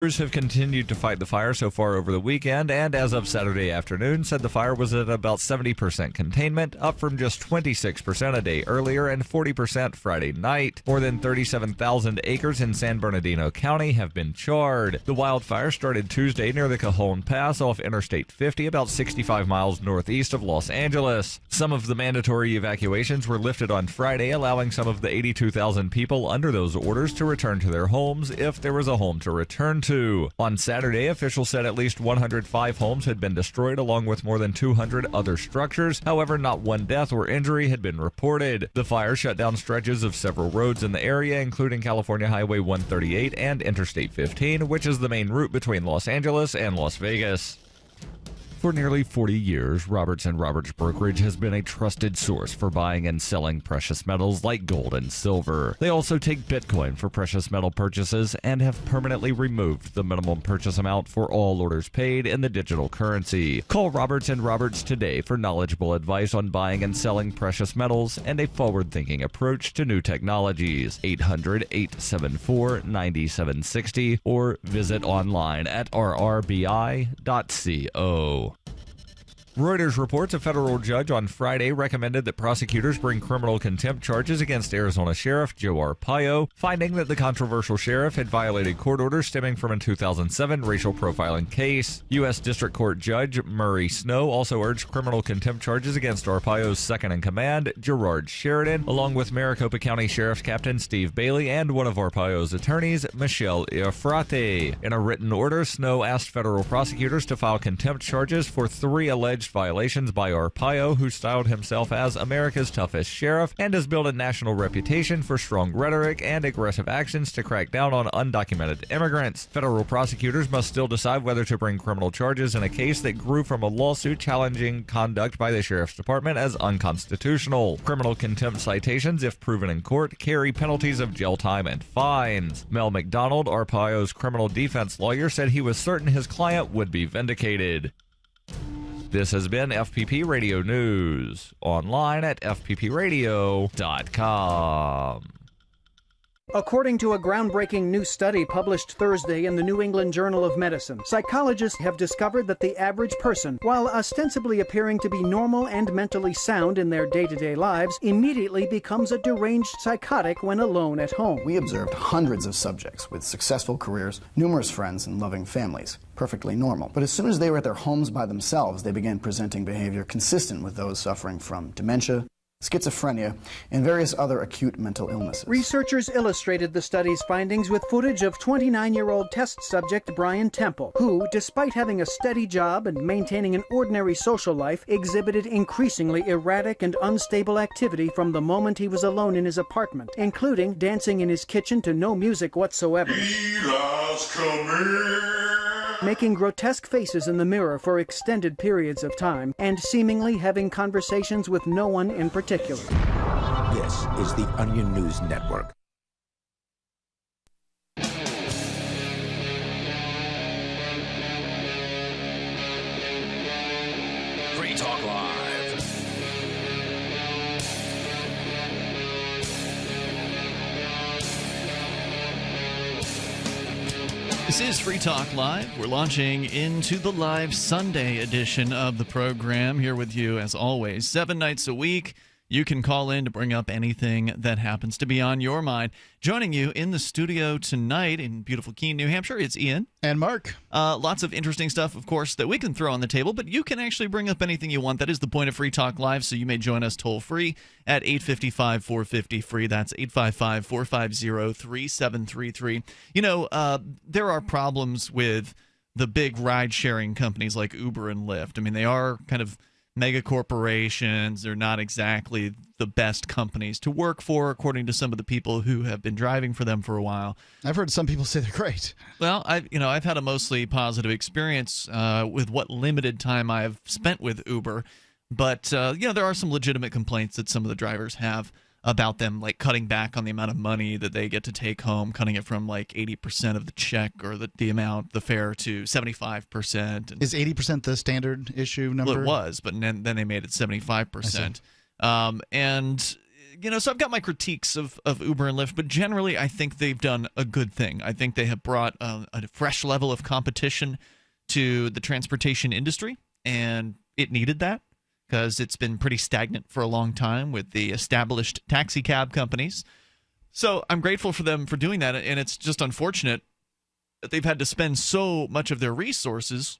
Crews have continued to fight the fire so far over the weekend, and as of Saturday afternoon, said the fire was at about 70% containment, up from just 26% a day earlier and 40% Friday night. More than 37,000 acres in San Bernardino County have been charred. The wildfire started Tuesday near the Cajon Pass off Interstate 50, about 65 miles northeast of Los Angeles. Some of the mandatory evacuations were lifted on Friday, allowing some of the 82,000 people under those orders to return to their homes if there was a home to return to. On Saturday, officials said at least 105 homes had been destroyed, along with more than 200 other structures. However, not one death or injury had been reported. The fire shut down stretches of several roads in the area, including California Highway 138 and Interstate 15, which is the main route between Los Angeles and Las Vegas. For nearly 40 years, Roberts & Roberts Brokerage has been a trusted source for buying and selling precious metals like gold and silver. They also take Bitcoin for precious metal purchases and have permanently removed the minimum purchase amount for all orders paid in the digital currency. Call Roberts & Roberts today for knowledgeable advice on buying and selling precious metals and a forward-thinking approach to new technologies. 800-874-9760 or visit online at rrbi.co. Reuters reports a federal judge on Friday recommended that prosecutors bring criminal contempt charges against Arizona Sheriff Joe Arpaio, finding that the controversial sheriff had violated court orders stemming from a 2007 racial profiling case. U.S. District Court Judge Murray Snow also urged criminal contempt charges against Arpaio's second-in-command, Gerard Sheridan, along with Maricopa County Sheriff's Captain Steve Bailey and one of Arpaio's attorneys, Michelle Iafrate. In a written order, Snow asked federal prosecutors to file contempt charges for 3 alleged violations by Arpaio, who styled himself as America's toughest sheriff and has built a national reputation for strong rhetoric and aggressive actions to crack down on undocumented immigrants. Federal prosecutors must still decide whether to bring criminal charges in a case that grew from a lawsuit challenging conduct by the sheriff's department as unconstitutional. Criminal contempt citations, if proven in court, carry penalties of jail time and fines. Mel McDonald, Arpaio's criminal defense lawyer, said he was certain his client would be vindicated. This has been FPP Radio News, online at fppradio.com. According to a groundbreaking new study published Thursday in the New England Journal of Medicine, psychologists have discovered that the average person, while ostensibly appearing to be normal and mentally sound in their day-to-day lives, immediately becomes a deranged psychotic when alone at home. We observed hundreds of subjects with successful careers, numerous friends, and loving families. Perfectly normal. But as soon as they were at their homes by themselves, they began presenting behavior consistent with those suffering from dementia, schizophrenia, and various other acute mental illnesses. Researchers illustrated the study's findings with footage of 29-year-old test subject Brian Temple, who, despite having a steady job and maintaining an ordinary social life, exhibited increasingly erratic and unstable activity from the moment he was alone in his apartment, including dancing in his kitchen to no music whatsoever, making grotesque faces in the mirror for extended periods of time, and seemingly having conversations with no one in particular. This is the Onion News Network. Free Talk Live. This is Free Talk Live. We're launching into the live Sunday edition of the program. Here with you, as always, 7 nights a week. You can call in to bring up anything that happens to be on your mind. Joining you in the studio tonight in beautiful Keene, New Hampshire, it's Ian. And Mark. Lots of interesting stuff, of course, that we can throw on the table, but you can actually bring up anything you want. That is the point of Free Talk Live, so you may join us toll-free at 855-450-FREE. That's 855-450-3733. You know, there are problems with the big ride-sharing companies like Uber and Lyft. I mean, they are kind of mega corporations. They're not exactly the best companies to work for, according to some of the people who have been driving for them for a while. I've heard some people say they're great. Well, I've had a mostly positive experience with what limited time I have spent with Uber, but there are some legitimate complaints that some of the drivers have about them, like cutting back on the amount of money that they get to take home, cutting it from like 80% of the check or the fare to 75%. Is 80% the standard issue number? Well, it was, but then they made it 75%. And so I've got my critiques of Uber and Lyft, but generally I think they've done a good thing. I think they have brought a fresh level of competition to the transportation industry, and it needed that because it's been pretty stagnant for a long time with the established taxi cab companies. So I'm grateful for them for doing that, and it's just unfortunate that they've had to spend so much of their resources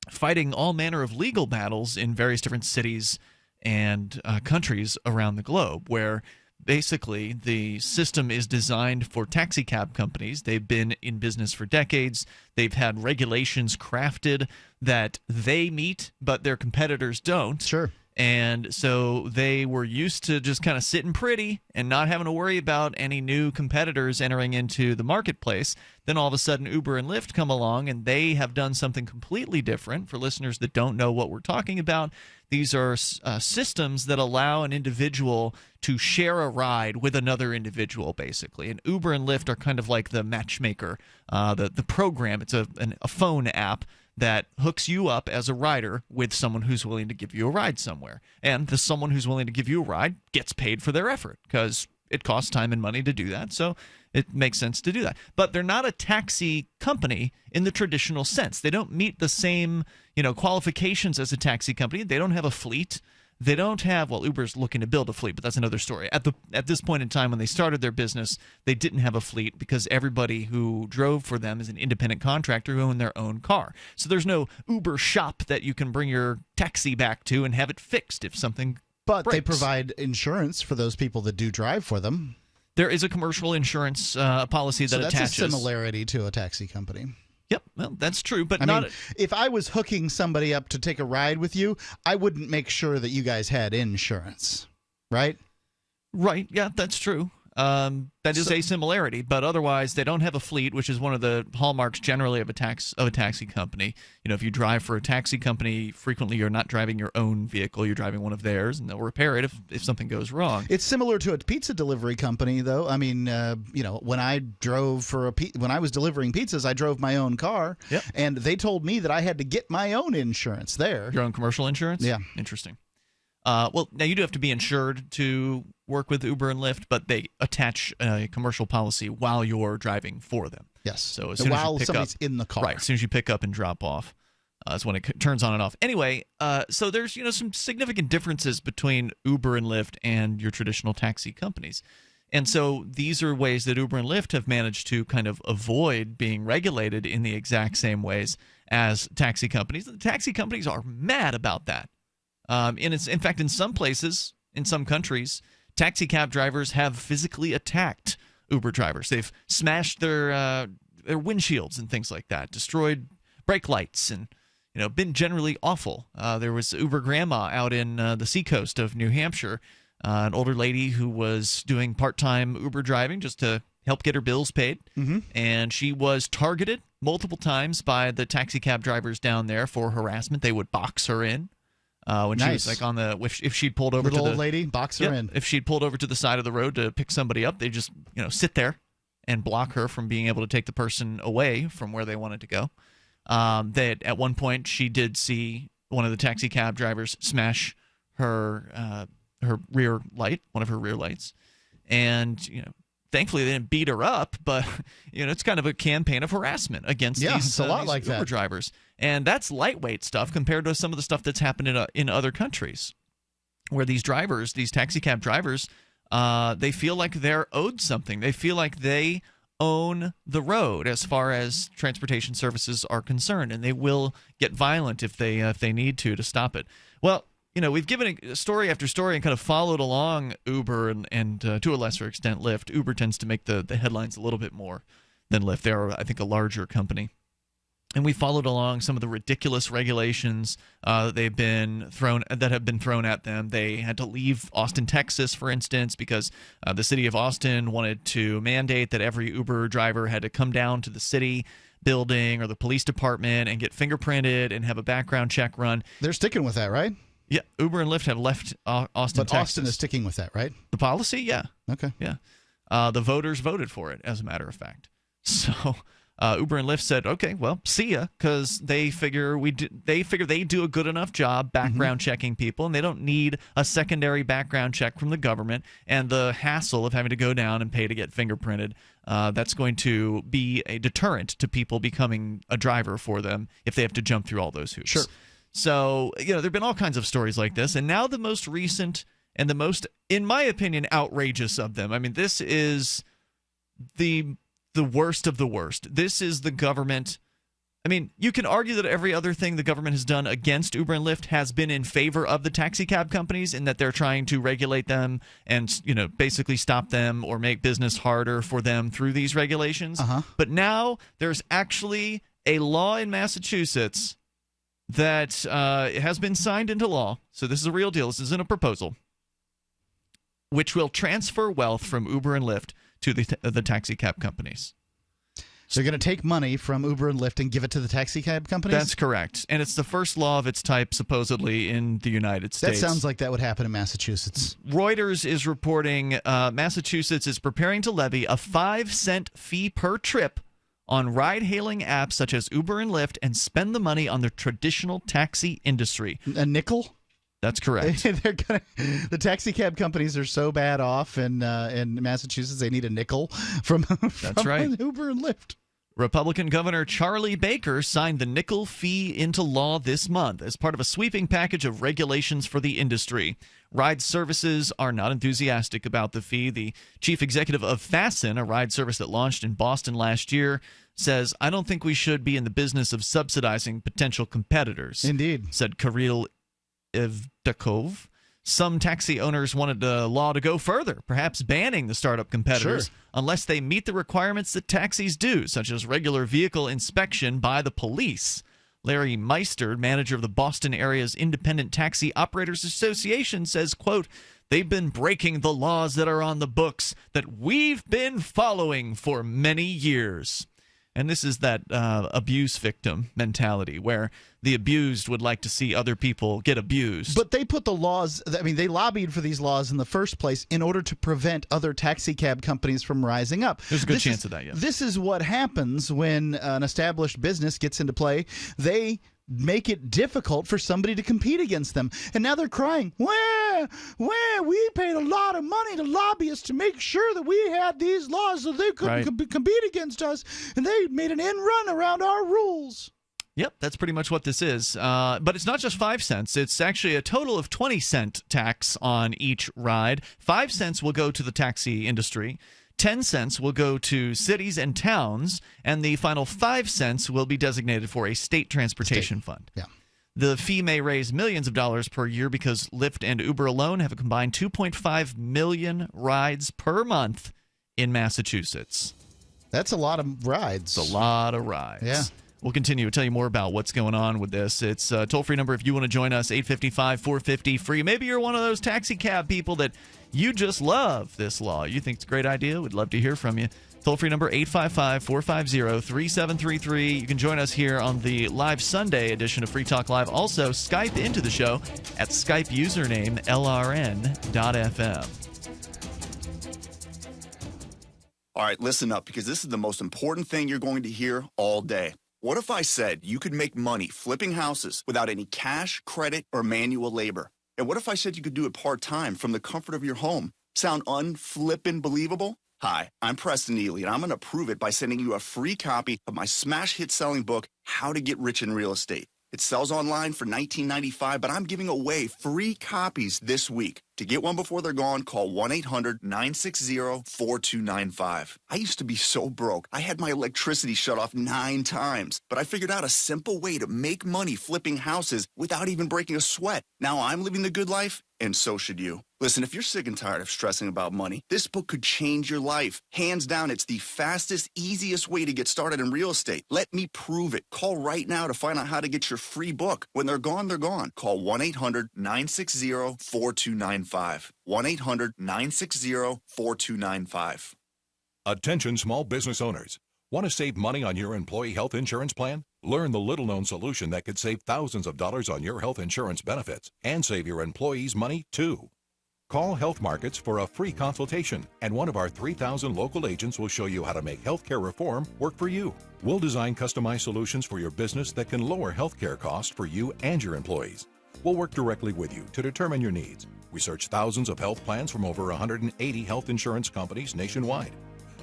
fighting all manner of legal battles in various different cities and countries around the globe, where basically the system is designed for taxi cab companies. They've been in business for decades. They've had regulations crafted that they meet, but their competitors don't. Sure. And so they were used to just kind of sitting pretty and not having to worry about any new competitors entering into the marketplace. Then all of a sudden Uber and Lyft come along, and they have done something completely different. For listeners that don't know what we're talking about, these are systems that allow an individual to share a ride with another individual, basically. And Uber and Lyft are kind of like the matchmaker, the program. It's a phone app that hooks you up as a rider with someone who's willing to give you a ride somewhere. And the someone who's willing to give you a ride gets paid for their effort because it costs time and money to do that. So it makes sense to do that. But they're not a taxi company in the traditional sense. They don't meet the same, qualifications as a taxi company. They don't have a fleet. They don't have, well, Uber's looking to build a fleet, but that's another story. At this point in time, when they started their business, they didn't have a fleet because everybody who drove for them is an independent contractor who owned their own car. So there's no Uber shop that you can bring your taxi back to and have it fixed if something But breaks. they provide insurance for those people that do drive for them. There is a commercial insurance policy that attaches. So that's a similarity to a taxi company. Yep, well, that's true, but I mean, if I was hooking somebody up to take a ride with you, I wouldn't make sure that you guys had insurance, right? Right, yeah, that's true. That is a similarity, but otherwise they don't have a fleet, which is one of the hallmarks generally of a taxi company. If you drive for a taxi company, frequently you're not driving your own vehicle, you're driving one of theirs, and they'll repair it if something goes wrong. It's similar to a pizza delivery company, though. I mean, when I drove when I was delivering pizzas, I drove my own car, Yep. and they told me that I had to get my own insurance there. Your own commercial insurance? Yeah. Interesting. Well, now you do have to be insured to work with Uber and Lyft, but they attach a commercial policy while you're driving for them. Yes. So as soon while as you pick somebody's up, in the car. right? As soon as you pick up and drop off, that's when it turns on and off. Anyway, so there's some significant differences between Uber and Lyft and your traditional taxi companies. And so these are ways that Uber and Lyft have managed to kind of avoid being regulated in the exact same ways as taxi companies. The taxi companies are mad about that. In fact, in some places, in some countries, taxi cab drivers have physically attacked Uber drivers. They've smashed their windshields and things like that, destroyed brake lights, and been generally awful. There was Uber grandma out in the seacoast of New Hampshire, an older lady who was doing part-time Uber driving just to help get her bills paid, and she was targeted multiple times by the taxi cab drivers down there for harassment. They would box her in. When she was like on the, if she'd pulled over to the old lady, box her in. If she'd pulled over to the side of the road to pick somebody up, they just sit there and block her from being able to take the person away from where they wanted to go. That at one point she did see one of the taxi cab drivers smash her rear light, one of her rear lights, and thankfully they didn't beat her up, but it's kind of a campaign of harassment against these, it's a lot like Uber that. drivers. And that's lightweight stuff compared to some of the stuff that's happened in other countries, where these drivers, these taxi cab drivers, they feel like they're owed something. They feel like they own the road as far as transportation services are concerned, and they will get violent if they need to stop it. Well, we've given a story after story and kind of followed along Uber and to a lesser extent Lyft. Uber tends to make the headlines a little bit more than Lyft. They are, I think, a larger company. And we followed along some of the ridiculous regulations that have been thrown at them. They had to leave Austin, Texas, for instance, because the city of Austin wanted to mandate that every Uber driver had to come down to the city building or the police department and get fingerprinted and have a background check run. They're sticking with that, right? Yeah, Uber and Lyft have left Austin, but Texas. Austin is sticking with that, right? The policy, yeah. Okay. Yeah. The voters voted for it, as a matter of fact. So Uber and Lyft said, okay, well, see ya, because they figure they do a good enough job background checking people, and they don't need a secondary background check from the government and the hassle of having to go down and pay to get fingerprinted. That's going to be a deterrent to people becoming a driver for them if they have to jump through all those hoops. Sure. So, there have been all kinds of stories like this, and now the most recent and the most, in my opinion, outrageous of them. I mean, this is the worst of the worst. This is the government. I mean, you can argue that every other thing the government has done against Uber and Lyft has been in favor of the taxi cab companies, in that they're trying to regulate them and, basically stop them or make business harder for them through these regulations. But now there's actually a law in Massachusetts that has been signed into law. So this is a real deal. This isn't a proposal, which will transfer wealth from Uber and Lyft to the taxi cab companies. So you're going to take money from Uber and Lyft and give it to the taxi cab companies? That's correct. And it's the first law of its type, supposedly, in the United States. That sounds like that would happen in Massachusetts. Reuters is reporting Massachusetts is preparing to levy a 5-cent fee per trip on ride-hailing apps such as Uber and Lyft and spend the money on the traditional taxi industry. A nickel? That's correct. The taxi cab companies are so bad off in Massachusetts, they need a nickel from right. Uber and Lyft. Republican Governor Charlie Baker signed the nickel fee into law this month as part of a sweeping package of regulations for the industry. Ride services are not enthusiastic about the fee. The chief executive of Fasten, a ride service that launched in Boston last year, says, "I don't think we should be in the business of subsidizing potential competitors." Indeed. Said Kirill Evdokov. Some taxi owners wanted the law to go further, perhaps banning the startup competitors unless they meet the requirements that taxis do, such as regular vehicle inspection by the police. Larry Meister, manager of the Boston area's Independent Taxi Operators Association, says, quote, "They've been breaking the laws that are on the books that we've been following for many years." And this is that abuse victim mentality where the abused would like to see other people get abused. But they put the laws, I mean, they lobbied for these laws in the first place in order to prevent other taxi cab companies from rising up. There's a good chance of that, yeah. This is what happens when an established business gets into play. They make it difficult for somebody to compete against them. And now they're crying, where we paid a lot of money to lobbyists to make sure that we had these laws so they couldn't compete against us, and they made an end run around our rules. Yep, that's pretty much what this is. But it's not just 5 cents. It's actually a total of 20-cent tax on each ride. 5 cents will go to the taxi industry. 10 cents will go to cities and towns, and the final 5 cents will be designated for a state transportation fund. Yeah. The fee may raise millions of dollars per year because Lyft and Uber alone have a combined 2.5 million rides per month in Massachusetts. That's a lot of rides. It's a lot of rides. Yeah. We'll continue to tell you more about what's going on with this. It's a toll-free number if you want to join us, 855-450-FREE. Maybe you're one of those taxi cab people that you just love this law. You think it's a great idea? We'd love to hear from you. Toll-free number 855-450-3733. You can join us here on the live Sunday edition of Free Talk Live. Also, Skype into the show at Skype username LRN.FM. All right, listen up, because this is the most important thing you're going to hear all day. What if I said you could make money flipping houses without any cash, credit, or manual labor? And what if I said you could do it part-time from the comfort of your home? Sound unflippin' believable? Hi, I'm Preston Neely, and I'm going to prove it by sending you a free copy of my smash hit selling book, How to Get Rich in Real Estate. It sells online for $19.95, but I'm giving away free copies this week. To get one before they're gone, call 1-800-960-4295. I used to be so broke. I had my electricity shut off 9 times, but I figured out a simple way to make money flipping houses without even breaking a sweat. Now I'm living the good life, and so should you. Listen, if you're sick and tired of stressing about money, this book could change your life. Hands down, it's the fastest, easiest way to get started in real estate. Let me prove it. Call right now to find out how to get your free book. When they're gone, they're gone. Call 1-800-960-4295. 1-800-960-4295. Attention small business owners. Want to save money on your employee health insurance plan? Learn the little-known solution that could save thousands of dollars on your health insurance benefits and save your employees money, too. Call Health Markets for a free consultation, and one of our 3,000 local agents will show you how to make healthcare reform work for you. We'll design customized solutions for your business that can lower healthcare costs for you and your employees. We'll work directly with you to determine your needs. We search thousands of health plans from over 180 health insurance companies nationwide.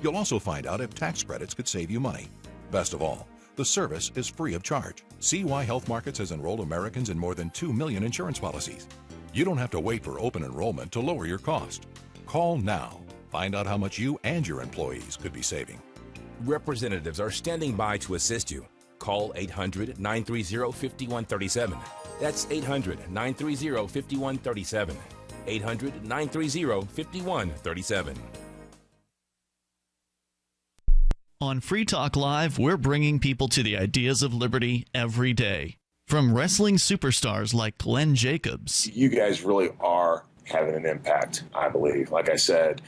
You'll also find out if tax credits could save you money. Best of all, the service is free of charge. See why Health Markets has enrolled Americans in more than 2 million insurance policies. You don't have to wait for open enrollment to lower your cost. Call now. Find out how much you and your employees could be saving. Representatives are standing by to assist you. Call 800-930-5137. That's 800-930-5137. 800-930-5137. On Free Talk Live, we're bringing people to the ideas of liberty every day. From wrestling superstars like Glenn Jacobs. You guys really are having an impact, I believe. Like I said,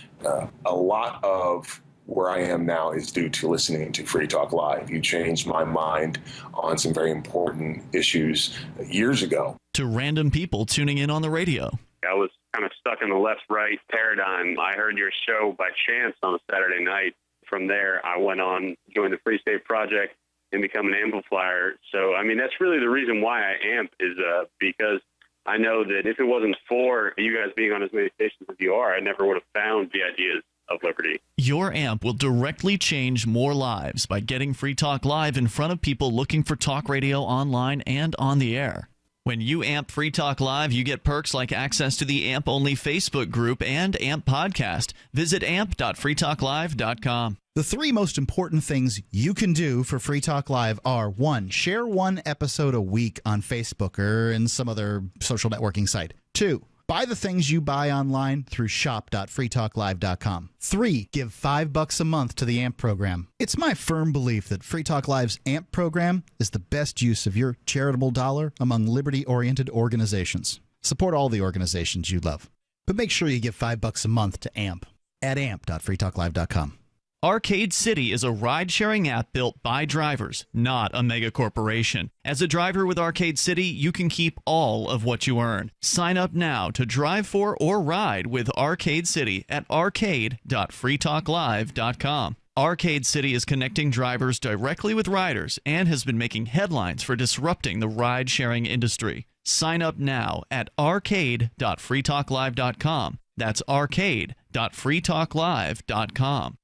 a lot of where I am now is due to listening to Free Talk Live. You changed my mind on some very important issues years ago. To random people tuning in on the radio. I was kind of stuck in the left-right paradigm. I heard your show by chance on a Saturday night. From there, I went on, joined the Free State Project, and become an amplifier. So, I mean, that's really the reason why I amp is because I know that if it wasn't for you guys being on as many stations as you are, I never would have found the ideas of liberty. Your amp will directly change more lives by getting Free Talk Live in front of people looking for talk radio online and on the air. When you amp Free Talk Live, you get perks like access to the AMP-only Facebook group and AMP podcast. Visit amp.freetalklive.com. The three most important things you can do for Free Talk Live are: 1, share one episode a week on Facebook or in some other social networking site. 2, buy the things you buy online through shop.freetalklive.com. 3, give $5 a month to the AMP program. It's my firm belief that Free Talk Live's AMP program is the best use of your charitable dollar among liberty-oriented organizations. Support all the organizations you love, but make sure you give $5 a month to AMP at amp.freetalklive.com. Arcade City is a ride-sharing app built by drivers, not a mega corporation. As a driver with Arcade City, you can keep all of what you earn. Sign up now to drive for or ride with Arcade City at arcade.freetalklive.com. Arcade City is connecting drivers directly with riders and has been making headlines for disrupting the ride-sharing industry. Sign up now at arcade.freetalklive.com. That's arcade.freetalklive.com.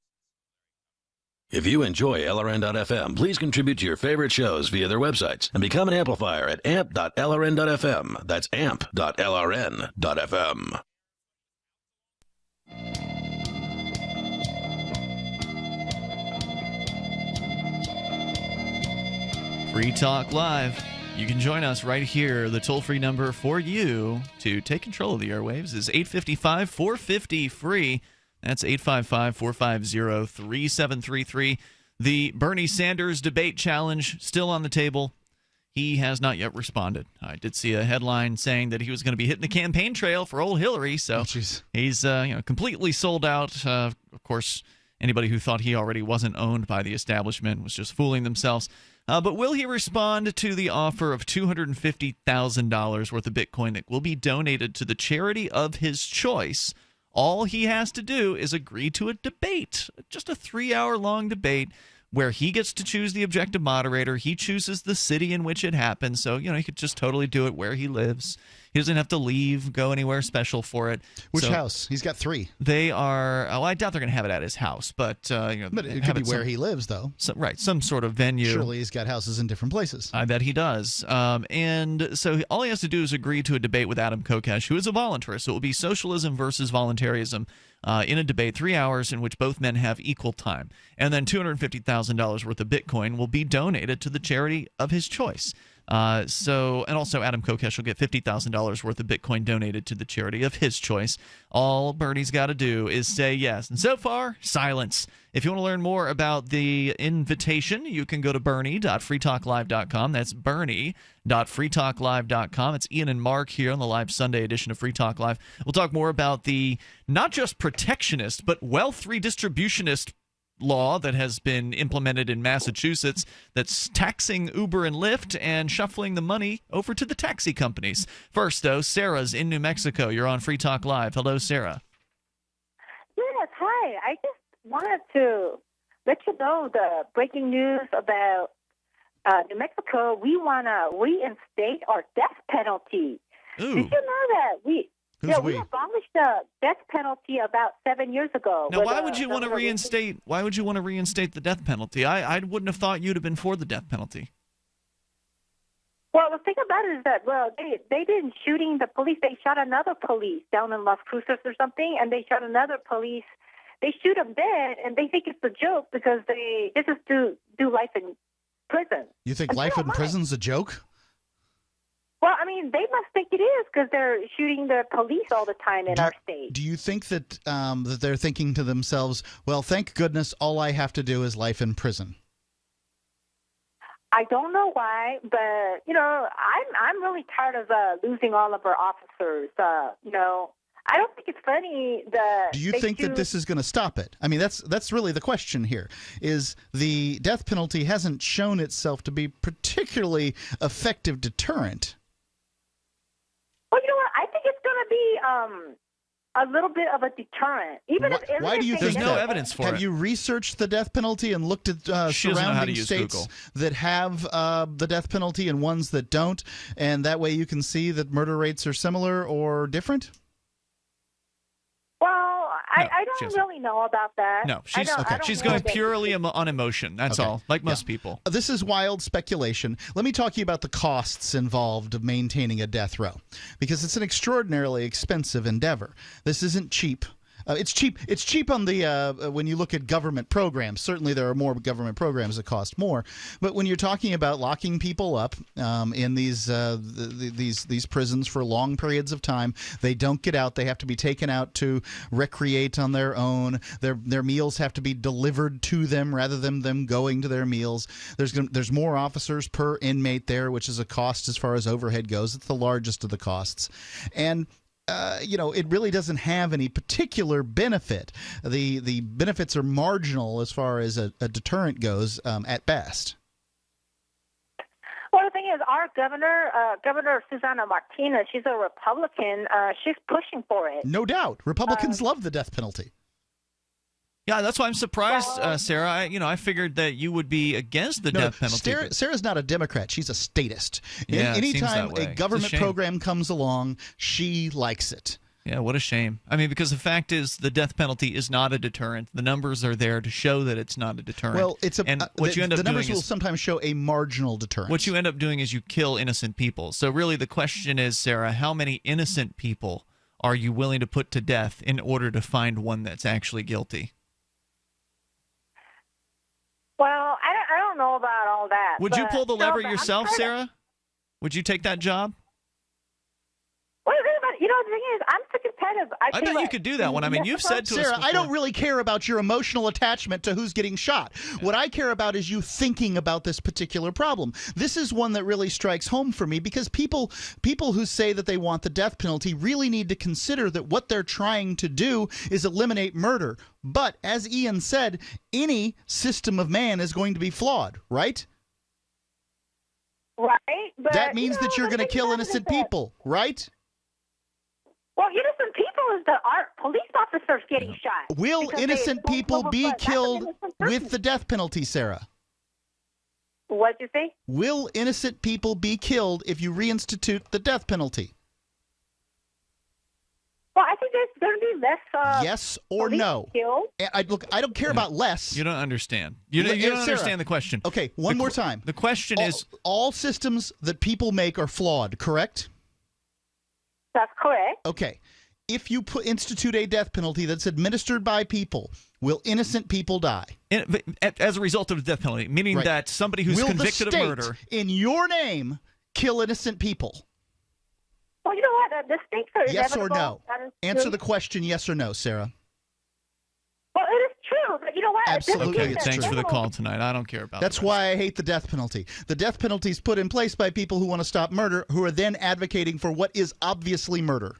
If you enjoy LRN.FM, please contribute to your favorite shows via their websites and become an amplifier at amp.lrn.fm. That's amp.lrn.fm. Free Talk Live. You can join us right here. The toll-free number for you to take control of the airwaves is 855-450-FREE. That's 855-450-3733. The Bernie Sanders debate challenge still on the table. He has not yet responded. I did see a headline saying that he was going to be hitting the campaign trail for old Hillary, so he's completely sold out. Of course, anybody who thought he already wasn't owned by the establishment was just fooling themselves. But will he respond to the offer of $250,000 worth of Bitcoin that will be donated to the charity of his choice? All he has to do is agree to a debate, just a 3-hour-long debate where he gets to choose the objective moderator. He chooses the city in which it happens. So, he could just totally do it where he lives. He doesn't have to leave, go anywhere special for it. Which house? He's got 3. They are, I doubt they're going to have it at his house, but, but it could be where he lives, though. Some sort of venue. Surely he's got houses in different places. I bet he does. And so all he has to do is agree to a debate with Adam Kokesh, who is a voluntarist. So it will be socialism versus voluntarism in a debate, 3 hours in which both men have equal time. And then $250,000 worth of Bitcoin will be donated to the charity of his choice. And also Adam Kokesh will get $50,000 worth of Bitcoin donated to the charity of his choice. All Bernie's got to do is say yes. And so far, silence. If you want to learn more about the invitation, you can go to bernie.freetalklive.com. That's bernie.freetalklive.com. It's Ian and Mark here on the live Sunday edition of Free Talk Live. We'll talk more about the not just protectionist, but wealth redistributionist law that has been implemented in Massachusetts that's taxing Uber and Lyft and shuffling the money over to the taxi companies. First, though, Sarah's in New Mexico. You're on Free Talk Live. Hello, Sarah. Yes, hi. I just wanted to let you know the breaking news about New Mexico. We want to reinstate our death penalty. Ooh. Did you know that we abolished the death penalty about 7 years ago? Now, why would you want to reinstate? Why would you want to reinstate the death penalty? I wouldn't have thought you'd have been for the death penalty. Well, the thing about it is that, they didn't shooting the police. They shot another police down in Las Cruces or something, and they shot another police. They shoot them dead, and they think it's a joke because they just do life in prison. You think life in prison's a joke? Well, I mean, they must think it is because they're shooting the police all the time in our state. Do you think that that they're thinking to themselves, well, thank goodness all I have to do is life in prison? I don't know why, but, I'm really tired of losing all of our officers. I don't think it's funny that. Do you think that this is going to stop it? I mean, that's really the question here. Is the death penalty hasn't shown itself to be particularly effective deterrent? Well, you know what? I think it's going to be a little bit of a deterrent. Why do you think there's no evidence for it? Have you researched the death penalty and looked at surrounding states Google that have the death penalty and ones that don't, and that way you can see that murder rates are similar or different? Well, I don't really know about that. No, she's going purely on emotion. That's all, like most people. This is wild speculation. Let me talk to you about the costs involved of maintaining a death row, because it's an extraordinarily expensive endeavor. This isn't cheap. It's cheap. It's cheap on the when you look at government programs. Certainly, there are more government programs that cost more. But when you're talking about locking people up in these prisons for long periods of time, they don't get out. They have to be taken out to recreate on their own. Their meals have to be delivered to them rather than them going to their meals. There's more officers per inmate there, which is a cost as far as overhead goes. It's the largest of the costs, and it really doesn't have any particular benefit. The benefits are marginal as far as a deterrent goes at best. Well, the thing is, our Governor Susana Martinez, she's a Republican. She's pushing for it. No doubt. Republicans love the death penalty. Yeah, that's why I'm surprised, Sarah. I figured that you would be against the death penalty. Sarah's not a Democrat. She's a statist. Yeah, anytime a government program comes along, she likes it. Yeah, what a shame. I mean, because the fact is the death penalty is not a deterrent. The numbers are there to show that it's not a deterrent. Well, the numbers will sometimes show a marginal deterrent. What you end up doing is you kill innocent people. So really the question is, Sarah, how many innocent people are you willing to put to death in order to find one that's actually guilty? Well, I don't know about all that. Would you pull the lever yourself, Sarah? Would you take that job? Well, the thing is, I'm sick and tired of. I bet you could do that one. I mean, you've said to us Sarah, before. I don't really care about your emotional attachment to who's getting shot. Yeah. What I care about is you thinking about this particular problem. This is one that really strikes home for me because people who say that they want the death penalty really need to consider that what they're trying to do is eliminate murder. But as Ian said, any system of man is going to be flawed, right? Right. But, that means that you're going to kill innocent people, right? Well, innocent people is our police officers getting shot. Will innocent people be killed with the death penalty, Sarah? What'd you say? Will innocent people be killed if you reinstitute the death penalty? Well, I think there's going to be less. Yes or no? Killed. I don't care about less. You don't understand. You don't understand the question. Okay, one more time. The question is: all systems that people make are flawed, correct? That's correct. Okay. If you institute a death penalty that's administered by people, will innocent people die? As a result of the death penalty, meaning that somebody who's convicted of murder. Will the state, in your name, kill innocent people? Well, you know what? The stakes are yes inevitable. Or no? Answer the question yes or no, Sarah. Well, it is true, but you know what? Absolutely, okay, thanks for the call tonight. I don't care about that. That's why I hate the death penalty. The death penalty is put in place by people who want to stop murder, who are then advocating for what is obviously murder.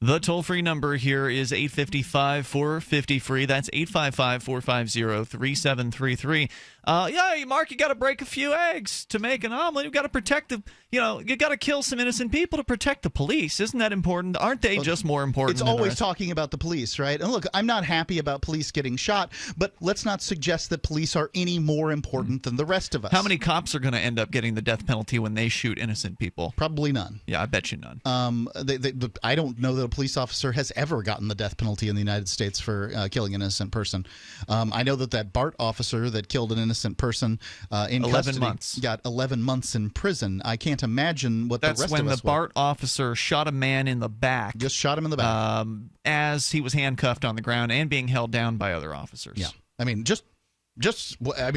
The toll-free number here is 855-450-FREE. That's 855-450-3733. Yeah, Mark, you got to break a few eggs to make an omelet. You've got to protect you got to kill some innocent people to protect the police. Isn't that important? Aren't they just more important? It's always talking about the police, right? And look, I'm not happy about police getting shot, but let's not suggest that police are any more important than the rest of us. How many cops are going to end up getting the death penalty when they shoot innocent people? Probably none. Yeah, I bet you none. I don't know that a police officer has ever gotten the death penalty in the United States for killing an innocent person. I know that BART officer that killed an innocent person in 11 custody months. got 11 months in prison. I can't imagine what That's the rest when of us the BART officer shot a man in the back. Just shot him in the back. As he was handcuffed on the ground and being held down by other officers. Yeah. I mean,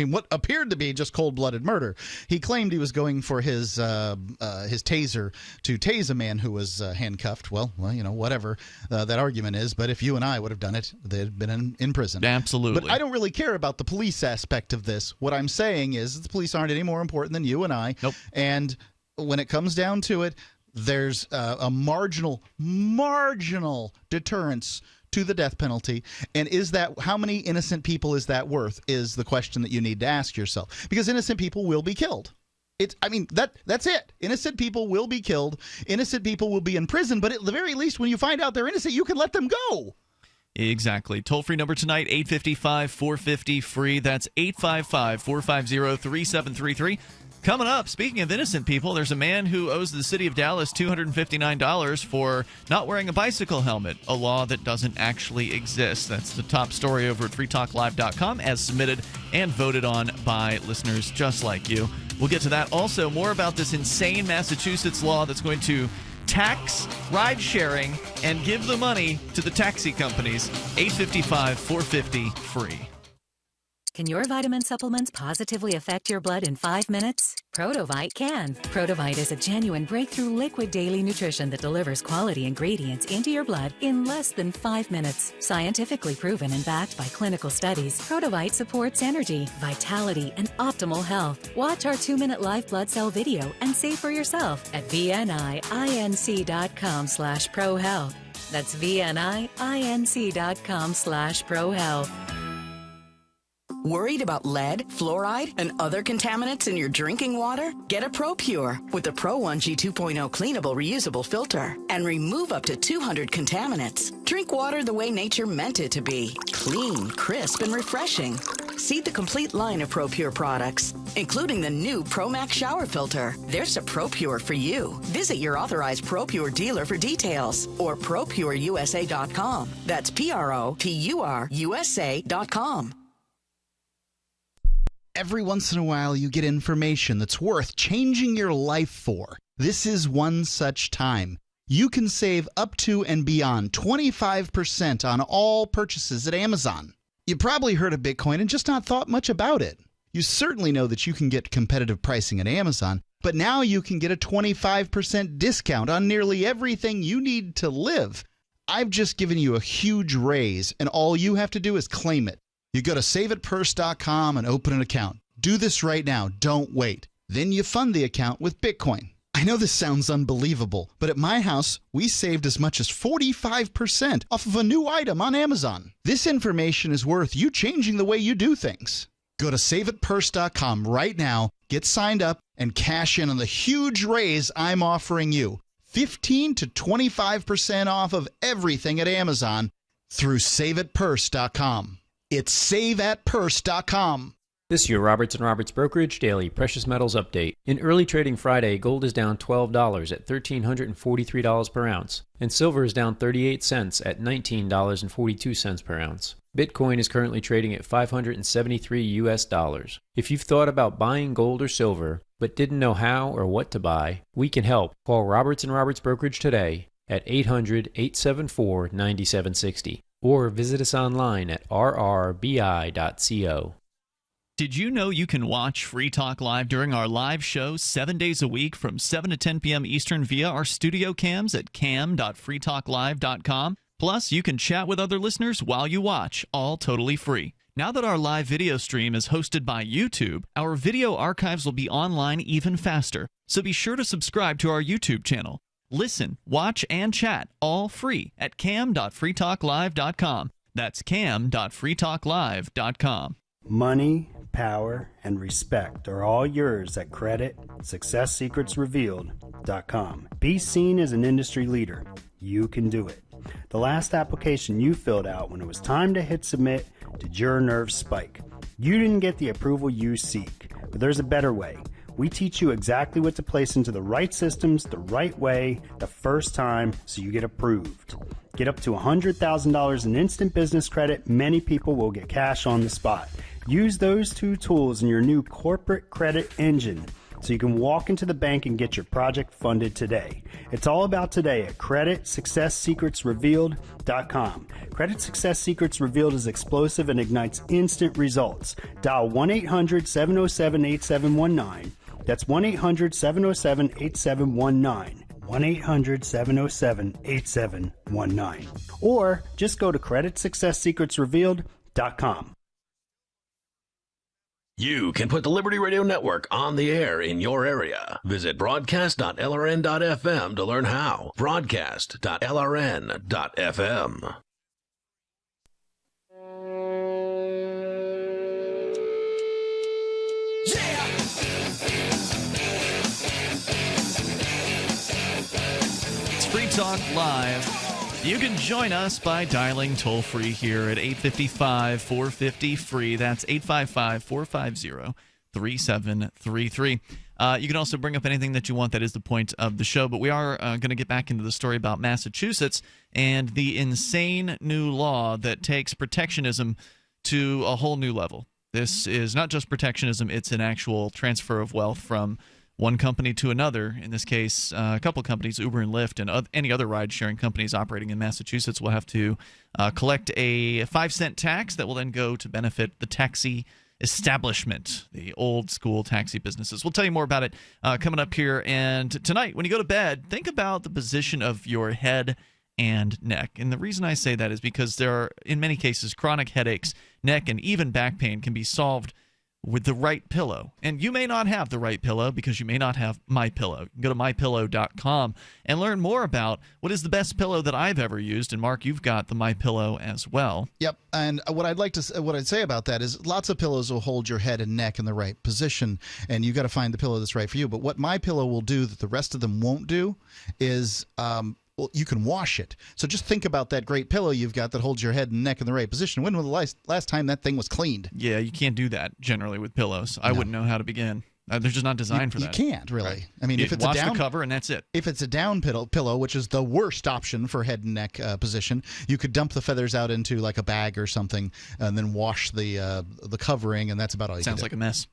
what appeared to be just cold-blooded murder. He claimed he was going for his taser to tase a man who was handcuffed. Well, whatever that argument is. But if you and I would have done it, they'd been in prison. Absolutely. But I don't really care about the police aspect of this. What I'm saying is that the police aren't any more important than you and I. Nope. And when it comes down to it, there's a marginal deterrence to the death penalty. And how many innocent people is that worth is the question that you need to ask yourself. Because innocent people will be killed. That's it. Innocent people will be killed. Innocent people will be in prison. But at the very least, when you find out they're innocent, you can let them go. Exactly. Toll-free number tonight, 855-450-FREE. That's 855-450-3733. Coming up, speaking of innocent people, there's a man who owes the city of Dallas $259 for not wearing a bicycle helmet, a law that doesn't actually exist. That's the top story over at freetalklive.com, as submitted and voted on by listeners just like you. We'll get to that. Also, more about this insane Massachusetts law that's going to tax ride-sharing and give the money to the taxi companies. 855-450-FREE. Can your vitamin supplements positively affect your blood in 5 minutes? Protovite can. Protovite is a genuine breakthrough liquid daily nutrition that delivers quality ingredients into your blood in less than 5 minutes. Scientifically proven and backed by clinical studies, Protovite supports energy, vitality, and optimal health. Watch our 2-minute live blood cell video and see for yourself at vninc.com/prohealth. That's vninc.com/prohealth. Worried about lead, fluoride, and other contaminants in your drinking water? Get a ProPure with the Pro 1G 2.0 cleanable reusable filter and remove up to 200 contaminants. Drink water the way nature meant it to be. Clean, crisp, and refreshing. See the complete line of ProPure products, including the new ProMax shower filter. There's a ProPure for you. Visit your authorized ProPure dealer for details or ProPureUSA.com. That's ProPureUSA.com. Every once in a while, you get information that's worth changing your life for. This is one such time. You can save up to and beyond 25% on all purchases at Amazon. You probably heard of Bitcoin and just not thought much about it. You certainly know that you can get competitive pricing at Amazon, but now you can get a 25% discount on nearly everything you need to live. I've just given you a huge raise, and all you have to do is claim it. You go to saveitpurse.com and open an account. Do this right now. Don't wait. Then you fund the account with Bitcoin. I know this sounds unbelievable, but at my house, we saved as much as 45% off of a new item on Amazon. This information is worth you changing the way you do things. Go to saveitpurse.com right now, get signed up, and cash in on the huge raise I'm offering you. 15 to 25% off of everything at Amazon through saveitpurse.com. It's saveatpurse.com. This is your Roberts & Roberts Brokerage Daily Precious Metals Update. In early trading Friday, gold is down $12 at $1,343 per ounce, and silver is down 38 cents at $19.42 per ounce. Bitcoin is currently trading at $573 US. If you've thought about buying gold or silver, but didn't know how or what to buy, we can help. Call Roberts & Roberts Brokerage today at 800-874-9760. Or visit us online at rrbi.co. Did you know you can watch Free Talk Live during our live show 7 days a week from 7 to 10 p.m. Eastern via our studio cams at cam.freetalklive.com? Plus, you can chat with other listeners while you watch, all totally free. Now that our live video stream is hosted by YouTube, our video archives will be online even faster, so be sure to subscribe to our YouTube channel. Listen, watch, and chat all free at cam.freetalklive.com. That's cam.freetalklive.com. Money, power, and respect are all yours at creditsuccesssecretsrevealed.com. Be seen as an industry leader. You can do it. The last application you filled out when it was time to hit submit, did your nerves spike? You didn't get the approval you seek, but there's a better way. We teach you exactly what to place into the right systems the right way the first time so you get approved. Get up to $100,000 in instant business credit. Many people will get cash on the spot. Use those two tools in your new corporate credit engine so you can walk into the bank and get your project funded today. It's all about today at creditsuccesssecretsrevealed.com. Credit Success Secrets Revealed is explosive and ignites instant results. Dial 1-800-707-8719. That's 1-800-707-8719. 1-800-707-8719. Or just go to creditsuccesssecretsrevealed.com. You can put the Liberty Radio Network on the air in your area. Visit broadcast.lrn.fm to learn how. Broadcast.lrn.fm. It's Free Talk Live. You can join us by dialing toll-free here at 855-450-FREE. That's 855-450-3733. You can also bring up anything that you want. That is the point of the show. But we are going to get back into the story about Massachusetts and the insane new law that takes protectionism to a whole new level. This is not just protectionism. It's an actual transfer of wealth from one company to another. In this case, a couple companies, Uber and Lyft, and any other ride-sharing companies operating in Massachusetts will have to collect a 5-cent tax that will then go to benefit the taxi establishment, the old-school taxi businesses. We'll tell you more about it coming up here. And tonight, when you go to bed, think about the position of your head and neck. And the reason I say that is because there are, in many cases, chronic headaches, neck, and even back pain can be solved with the right pillow. And you may not have the right pillow because you may not have MyPillow. You can go to MyPillow.com and learn more about what is the best pillow that I've ever used. And Mark, you've got the MyPillow as well. Yep. And what I'd say about that is lots of pillows will hold your head and neck in the right position, and you got to find the pillow that's right for you. But what MyPillow will do that the rest of them won't do is well, you can wash it. So just think about that great pillow you've got that holds your head and neck in the right position. When was the last time that thing was cleaned? Yeah, you can't do that generally with pillows. I wouldn't know how to begin. They're just not designed for that. You can't, really. Right. I mean, if it's wash a down the cover and that's it. If it's a down pillow, which is the worst option for head and neck position, you could dump the feathers out into like a bag or something and then wash the covering, and that's about all you can do. Sounds like a mess.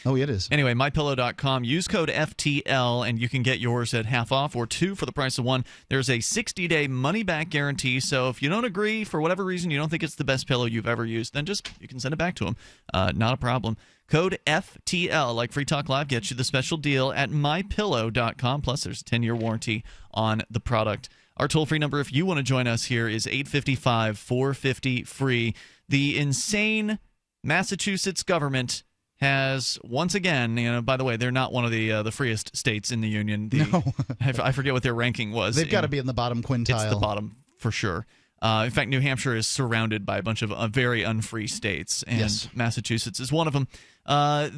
Oh, it is. Anyway, MyPillow.com. Use code FTL, and you can get yours at half off or 2 for the price of 1. There's a 60-day money-back guarantee, so if you don't agree, for whatever reason, you don't think it's the best pillow you've ever used, then you can send it back to them. Not a problem. Code FTL, like Free Talk Live, gets you the special deal at MyPillow.com. Plus, there's a 10-year warranty on the product. Our toll-free number, if you want to join us here, is 855-450-FREE. The insane Massachusetts government has once again, by the way, they're not one of the freest states in the union. No. I forget what their ranking was. They've got to be in the bottom quintile. It's the bottom for sure. In fact, New Hampshire is surrounded by a bunch of very unfree states, and yes. Massachusetts is one of them.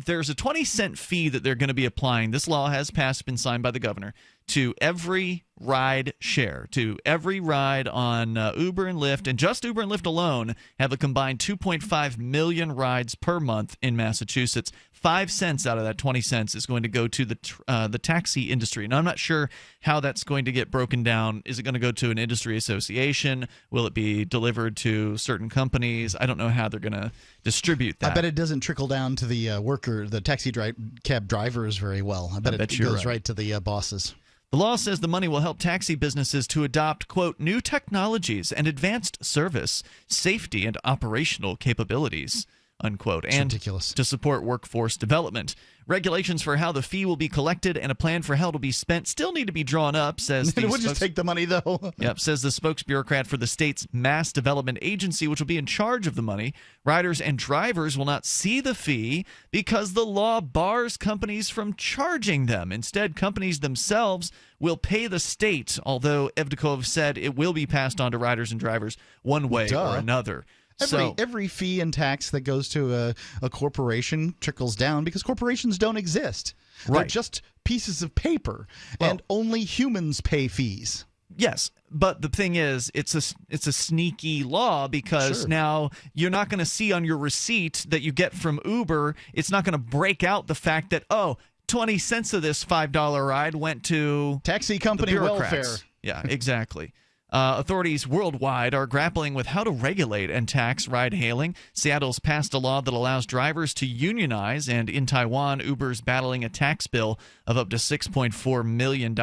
There's a 20-cent fee that they're going to be applying. This law has been signed by the governor, to every ride share, to every ride on Uber and Lyft, and just Uber and Lyft alone have a combined 2.5 million rides per month in Massachusetts. 5 cents out of that 20 cents is going to go to the taxi industry. And I'm not sure how that's going to get broken down. Is it going to go to an industry association? Will it be delivered to certain companies? I don't know how they're going to distribute that. I bet it doesn't trickle down to the worker, the taxi cab drivers very well. I bet it goes right to the bosses. The law says the money will help taxi businesses to adopt, quote, new technologies and advanced service, safety, and operational capabilities. unquote, It's and ridiculous. to support workforce development. Regulations for how the fee will be collected and a plan for how it will be spent still need to be drawn up, says the It would just take the money, though. Yep, says the spokesbureaucrat for the state's mass development agency, which will be in charge of the money. Riders and drivers will not see the fee because the law bars companies from charging them. Instead, companies themselves will pay the state, although Evdokov said it will be passed on to riders and drivers one way or another. Every fee and tax that goes to a corporation trickles down because corporations don't exist. They're just pieces of paper, and only humans pay fees. Yes, but the thing is, it's a sneaky law because now you're not going to see on your receipt that you get from Uber, it's not going to break out the fact that, 20 cents of this $5 ride went to taxi company welfare. Yeah, exactly. Authorities worldwide are grappling with how to regulate and tax ride-hailing. Seattle's passed a law that allows drivers to unionize, and in Taiwan, Uber's battling a tax bill of up to $6.4 million.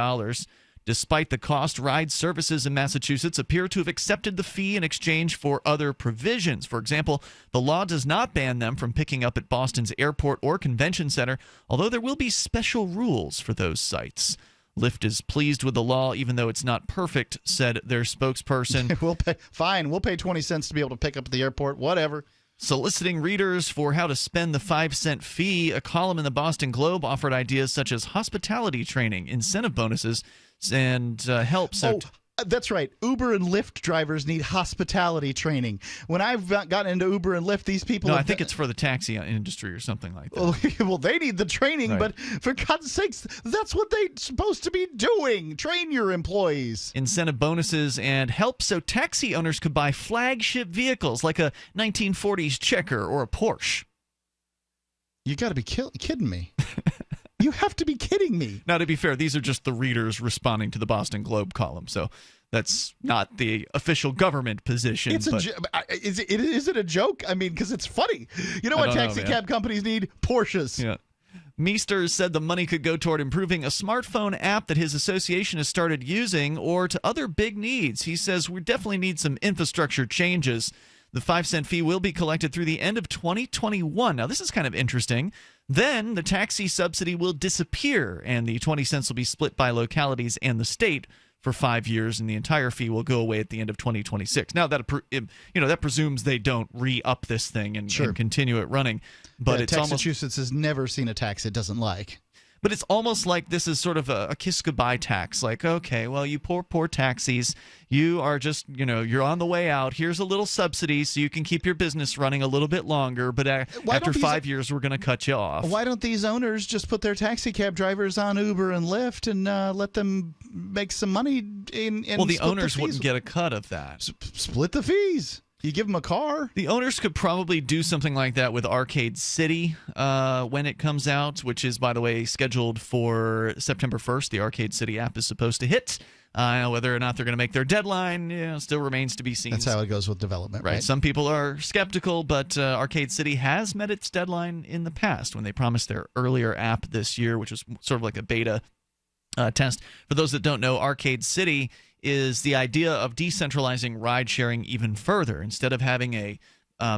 Despite the cost, ride services in Massachusetts appear to have accepted the fee in exchange for other provisions. For example, the law does not ban them from picking up at Boston's airport or convention center, although there will be special rules for those sites. Lyft is pleased with the law, even though it's not perfect, said their spokesperson. We'll pay 20 cents to be able to pick up at the airport, whatever. Soliciting readers for how to spend the 5-cent fee, a column in the Boston Globe offered ideas such as hospitality training, incentive bonuses, and help. That's right. Uber and Lyft drivers need hospitality training. When I've gotten into Uber and Lyft, these people... No, I think it's for the taxi industry or something like that. Well, they need the training, but for God's sakes, that's what they're supposed to be doing. Train your employees. Incentive bonuses and help so taxi owners could buy flagship vehicles like a 1940s Checker or a Porsche. You got to be kidding me. You have to be kidding me. Now, to be fair, these are just the readers responding to the Boston Globe column, so that's not the official government position. Is it a joke? I mean, because it's funny. You know what taxi cab companies need? Porsches. Yeah. Meester said the money could go toward improving a smartphone app that his association has started using or to other big needs. He says we definitely need some infrastructure changes. The 5-cent fee will be collected through the end of 2021. Now, this is kind of interesting. Then the taxi subsidy will disappear, and the 20 cents will be split by localities and the state for 5 years, and the entire fee will go away at the end of 2026. Now, that presumes they don't re-up this thing and continue it running. But it's Massachusetts has never seen a tax it doesn't like. But it's almost like this is sort of a kiss goodbye tax. Like, okay, well, you poor taxis, you are just, you're on the way out. Here's a little subsidy so you can keep your business running a little bit longer. But after 5 years, we're going to cut you off. Why don't these owners just put their taxi cab drivers on Uber and Lyft and let them make some money? Well, the owners wouldn't get a cut of that. Split the fees. You give them a car? The owners could probably do something like that with Arcade City when it comes out, which is, by the way, scheduled for September 1st. The Arcade City app is supposed to hit. Whether or not they're going to make their deadline still remains to be seen. That's how it goes with development, right? Some people are skeptical, but Arcade City has met its deadline in the past when they promised their earlier app this year, which was sort of like a beta test. For those that don't know, Arcade City is the idea of decentralizing ride-sharing even further. Instead of having a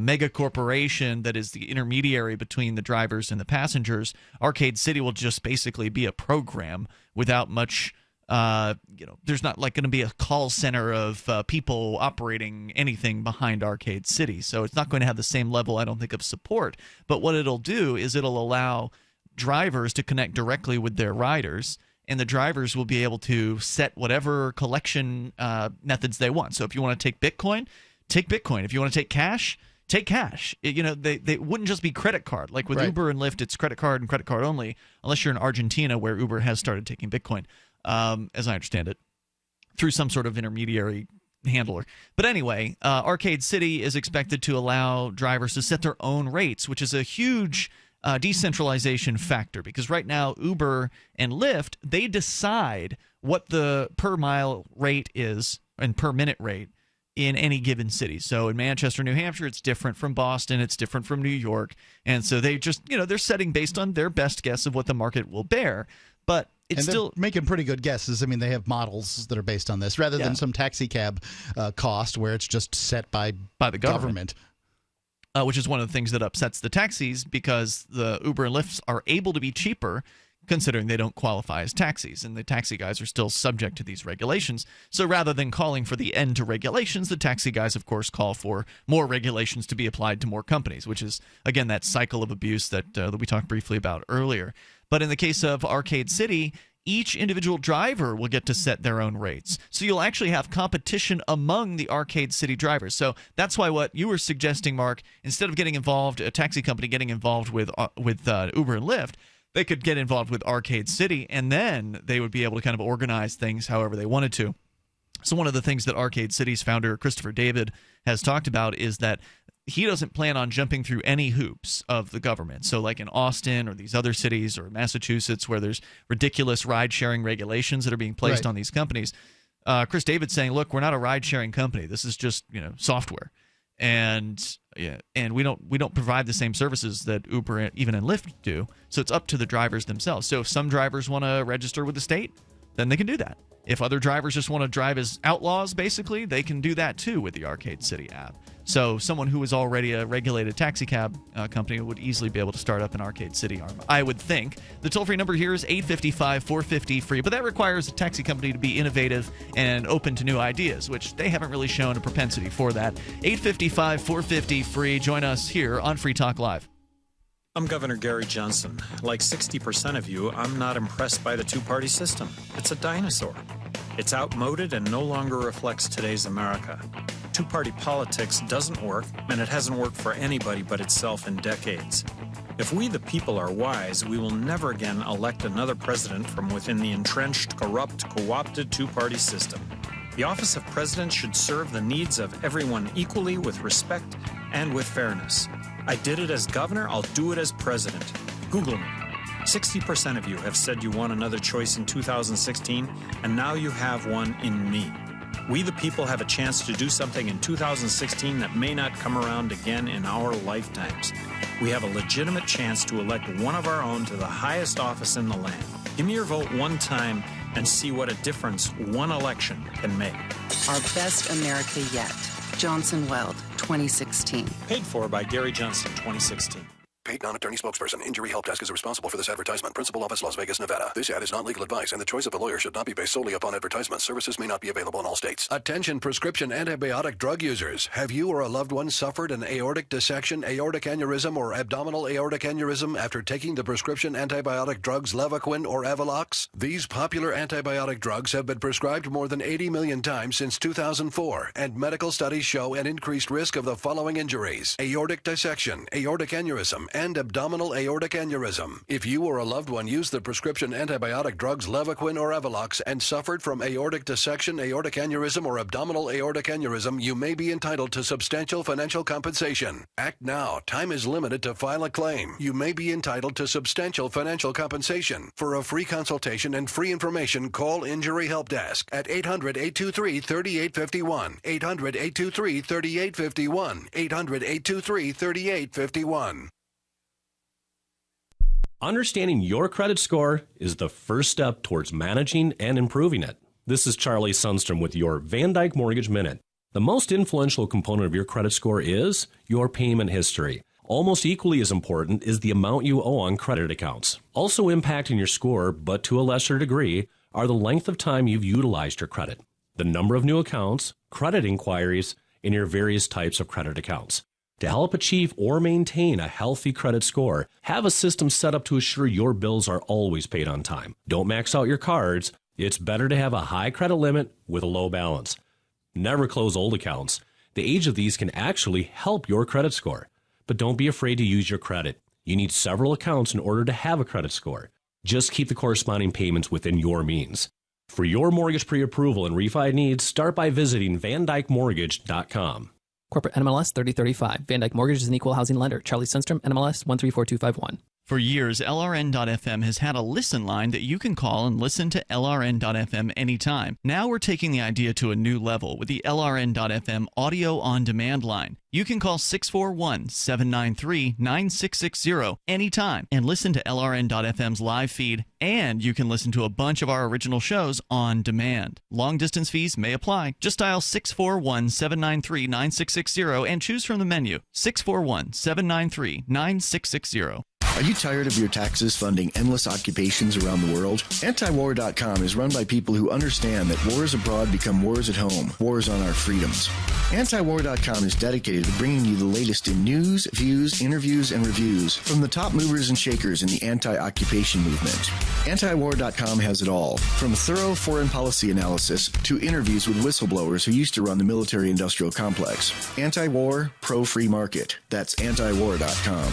mega corporation that is the intermediary between the drivers and the passengers, Arcade City will just basically be a program without much there's not like going to be a call center of people operating anything behind Arcade City. So it's not going to have the same level, I don't think, of support. But what it'll do is it'll allow drivers to connect directly with their riders, and the drivers will be able to set whatever collection methods they want. So if you want to take Bitcoin, take Bitcoin. If you want to take cash, take cash. They wouldn't just be credit card. Like with Uber and Lyft, it's credit card and credit card only, unless you're in Argentina where Uber has started taking Bitcoin, as I understand it, through some sort of intermediary handler. But anyway, Arcade City is expected to allow drivers to set their own rates, which is a huge decentralization factor, because right now Uber and Lyft, they decide what the per mile rate is and per minute rate in any given city. So in Manchester, New Hampshire, it's different from Boston, it's different from New York, and so they just, they're setting based on their best guess of what the market will bear. But it's still making pretty good guesses. I mean, they have models that are based on this rather than some taxi cab cost where it's just set by the government. which is one of the things that upsets the taxis, because the Uber and Lyfts are able to be cheaper considering they don't qualify as taxis, and the taxi guys are still subject to these regulations. So rather than calling for the end to regulations, the taxi guys, of course, call for more regulations to be applied to more companies, which is, again, that cycle of abuse that we talked briefly about earlier. But in the case of Arcade City, each individual driver will get to set their own rates. So you'll actually have competition among the Arcade City drivers. So that's why what you were suggesting, Mark, instead of getting involved, a taxi company getting involved with Uber and Lyft, they could get involved with Arcade City, and then they would be able to kind of organize things however they wanted to. So one of the things that Arcade City's founder, Christopher David, has talked about is that he doesn't plan on jumping through any hoops of the government. So like in Austin or these other cities or Massachusetts where there's ridiculous ride-sharing regulations that are being placed on these companies, Chris David's saying, look, we're not a ride-sharing company. This is just, software. And we don't provide the same services that Uber even and Lyft do. So it's up to the drivers themselves. So if some drivers want to register with the state, then they can do that. If other drivers just want to drive as outlaws, basically, they can do that too with the Arcade City app. So someone who is already a regulated taxi cab company would easily be able to start up an Arcade City arm, I would think. The toll-free number here is 855-450-FREE, but that requires a taxi company to be innovative and open to new ideas, which they haven't really shown a propensity for that. 855-450-FREE. Join us here on Free Talk Live. I'm Governor Gary Johnson. Like 60% of you, I'm not impressed by the two-party system. It's a dinosaur. It's outmoded and no longer reflects today's America. Two-party politics doesn't work, and it hasn't worked for anybody but itself in decades. If we the people are wise, we will never again elect another president from within the entrenched, corrupt, co-opted two-party system. The office of president should serve the needs of everyone equally, with respect and with fairness. I did it as governor, I'll do it as president. Google me. 60% of you have said you want another choice in 2016, and now you have one in me. We the people have a chance to do something in 2016 that may not come around again in our lifetimes. We have a legitimate chance to elect one of our own to the highest office in the land. Give me your vote one time and see what a difference one election can make. Our best America yet. Johnson Weld, 2016. Paid for by Gary Johnson, 2016. Paid non-attorney spokesperson. Injury Help Desk is responsible for this advertisement. Principal office, Las Vegas, Nevada. This ad is not legal advice, and the choice of a lawyer should not be based solely upon advertisements. Services may not be available in all states. Attention prescription antibiotic drug users. Have you or a loved one suffered an aortic dissection, aortic aneurysm, or abdominal aortic aneurysm after taking the prescription antibiotic drugs Levaquin or Avelox? These popular antibiotic drugs have been prescribed more than 80 million times since 2004, and medical studies show an increased risk of the following injuries: aortic dissection, aortic aneurysm, and abdominal aortic aneurysm. If you or a loved one used the prescription antibiotic drugs Levaquin or Avelox and suffered from aortic dissection, aortic aneurysm, or abdominal aortic aneurysm, you may be entitled to substantial financial compensation. Act now. Time is limited to file a claim. You may be entitled to substantial financial compensation. For a free consultation and free information, call Injury Help Desk at 800-823-3851. 800-823-3851. 800-823-3851. Understanding your credit score is the first step towards managing and improving it. This is Charlie Sundstrom with your Van Dyke Mortgage Minute. The most influential component of your credit score is your payment history. Almost equally as important is the amount you owe on credit accounts. Also impacting your score, but to a lesser degree, are the length of time you've utilized your credit, the number of new accounts, credit inquiries, and your various types of credit accounts. To help achieve or maintain a healthy credit score, have a system set up to assure your bills are always paid on time. Don't max out your cards. It's better to have a high credit limit with a low balance. Never close old accounts. The age of these can actually help your credit score. But don't be afraid to use your credit. You need several accounts in order to have a credit score. Just keep the corresponding payments within your means. For your mortgage pre-approval and refi needs, start by visiting VanDykeMortgage.com. Corporate NMLS 3035. Van Dyke Mortgage is an equal housing lender. Charlie Sundstrom, NMLS 134251. For years, LRN.FM has had a listen line that you can call and listen to LRN.FM anytime. Now we're taking the idea to a new level with the LRN.FM audio on-demand line. You can call 641-793-9660 anytime and listen to LRN.FM's live feed, and you can listen to a bunch of our original shows on demand. Long-distance fees may apply. Just dial 641-793-9660 and choose from the menu 641-793-9660. Are you tired of your taxes funding endless occupations around the world? Antiwar.com is run by people who understand that wars abroad become wars at home, wars on our freedoms. Antiwar.com is dedicated to bringing you the latest in news, views, interviews, and reviews from the top movers and shakers in the anti-occupation movement. Antiwar.com has it all, from thorough foreign policy analysis to interviews with whistleblowers who used to run the military-industrial complex. Anti-war, pro-free market. That's antiwar.com.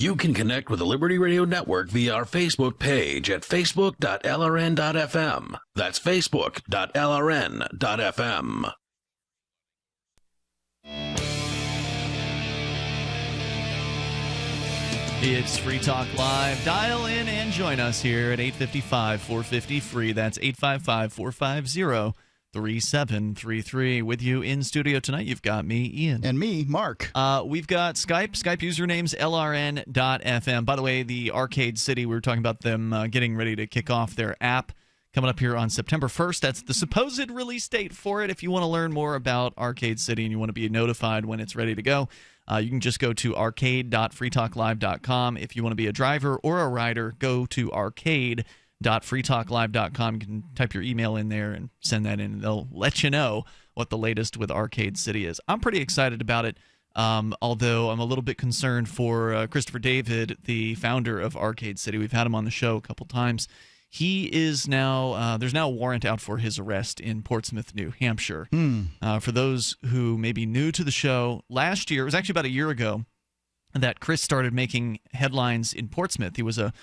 You can connect with the Liberty Radio Network via our Facebook page at facebook.lrn.fm. That's facebook.lrn.fm. It's Free Talk Live. Dial in and join us here at 855-450-FREE. That's 855-450-3733. With you in studio tonight, you've got me, Ian. And me, Mark. We've got Skype. Skype username's LRN.FM. By the way, the Arcade City, we were talking about them getting ready to kick off their app coming up here on September 1st. That's the supposed release date for it. If you want to learn more about Arcade City and you want to be notified when it's ready to go, you can just go to arcade.freetalklive.com. If you want to be a driver or a rider, go to arcade.freetalklive.com. You can type your email in there and send that in, and they'll let you know what the latest with Arcade City is. I'm pretty excited about it, although I'm a little bit concerned for Christopher David, the founder of Arcade City. We've had him on the show a couple times. He is now there's now a warrant out for his arrest in Portsmouth, New Hampshire. For those who may be new to the show, last year, it was actually about a year ago, that Chris started making headlines in Portsmouth. He was a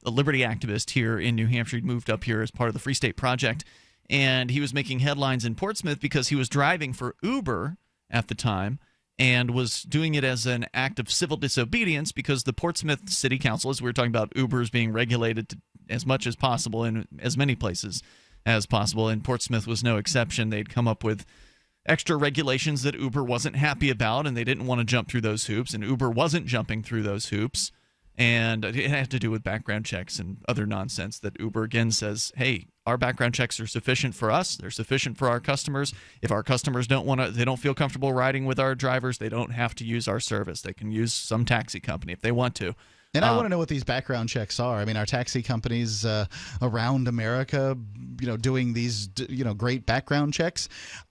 liberty activist here in New Hampshire. He moved up here as part of the Free State Project, and he was making headlines in Portsmouth because he was driving for Uber at the time and was doing it as an act of civil disobedience because the Portsmouth City Council, as we were talking about Ubers being regulated as much as possible in as many places as possible, and Portsmouth was no exception. They'd come up with extra regulations that Uber wasn't happy about, and they didn't want to jump through those hoops, and Uber wasn't jumping through those hoops. And it had to do with background checks and other nonsense that Uber, again, says, hey, our background checks are sufficient for us. They're sufficient for our customers. If our customers they don't feel comfortable riding with our drivers, they don't have to use our service. They can use some taxi company if they want to. And I want to know what these background checks are. I mean, are taxi companies around America, doing these, great background checks?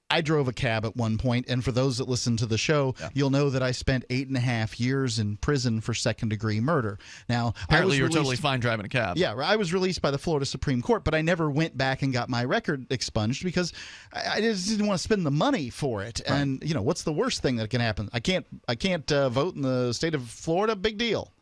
I drove a cab at one point, and for those that listen to the show, you'll know that I spent 8.5 years in prison for second-degree murder. Now, apparently you're totally fine driving a cab. Yeah, I was released by the Florida Supreme Court, but I never went back and got my record expunged because I just didn't want to spend the money for it. Right. And what's the worst thing that can happen? I can't vote in the state of Florida. Big deal.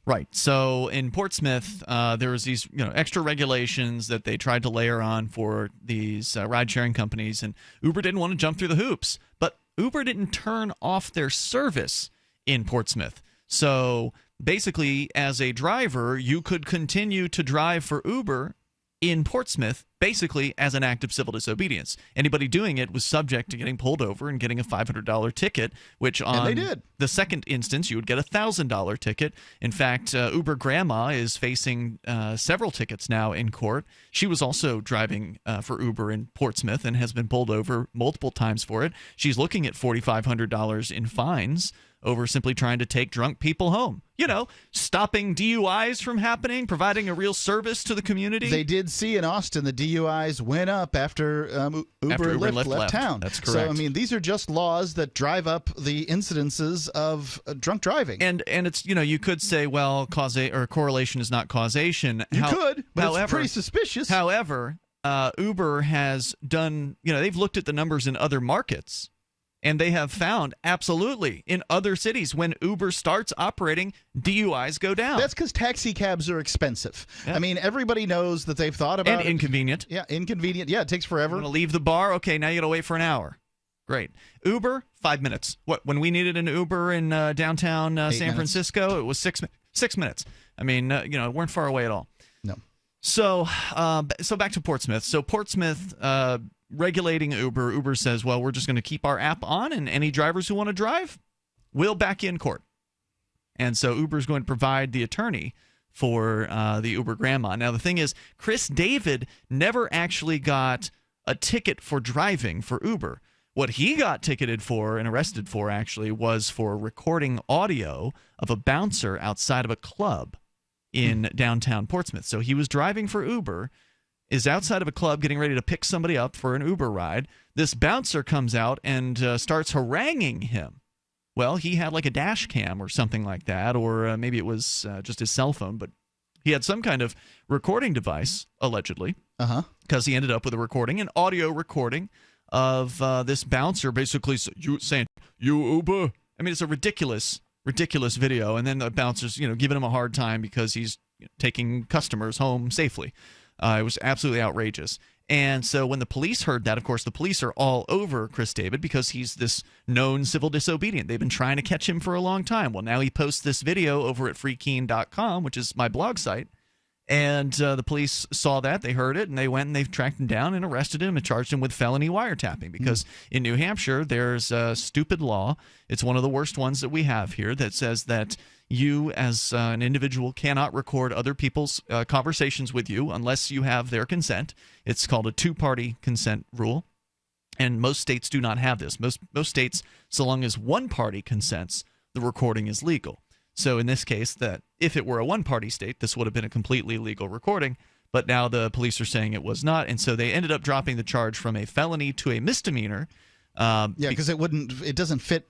Right. So in Portsmouth, there was these extra regulations that they tried to layer on for these ride-sharing companies, and Uber didn't want to jump through the hoops. But Uber didn't turn off their service in Portsmouth. So basically, as a driver, you could continue to drive for Uber in Portsmouth, basically as an act of civil disobedience. Anybody doing it was subject to getting pulled over and getting a $500 ticket, which on the second instance, you would get a $1,000 ticket. In fact, Uber Grandma is facing several tickets now in court. She was also driving for Uber in Portsmouth and has been pulled over multiple times for it. She's looking at $4,500 in fines over simply trying to take drunk people home. Stopping DUIs from happening, providing a real service to the community. They did see in Austin the DUIs went up after Uber and Lyft left town. That's correct. So, these are just laws that drive up the incidences of drunk driving. And it's, you could say, well, correlation is not causation. You could, but it's pretty suspicious. However, Uber has done, they've looked at the numbers in other markets. And they have found, absolutely, in other cities, when Uber starts operating, DUIs go down. That's because taxi cabs are expensive. Yeah. Everybody knows that they've thought about it. And inconvenient. Yeah, inconvenient. Yeah, it takes forever. You want to leave the bar? Okay, now you got to wait for an hour. Great. Uber, 5 minutes. When we needed an Uber in downtown San Francisco, it was 6 minutes. I mean, weren't far away at all. No. So back to Portsmouth. So Portsmouth regulating Uber. Uber says, well, we're just going to keep our app on, and any drivers who want to drive, we'll back you in court. And so Uber is going to provide the attorney for the Uber grandma. Now, the thing is, Chris David never actually got a ticket for driving for Uber. What he got ticketed for and arrested for, actually, was for recording audio of a bouncer outside of a club in downtown Portsmouth. So he was driving for Uber, is outside of a club getting ready to pick somebody up for an Uber ride. This bouncer comes out and starts haranguing him. Well, he had like a dash cam or something like that, or maybe it was just his cell phone, but he had some kind of recording device, allegedly, because he ended up with an audio recording of this bouncer basically saying, "You Uber." I mean, it's a ridiculous video, and then the bouncer's giving him a hard time because he's taking customers home safely. It was absolutely outrageous. And so when the police heard that, of course, the police are all over Chris David because he's this known civil disobedient. They've been trying to catch him for a long time. Well, now he posts this video over at freekeen.com, which is my blog site. And the police saw that, they heard it, and they went and they've tracked him down and arrested him and charged him with felony wiretapping because in New Hampshire there's a stupid law. It's one of the worst ones that we have here that says that you as an individual cannot record other people's conversations with you unless you have their consent. It's called a two-party consent rule, and most states do not have this. Most states, so long as one party consents, the recording is legal. So in this case, that if it were a one-party state, this would have been a completely legal recording, but now the police are saying it was not, and so they ended up dropping the charge from a felony to a misdemeanor. Because it doesn't fit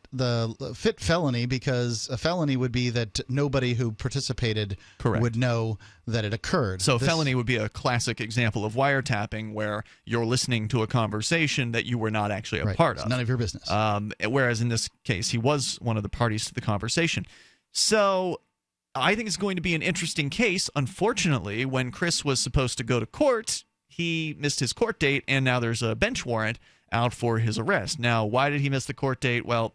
felony, because a felony would be that nobody who participated would know that it occurred. So felony would be a classic example of wiretapping where you're listening to a conversation that you were not actually a part of. It's none of your business. Whereas in this case, he was one of the parties to the conversation. So I think it's going to be an interesting case. Unfortunately, when Chris was supposed to go to court, he missed his court date, and now there's a bench warrant out for his arrest. Now, why did he miss the court date? Well,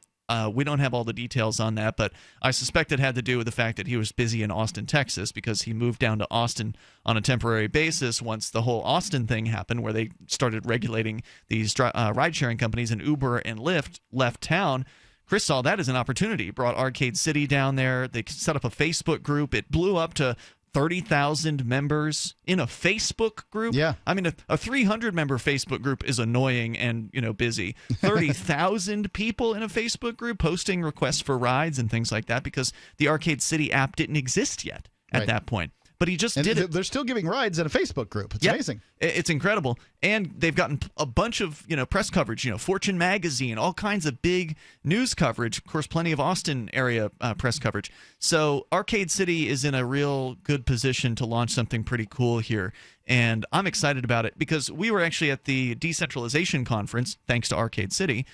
we don't have all the details on that, but I suspect it had to do with the fact that he was busy in Austin, Texas, because he moved down to Austin on a temporary basis once the whole Austin thing happened, where they started regulating these ride-sharing companies, and Uber and Lyft left town. Chris saw that as an opportunity. He brought Arcade City down there. They set up a Facebook group. It blew up to 30,000 members in a Facebook group. Yeah. I mean, a 300-member Facebook group is annoying and, busy. 30,000 people in a Facebook group posting requests for rides and things like that because the Arcade City app didn't exist yet at that point. But he just did it. They're still giving rides in a Facebook group. It's amazing. It's incredible. And they've gotten a bunch of, press coverage, Fortune Magazine, all kinds of big news coverage. Of course, plenty of Austin area press coverage. So Arcade City is in a real good position to launch something pretty cool here. And I'm excited about it because we were actually at the Decentralization conference, thanks to Arcade City.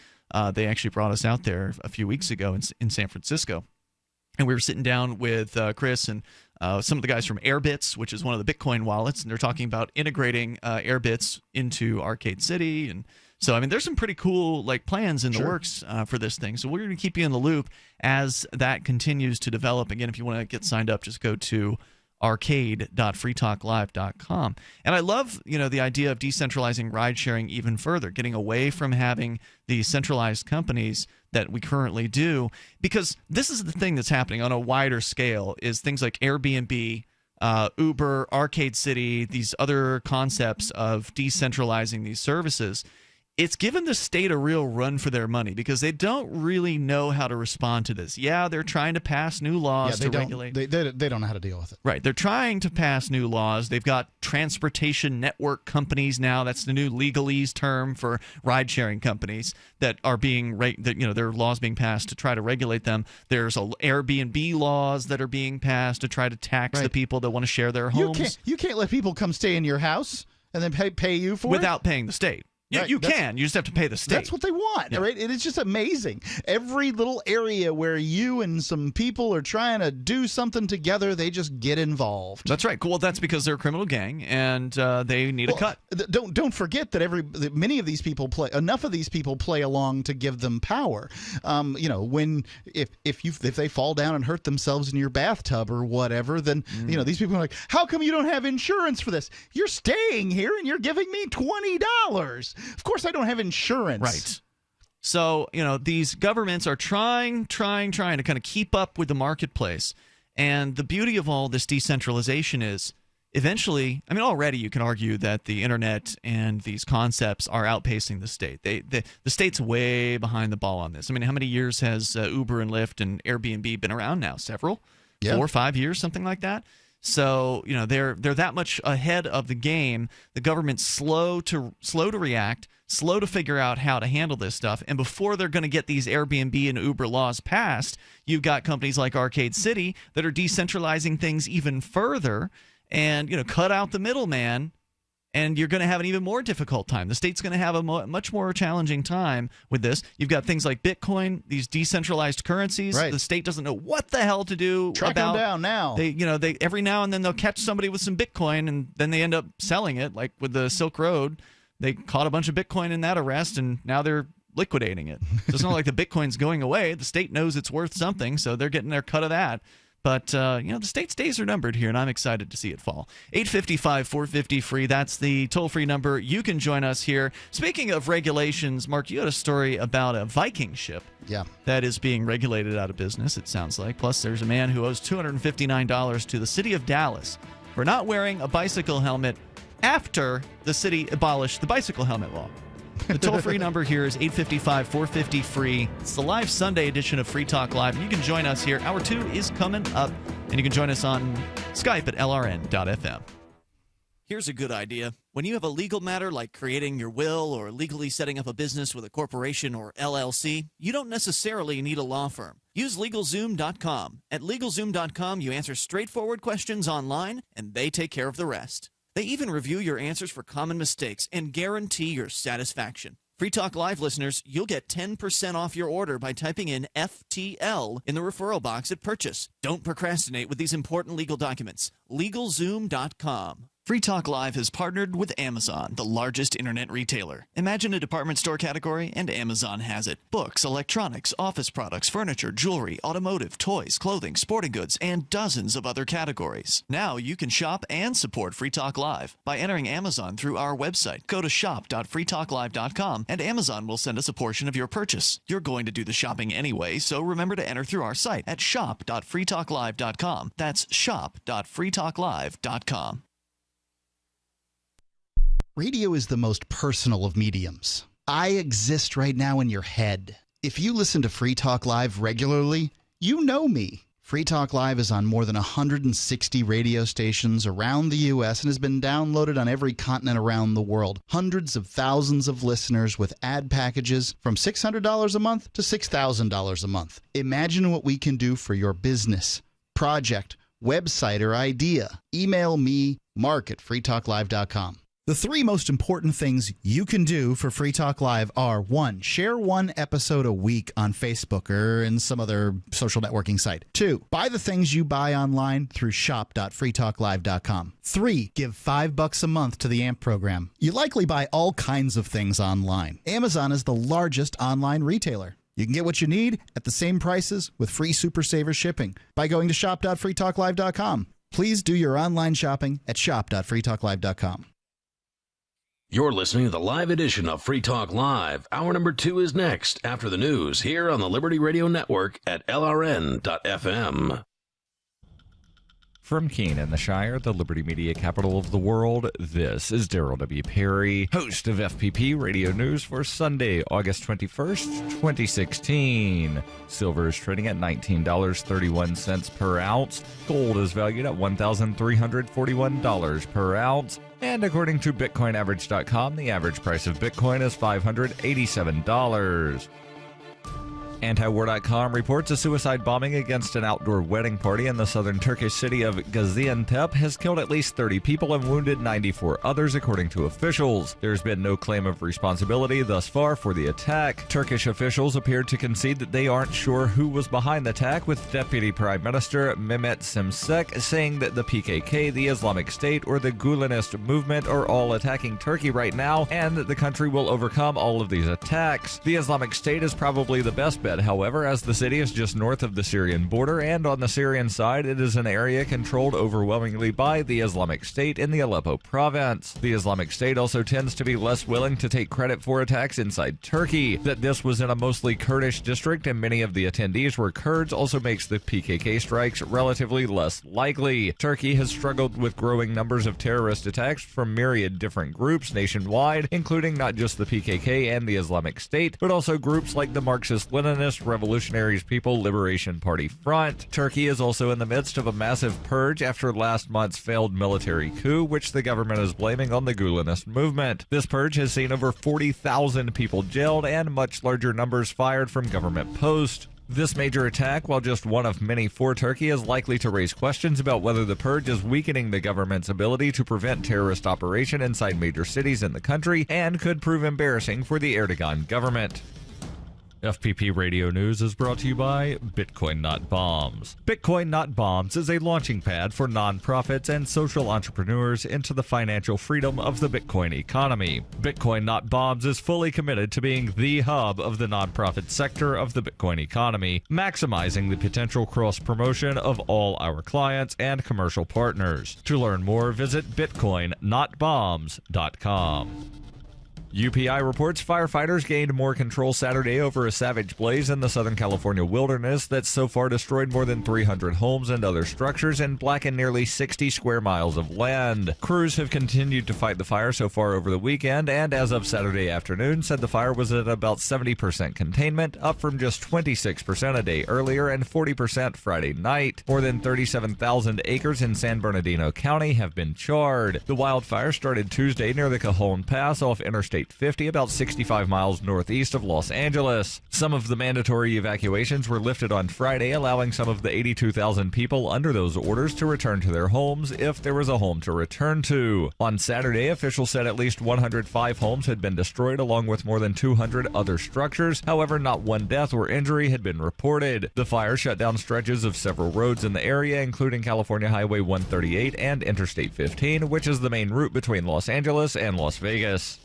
They actually brought us out there a few weeks ago in San Francisco. And we were sitting down with Chris and some of the guys from Airbits, which is one of the Bitcoin wallets, and they're talking about integrating Airbits into Arcade City. And so, I mean, there's some pretty cool plans in the works for this thing. So we're going to keep you in the loop as that continues to develop. Again, if you want to get signed up, just go to arcade.freetalklive.com. And I love, the idea of decentralizing ride sharing even further, getting away from having the centralized companies that we currently do, because this is the thing that's happening on a wider scale is things like Airbnb, Uber, Arcade City, these other concepts of decentralizing these services. It's given the state a real run for their money because they don't really know how to respond to this. Yeah, they're trying to pass new laws to regulate. They don't know how to deal with it. Right. They're trying to pass new laws. They've got transportation network companies now. That's the new legalese term for ride-sharing companies that are being there are laws being passed to try to regulate them. There's Airbnb laws that are being passed to try to tax the people that want to share their homes. You can't let people come stay in your house and then pay you for without paying the state. Yeah, you can. You just have to pay the state. That's what they want, right? And it's just amazing. Every little area where you and some people are trying to do something together, they just get involved. That's right. Well, that's because they're a criminal gang and they need a cut. Don't forget that many of these people enough of these people play along to give them power. If they fall down and hurt themselves in your bathtub or whatever, then these people are like, how come you don't have insurance for this? You're staying here and you're giving me $20. Of course I don't have insurance. Right. So, these governments are trying to kind of keep up with the marketplace. And the beauty of all this decentralization is eventually, already you can argue that the internet and these concepts are outpacing the state. The state's way behind the ball on this. How many years has Uber and Lyft and Airbnb been around now? Several? Yeah. 4 or 5 years, something like that. So, they're that much ahead of the game. The government's slow to react, slow to figure out how to handle this stuff. And before they're going to get these Airbnb and Uber laws passed, you've got companies like Arcade City that are decentralizing things even further and, cut out the middleman. And you're going to have an even more difficult time. The state's going to have a much more challenging time with this. You've got things like Bitcoin, these decentralized currencies. Right. The state doesn't know what the hell to do. Track them down now. They every now and then they'll catch somebody with some Bitcoin, and then they end up selling it. Like with the Silk Road, they caught a bunch of Bitcoin in that arrest, and now they're liquidating it. So it's not like the Bitcoin's going away. The state knows it's worth something, so they're getting their cut of that. But, the state's days are numbered here, and I'm excited to see it fall. 855-450-FREE, that's the toll-free number. You can join us here. Speaking of regulations, Mark, you had a story about a Viking ship that is being regulated out of business, it sounds like. Plus, there's a man who owes $259 to the city of Dallas for not wearing a bicycle helmet after the city abolished the bicycle helmet law. The toll-free number here is 855-450-FREE. It's the live Sunday edition of Free Talk Live, and you can join us here. Hour 2 is coming up, and you can join us on Skype at lrn.fm. Here's a good idea. When you have a legal matter like creating your will or legally setting up a business with a corporation or LLC, you don't necessarily need a law firm. Use LegalZoom.com. At LegalZoom.com, you answer straightforward questions online, and they take care of the rest. They even review your answers for common mistakes and guarantee your satisfaction. Free Talk Live listeners, you'll get 10% off your order by typing in FTL in the referral box at purchase. Don't procrastinate with these important legal documents. LegalZoom.com. Free Talk Live has partnered with Amazon, the largest internet retailer. Imagine a department store category, and Amazon has it. Books, electronics, office products, furniture, jewelry, automotive, toys, clothing, sporting goods, and dozens of other categories. Now you can shop and support Free Talk Live by entering Amazon through our website. Go to shop.freetalklive.com, and Amazon will send us a portion of your purchase. You're going to do the shopping anyway, so remember to enter through our site at shop.freetalklive.com. That's shop.freetalklive.com. Radio is the most personal of mediums. I exist right now in your head. If you listen to Free Talk Live regularly, you know me. Free Talk Live is on more than 160 radio stations around the U.S. and has been downloaded on every continent around the world. Hundreds of thousands of listeners with ad packages from $600 a month to $6,000 a month. Imagine what we can do for your business, project, website, or idea. Email me, Mark at freetalklive.com. The 3 most important things you can do for Free Talk Live are: 1, share 1 episode a week on Facebook or in some other social networking site. 2, buy the things you buy online through shop.freetalklive.com. 3, give $5 a month to the AMP program. You likely buy all kinds of things online. Amazon is the largest online retailer. You can get what you need at the same prices with free Super Saver shipping by going to shop.freetalklive.com. Please do your online shopping at shop.freetalklive.com. You're listening to the live edition of Free Talk Live. Hour number 2 is next after the news here on the Liberty Radio Network at LRN.FM. From Keene in the Shire, the Liberty Media capital of the world, this is Daryl W. Perry, host of FPP Radio News for Sunday, August 21st, 2016. Silver is trading at $19.31 per ounce. Gold is valued at $1,341 per ounce. And according to BitcoinAverage.com, the average price of Bitcoin is $587. Antiwar.com reports a suicide bombing against an outdoor wedding party in the southern Turkish city of Gaziantep has killed at least 30 people and wounded 94 others, according to officials. There's been no claim of responsibility thus far for the attack. Turkish officials appeared to concede that they aren't sure who was behind the attack, with Deputy Prime Minister Mehmet Şimşek saying that the PKK, the Islamic State, or the Gulenist movement are all attacking Turkey right now, and that the country will overcome all of these attacks. The Islamic State is probably the best bet, however, as the city is just north of the Syrian border, and on the Syrian side, it is an area controlled overwhelmingly by the Islamic State in the Aleppo province. The Islamic State also tends to be less willing to take credit for attacks inside Turkey. That this was in a mostly Kurdish district and many of the attendees were Kurds also makes the PKK strikes relatively less likely. Turkey has struggled with growing numbers of terrorist attacks from myriad different groups nationwide, including not just the PKK and the Islamic State, but also groups like the Marxist-Leninist Revolutionary People Liberation Party Front. Turkey is also in the midst of a massive purge after last month's failed military coup, which the government is blaming on the Gulenist movement. This purge has seen over 40,000 people jailed and much larger numbers fired from government posts. This major attack, while just one of many for Turkey, is likely to raise questions about whether the purge is weakening the government's ability to prevent terrorist operation inside major cities in the country and could prove embarrassing for the Erdogan government. FPP Radio News is brought to you by Bitcoin Not Bombs. Bitcoin Not Bombs is a launching pad for nonprofits and social entrepreneurs into the financial freedom of the Bitcoin economy. Bitcoin Not Bombs is fully committed to being the hub of the nonprofit sector of the Bitcoin economy, maximizing the potential cross-promotion of all our clients and commercial partners. To learn more, visit bitcoinnotbombs.com. UPI reports firefighters gained more control Saturday over a savage blaze in the Southern California wilderness that so far destroyed more than 300 homes and other structures and blackened nearly 60 square miles of land. Crews have continued to fight the fire so far over the weekend, and as of Saturday afternoon, said the fire was at about 70% containment, up from just 26% a day earlier and 40% Friday night. More than 37,000 acres in San Bernardino County have been charred. The wildfire started Tuesday near the Cajon Pass off Interstate 50, about 65 miles northeast of Los Angeles. Some of the mandatory evacuations were lifted on Friday, allowing some of the 82,000 people under those orders to return to their homes if there was a home to return to. On Saturday, officials said at least 105 homes had been destroyed, along with more than 200 other structures. However, not one death or injury had been reported. The fire shut down stretches of several roads in the area, including California Highway 138 and Interstate 15, which is the main route between Los Angeles and Las Vegas.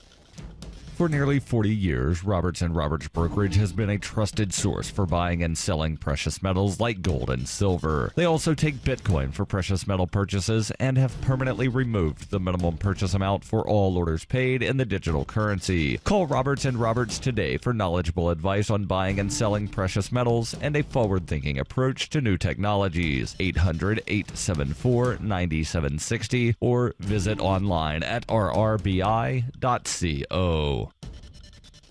For nearly 40 years, Roberts & Roberts Brokerage has been a trusted source for buying and selling precious metals like gold and silver. They also take Bitcoin for precious metal purchases and have permanently removed the minimum purchase amount for all orders paid in the digital currency. Call Roberts & Roberts today for knowledgeable advice on buying and selling precious metals and a forward-thinking approach to new technologies. 800-874-9760 or visit online at rrbi.co.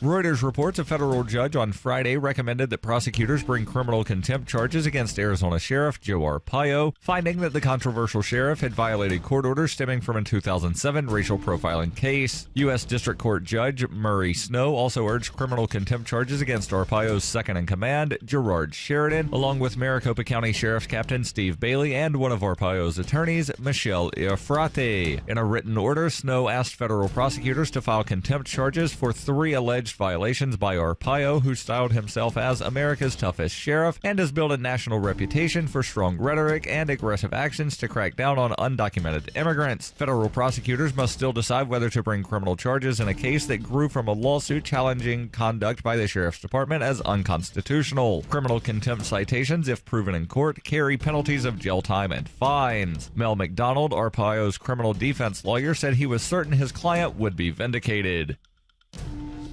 Reuters reports a federal judge on Friday recommended that prosecutors bring criminal contempt charges against Arizona Sheriff Joe Arpaio, finding that the controversial sheriff had violated court orders stemming from a 2007 racial profiling case. U.S. District Court Judge Murray Snow also urged criminal contempt charges against Arpaio's second-in-command, Gerard Sheridan, along with Maricopa County Sheriff's Captain Steve Bailey and one of Arpaio's attorneys, Michelle Iafrate. In a written order, Snow asked federal prosecutors to file contempt charges for 3 alleged violations by Arpaio, who styled himself as America's toughest sheriff and has built a national reputation for strong rhetoric and aggressive actions to crack down on undocumented immigrants. Federal prosecutors must still decide whether to bring criminal charges in a case that grew from a lawsuit challenging conduct by the sheriff's department as unconstitutional. Criminal contempt citations, if proven in court, carry penalties of jail time and fines. Mel McDonald, Arpaio's criminal defense lawyer, said he was certain his client would be vindicated.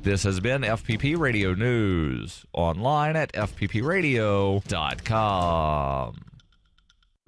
This has been FPP Radio News, online at fppradio.com.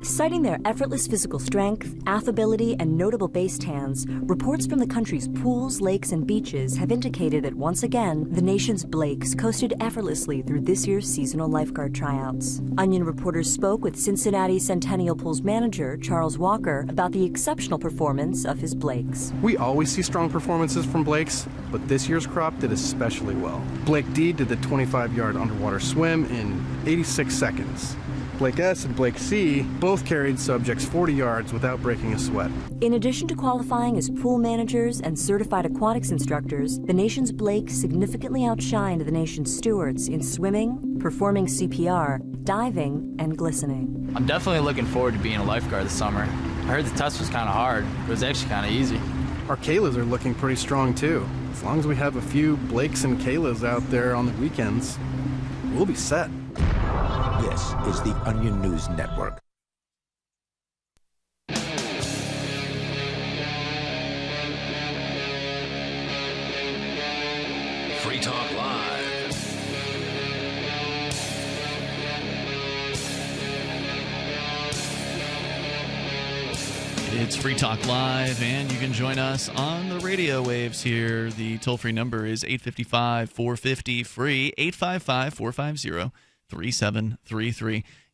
Citing their effortless physical strength, affability, and notable base tans, reports from the country's pools, lakes, and beaches have indicated that once again, the nation's Blakes coasted effortlessly through this year's seasonal lifeguard tryouts. Onion reporters spoke with Cincinnati Centennial Pool's manager, Charles Walker, about the exceptional performance of his Blakes. We always see strong performances from Blakes, but this year's crop did especially well. Blake D did the 25-yard underwater swim in 86 seconds. Blake S and Blake C both carried subjects 40 yards without breaking a sweat. In addition to qualifying as pool managers and certified aquatics instructors, the nation's Blakes significantly outshined the nation's stewards in swimming, performing CPR, diving, and glistening. I'm definitely looking forward to being a lifeguard this summer. I heard the test was kind of hard, but it was actually kind of easy. Our Kaylas are looking pretty strong too. As long as we have a few Blakes and Kaylas out there on the weekends, we'll be set. This is the Onion News Network. Free Talk Live. It's Free Talk Live, and you can join us on the radio waves here. The toll-free number is 855-450-FREE, 855-450-3733.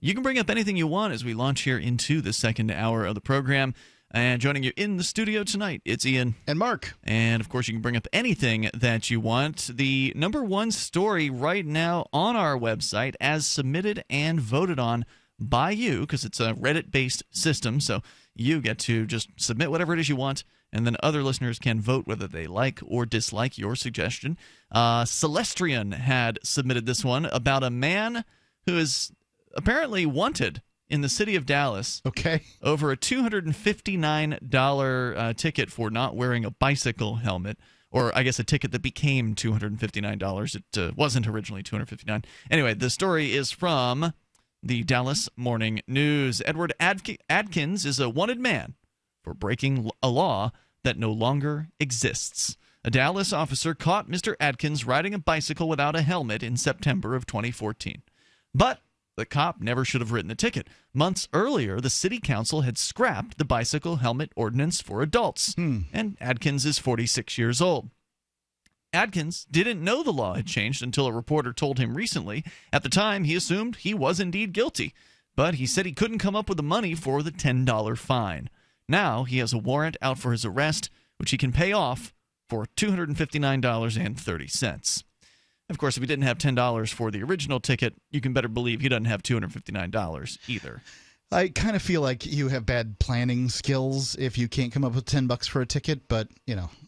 You can bring up anything you want as we launch here into the second hour of the program. And joining you in the studio tonight, it's Ian. And Mark. And, of course, you can bring up anything that you want. The number one story right now on our website, as submitted and voted on by you, because it's a Reddit-based system, so you get to just submit whatever it is you want, and then other listeners can vote whether they like or dislike your suggestion. Celestrian had submitted this one about a man who is apparently wanted in the city of Dallas over a $259 ticket for not wearing a bicycle helmet, or I guess a ticket that became $259. It wasn't originally $259. Anyway, the story is from the Dallas Morning News. Edward Adkins is a wanted man for breaking a law that no longer exists. A Dallas officer caught Mr. Adkins riding a bicycle without a helmet in September of 2014. But the cop never should have written the ticket. Months earlier, the city council had scrapped the bicycle helmet ordinance for adults, and Adkins is 46 years old. Adkins didn't know the law had changed until a reporter told him recently. At the time, he assumed he was indeed guilty, but he said he couldn't come up with the money for the $10 fine. Now he has a warrant out for his arrest, which he can pay off for $259.30. Of course, if he didn't have $10 for the original ticket, you can better believe he doesn't have $259 either. I kind of feel like you have bad planning skills if you can't come up with $10 for a ticket, but,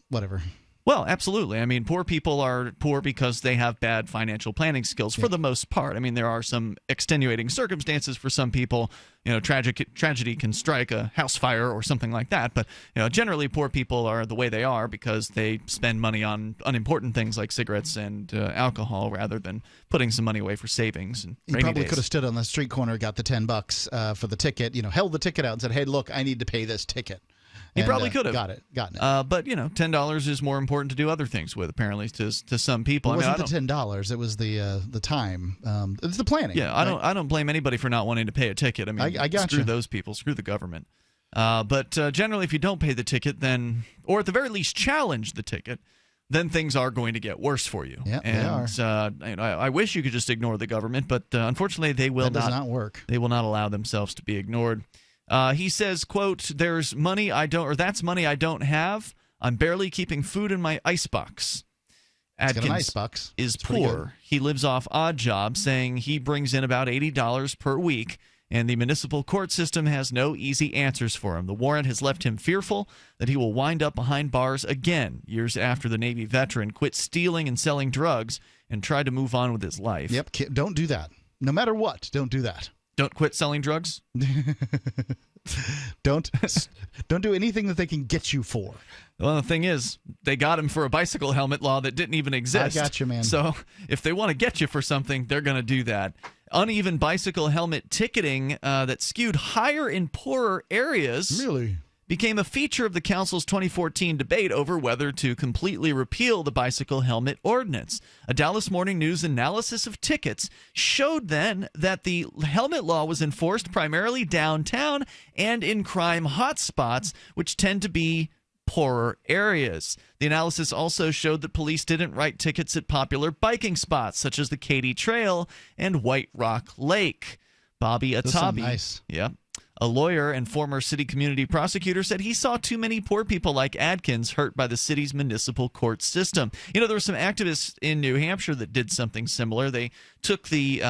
whatever. Well, absolutely. I mean, poor people are poor because they have bad financial planning skills for the most part. I mean, there are some extenuating circumstances for some people. Tragedy can strike, a house fire or something like that. But, generally poor people are the way they are because they spend money on unimportant things like cigarettes and alcohol rather than putting some money away for savings and You probably could have stood on the street corner, got the $10 for the ticket, held the ticket out and said, hey, look, I need to pay this ticket. He probably could have gotten it. But $10 is more important to do other things with, apparently, to some people. It wasn't the $10; it was the time. It's the planning. Yeah, I don't blame anybody for not wanting to pay a ticket. I mean, I got screw you. those people, screw the government. But generally, if you don't pay the ticket, then, or at the very least, challenge the ticket, then things are going to get worse for you. Yeah, and they are. I wish you could just ignore the government, but unfortunately, they will That does not work. They will not allow themselves to be ignored. He says, quote, that's money I don't have. I'm barely keeping food in my icebox. Adkins got an icebox. is That's pretty poor. good. He lives off odd jobs, saying he brings in about $80 per week, and the municipal court system has no easy answers for him. The warrant has left him fearful that he will wind up behind bars again, years after the Navy veteran quit stealing and selling drugs and tried to move on with his life. Yep, don't do that. No matter what, don't do that. Don't quit selling drugs? Don't do anything that they can get you for. Well, the thing is, they got him for a bicycle helmet law that didn't even exist. I got you, man. So if they want to get you for something, they're going to do that. Uneven bicycle helmet ticketing that skewed higher in poorer areas. Really? became a feature of the council's 2014 debate over whether to completely repeal the bicycle helmet ordinance. A Dallas Morning News analysis of tickets showed then that the helmet law was enforced primarily downtown and in crime hotspots, which tend to be poorer areas. The analysis also showed that police didn't write tickets at popular biking spots such as the Katy Trail and White Rock Lake. Bobby Atabi, nice. Yeah, a lawyer and former city community prosecutor, said he saw too many poor people like Adkins hurt by the city's municipal court system. There were some activists in New Hampshire that did something similar. They took the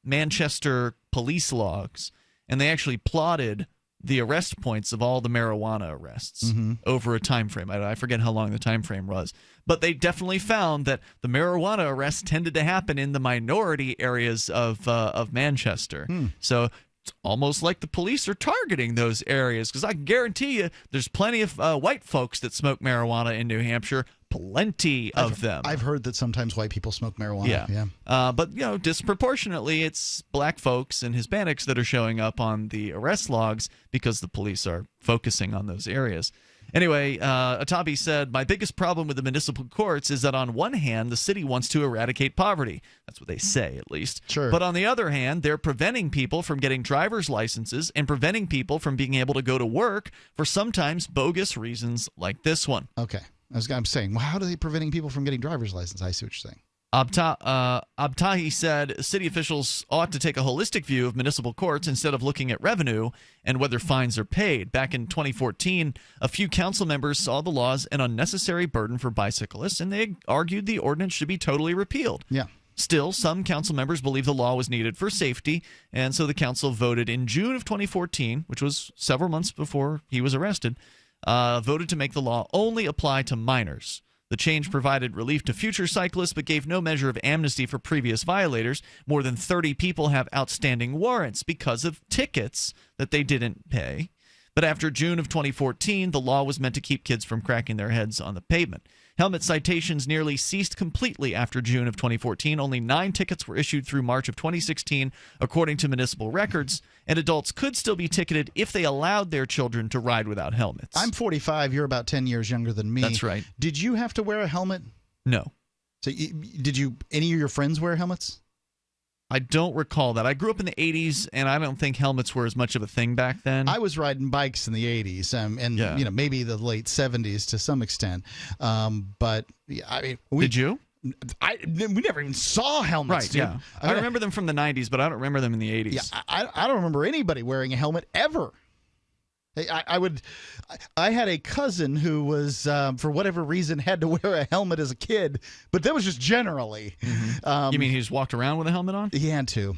Manchester police logs and they actually plotted the arrest points of all the marijuana arrests over a time frame. I forget how long the time frame was, but they definitely found that the marijuana arrests tended to happen in the minority areas of Manchester. So it's almost like the police are targeting those areas, because I can guarantee you there's plenty of white folks that smoke marijuana in New Hampshire. Plenty of them. I've heard that sometimes white people smoke marijuana. Yeah. But, disproportionately, it's black folks and Hispanics that are showing up on the arrest logs because the police are focusing on those areas. Anyway, Atabi said, "My biggest problem with the municipal courts is that on one hand, the city wants to eradicate poverty." That's what they say, at least. Sure. But on the other hand, they're preventing people from getting driver's licenses and preventing people from being able to go to work for sometimes bogus reasons like this one. Okay. I'm saying, well, how are they preventing people from getting driver's license? I see what you're saying. Abtahi said city officials ought to take a holistic view of municipal courts instead of looking at revenue and whether fines are paid. Back in 2014, a few council members saw the laws an unnecessary burden for bicyclists, and they argued the ordinance should be totally repealed. Yeah. Still, some council members believe the law was needed for safety, and so the council voted in June of 2014, which was several months before he was arrested, voted to make the law only apply to minors. The change provided relief to future cyclists but gave no measure of amnesty for previous violators. More than 30 people have outstanding warrants because of tickets that they didn't pay. But after June of 2014, the law was meant to keep kids from cracking their heads on the pavement. Helmet citations nearly ceased completely after June of 2014. Only 9 tickets were issued through March of 2016, according to municipal records, and adults could still be ticketed if they allowed their children to ride without helmets. I'm 45. You're about 10 years younger than me. That's right. Did you have to wear a helmet? No. So did any of your friends wear helmets? I don't recall that. I grew up in the 80s, and I don't think helmets were as much of a thing back then. I was riding bikes in the 80s, and maybe the late 70s to some extent. But I mean, did you? We never even saw helmets. Right? Dude. Yeah, I remember them from the 90s, but I don't remember them in the 80s. Yeah, I don't remember anybody wearing a helmet ever. I had a cousin who was, for whatever reason, had to wear a helmet as a kid, but that was just generally. You mean he just walked around with a helmet on? He had to.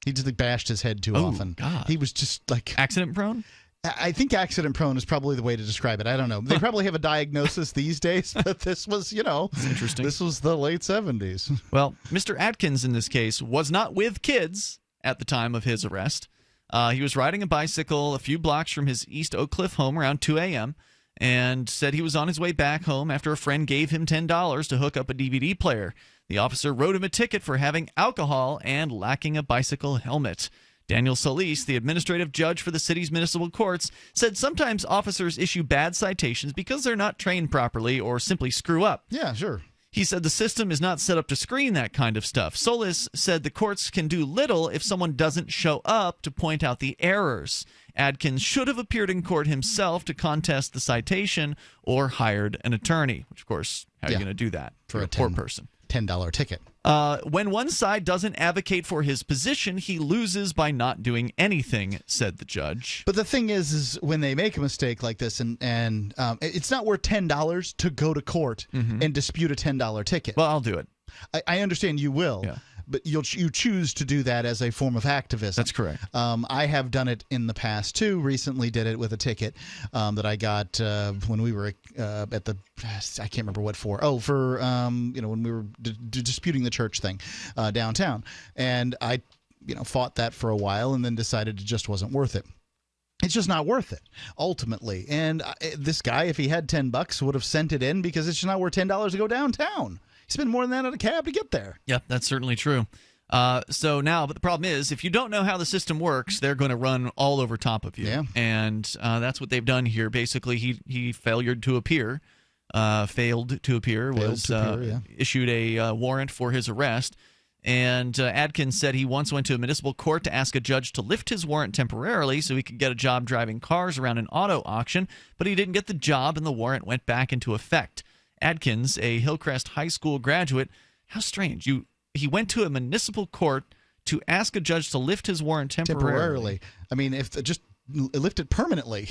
He just bashed his head too often. God. He was just like accident prone? I think accident prone is probably the way to describe it. I don't know. They probably have a diagnosis these days, but this was, interesting. This was the late 70s. Well, Mr. Atkins in this case was not with kids at the time of his arrest. He was riding a bicycle a few blocks from his East Oak Cliff home around 2 a.m. and said he was on his way back home after a friend gave him $10 to hook up a DVD player. The officer wrote him a ticket for having alcohol and lacking a bicycle helmet. Daniel Solis, the administrative judge for the city's municipal courts, said sometimes officers issue bad citations because they're not trained properly or simply screw up. Yeah, sure. He said the system is not set up to screen that kind of stuff. Solis said the courts can do little if someone doesn't show up to point out the errors. Adkins should have appeared in court himself to contest the citation or hired an attorney, which, of course, how are you going to do that for a poor person? $10 ticket. When one side doesn't advocate for his position, he loses by not doing anything, said the judge. But the thing is when they make a mistake like this, and it's not worth $10 to go to court and dispute a $10 ticket. Well, I'll do it. I understand you will. Yeah. But you choose to do that as a form of activism. That's correct. I have done it in the past too. Recently did it with a ticket that I got when we were at the I can't remember what for. Oh, for when we were disputing the church thing downtown, and I fought that for a while and then decided it just wasn't worth it. It's just not worth it, ultimately. And this guy, if he had $10, would have sent it in because it's just not worth $10 to go downtown. Spend more than that on a cab to get there. Yeah, that's certainly true. But the problem is, if you don't know how the system works, they're going to run all over top of you. Yeah. And that's what they've done here. Basically, he failed to appear, issued a warrant for his arrest. And Adkins said he once went to a municipal court to ask a judge to lift his warrant temporarily so he could get a job driving cars around an auto auction, but he didn't get the job and the warrant went back into effect. Adkins, a Hillcrest High School graduate, how strange. He went to a municipal court to ask a judge to lift his warrant temporarily. I mean, if just lift it permanently.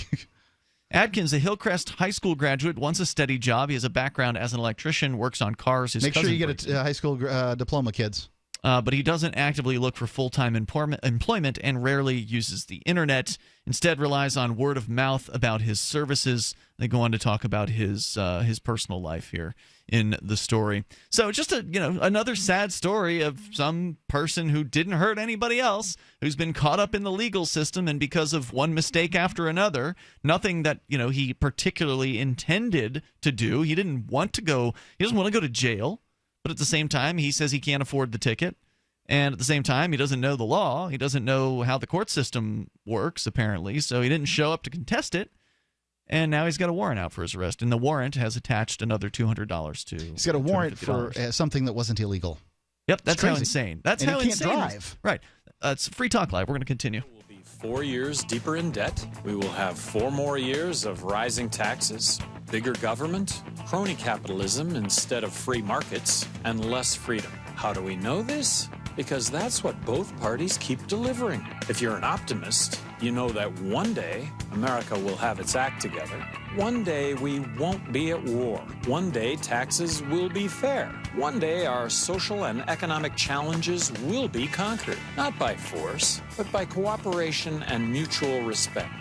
Adkins, a Hillcrest High School graduate, wants a steady job. He has a background as an electrician, works on cars. Make sure you get a high school diploma, kids. But he doesn't actively look for full-time employment and rarely uses the internet. Instead, relies on word of mouth about his services. They go on to talk about his personal life here in the story. So just another sad story of some person who didn't hurt anybody else, who's been caught up in the legal system, and because of one mistake after another, nothing that he particularly intended to do. He didn't want to go. He doesn't want to go to jail. But at the same time, he says he can't afford the ticket. And at the same time, he doesn't know the law. He doesn't know how the court system works, apparently. So he didn't show up to contest it. And now he's got a warrant out for his arrest. And the warrant has attached another $200 to He's got a warrant for something that wasn't illegal. Yep, that's how insane. That's how insane. He can't drive. Right. It's Free Talk Live. We're going to continue. 4 years deeper in debt. We will have 4 more years of rising taxes, bigger government, crony capitalism instead of free markets, and less freedom. How do we know this? Because that's what both parties keep delivering. If you're an optimist, you know that one day America will have its act together. One day we won't be at war. One day taxes will be fair. One day our social and economic challenges will be conquered, not by force, but by cooperation and mutual respect.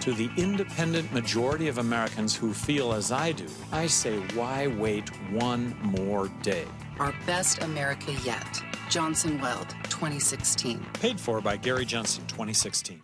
To the independent majority of Americans who feel as I do, I say, why wait one more day? Our best America yet. Johnson Weld, 2016. Paid for by Gary Johnson, 2016.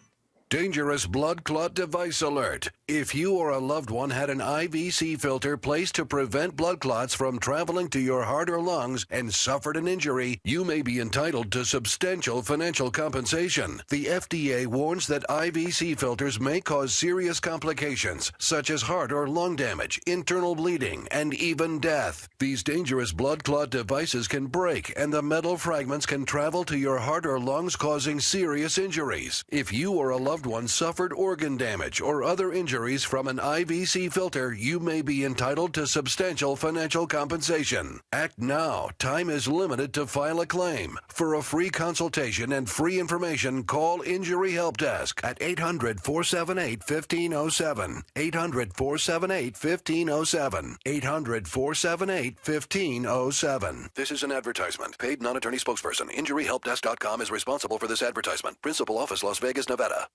Dangerous blood clot device alert. If you or a loved one had an IVC filter placed to prevent blood clots from traveling to your heart or lungs and suffered an injury, you may be entitled to substantial financial compensation. The FDA warns that IVC filters may cause serious complications, such as heart or lung damage, internal bleeding, and even death. These dangerous blood clot devices can break, and the metal fragments can travel to your heart or lungs, causing serious injuries. If you or a loved one suffered organ damage or other injuries from an IVC filter, you may be entitled to substantial financial compensation. Act now. Time is limited to file a claim. For a free consultation and free information, call Injury Help Desk at 800-478-1507. 800-478-1507. 800-478-1507. This is an advertisement. Paid non-attorney spokesperson. InjuryHelpDesk.com is responsible for this advertisement. Principal office, Las Vegas, Nevada.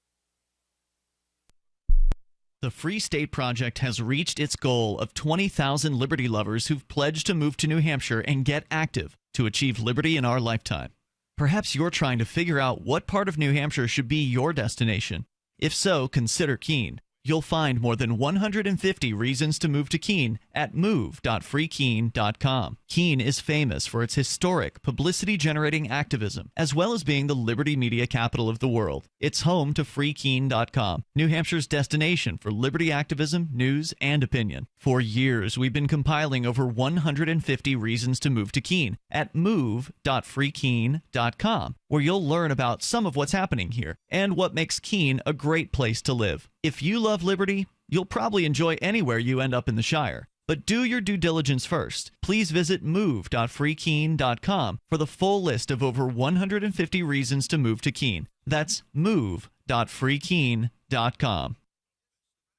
The Free State Project has reached its goal of 20,000 liberty lovers who've pledged to move to New Hampshire and get active to achieve liberty in our lifetime. Perhaps you're trying to figure out what part of New Hampshire should be your destination. If so, consider Keene. You'll find more than 150 reasons to move to Keene at move.freekeene.com. Keene is famous for its historic, publicity-generating activism, as well as being the liberty media capital of the world. It's home to freekeene.com, New Hampshire's destination for liberty activism, news, and opinion. For years, we've been compiling over 150 reasons to move to Keene at move.freekeene.com, where you'll learn about some of what's happening here and what makes Keene a great place to live. If you love liberty, you'll probably enjoy anywhere you end up in the Shire. But do your due diligence first. Please visit move.freekeene.com for the full list of over 150 reasons to move to Keene. That's move.freekeene.com.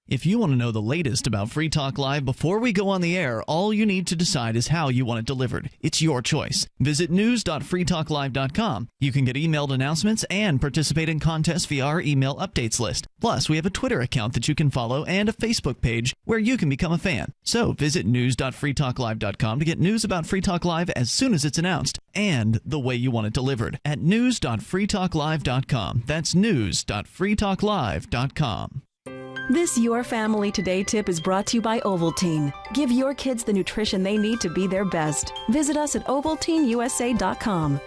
If you want to know the latest about Free Talk Live before we go on the air, all you need to decide is how you want it delivered. It's your choice. Visit news.freetalklive.com. You can get emailed announcements and participate in contests via our email updates list. Plus, we have a Twitter account that you can follow and a Facebook page where you can become a fan. So visit news.freetalklive.com to get news about Free Talk Live as soon as it's announced and the way you want it delivered at news.freetalklive.com. That's news.freetalklive.com. This Your Family Today tip is brought to you by Ovaltine. Give your kids the nutrition they need to be their best. Visit us at ovaltineusa.com.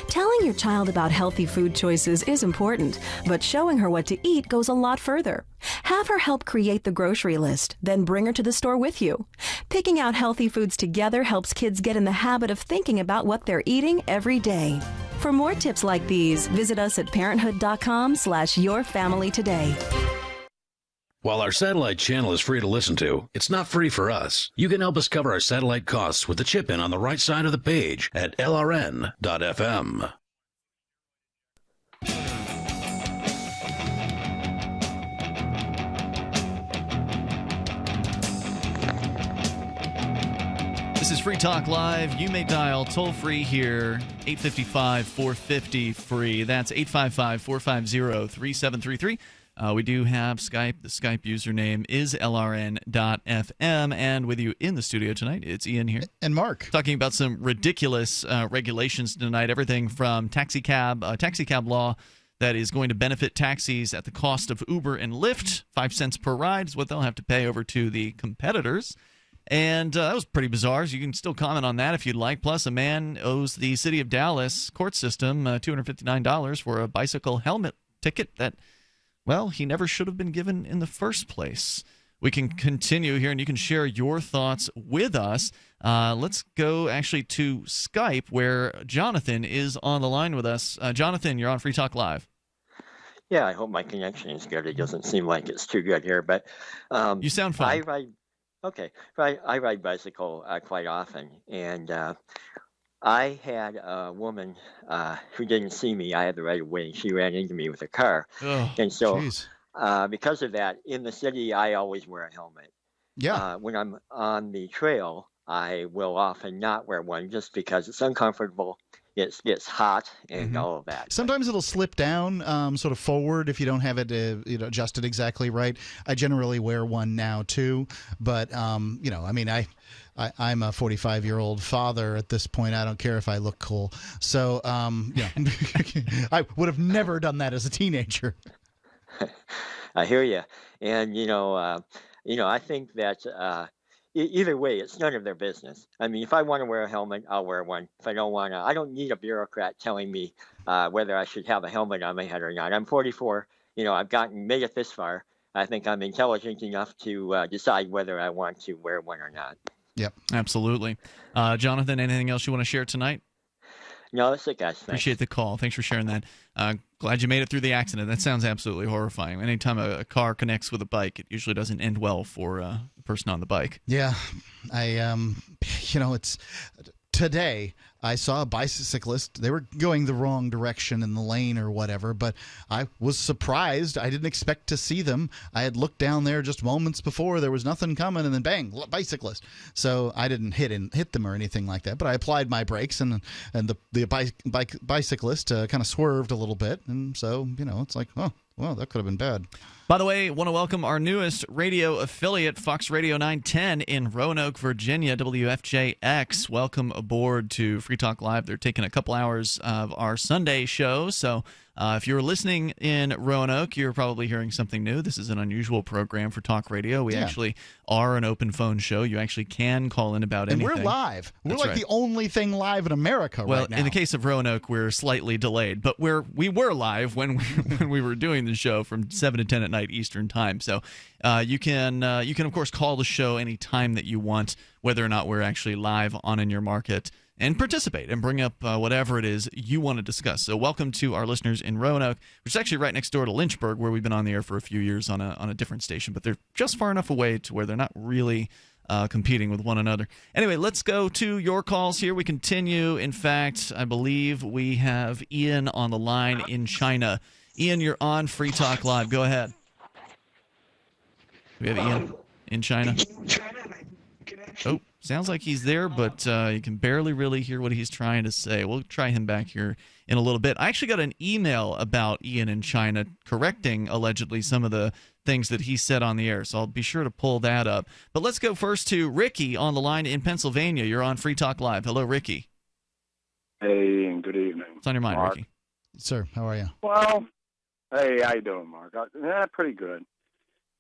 Telling your child about healthy food choices is important, but showing her what to eat goes a lot further. Have her help create the grocery list, then bring her to the store with you. Picking out healthy foods together helps kids get in the habit of thinking about what they're eating every day. For more tips like these, visit us at parenthood.com/yourfamilytoday. While our satellite channel is free to listen to, it's not free for us. You can help us cover our satellite costs with the chip-in on the right side of the page at lrn.fm. This is Free Talk Live. You may dial toll-free here, 855-450-FREE. That's 855-450-3733. We do have Skype. The Skype username is lrn.fm. And with you in the studio tonight, it's Ian here. And Mark. Talking about some ridiculous regulations tonight. Everything from taxi cab law that is going to benefit taxis at the cost of Uber and Lyft. 5 cents per ride is what they'll have to pay over to the competitors. And that was pretty bizarre. So you can still comment on that if you'd like. Plus, a man owes the city of Dallas court system $259 for a bicycle helmet ticket that, well, he never should have been given in the first place. We can continue here, and you can share your thoughts with us. Let's go actually to Skype, where Jonathan is on the line with us. Jonathan, you're on Free Talk Live. Yeah, I hope my connection is good. It doesn't seem like it's too good here, but you sound fine. I ride bicycle quite often, and I had a woman who didn't see me. I had the right of way, and she ran into me with a car. Oh, and so because of that, in the city, I always wear a helmet. Yeah. When I'm on the trail, I will often not wear one just because it's uncomfortable. It's hot and all of that. Sometimes it'll slip down sort of forward if you don't have it adjusted exactly right. I generally wear one now too, but I'm a 45-year-old father at this point. I don't care if I look cool. So I would have never done that as a teenager. I hear you, and I think that. Either way, it's none of their business. I mean, if I want to wear a helmet, I'll wear one. If I don't want to, I don't need a bureaucrat telling me whether I should have a helmet on my head or not. I'm 44. I've made it this far. I think I'm intelligent enough to decide whether I want to wear one or not. Yep. Absolutely. Jonathan, anything else you want to share tonight? No, that's it, guys. Thanks. Appreciate the call. Thanks for sharing that. Glad you made it through the accident. That sounds absolutely horrifying. Anytime a car connects with a bike, it usually doesn't end well for the person on the bike. Yeah. It's today I saw a bicyclist. They were going the wrong direction in the lane or whatever, but I was surprised. I didn't expect to see them. I had looked down there just moments before. There was nothing coming, and then bang, bicyclist. So I didn't hit them or anything like that, but I applied my brakes, and the bicyclist kind of swerved a little bit, and so it's like, oh, well, that could have been bad. By the way, want to welcome our newest radio affiliate, Fox Radio 910 in Roanoke, Virginia, WFJX. Welcome aboard to Free Talk Live. They're taking a couple hours of our Sunday show, so if you're listening in Roanoke, you're probably hearing something new. This is an unusual program for talk radio. We actually are an open phone show. You actually can call in about anything. And we're live. We're the only thing live in America right now. Well, in the case of Roanoke, we're slightly delayed, but we were live when we were doing the show from 7 to 10 at night Eastern time. So you can of course call the show any time that you want, whether or not we're actually live on in your market, and participate and bring up whatever it is you want to discuss. So welcome to our listeners in Roanoke, which is actually right next door to Lynchburg, where we've been on the air for a few years on a different station, but they're just far enough away to where they're not really competing with one another. Anyway, let's go to your calls here. We continue. In fact, I believe we have Ian on the line in China. Ian, you're on Free Talk Live. Go ahead. We have Ian in China. Oh, sounds like he's there, but you can barely really hear what he's trying to say. We'll try him back here in a little bit. I actually got an email about Ian in China correcting, allegedly, some of the things that he said on the air, so I'll be sure to pull that up. But let's go first to Ricky on the line in Pennsylvania. You're on Free Talk Live. Hello, Ricky. Hey, and good evening. What's on your mind, Mark? Ricky? Sir, how are you? Well, hey, how you doing, Mark? Pretty good.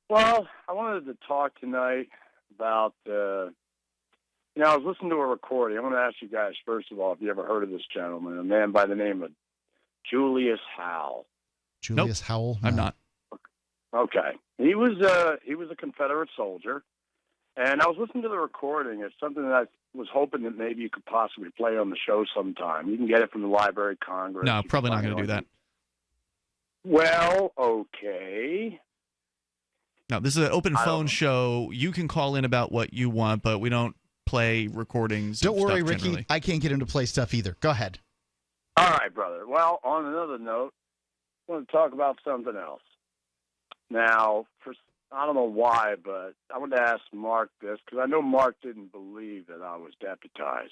Well, I wanted to talk tonight about, I was listening to a recording. I want to ask you guys, first of all, if you ever heard of this gentleman, a man by the name of Julius Howell. Julius Howell? I'm not. Okay. He was a Confederate soldier, and I was listening to the recording. It's something that I was hoping that maybe you could possibly play on the show sometime. You can get it from the Library of Congress. No, probably not going to do that. Well, okay. No, this is an open phone show. You can call in about what you want, but we don't play recordings. Don't worry, stuff Ricky. generally. I can't get him to play stuff either. Go ahead. All right, brother. Well, on another note, I want to talk about something else. Now, I don't know why, but I want to ask Mark this, because I know Mark didn't believe that I was deputized.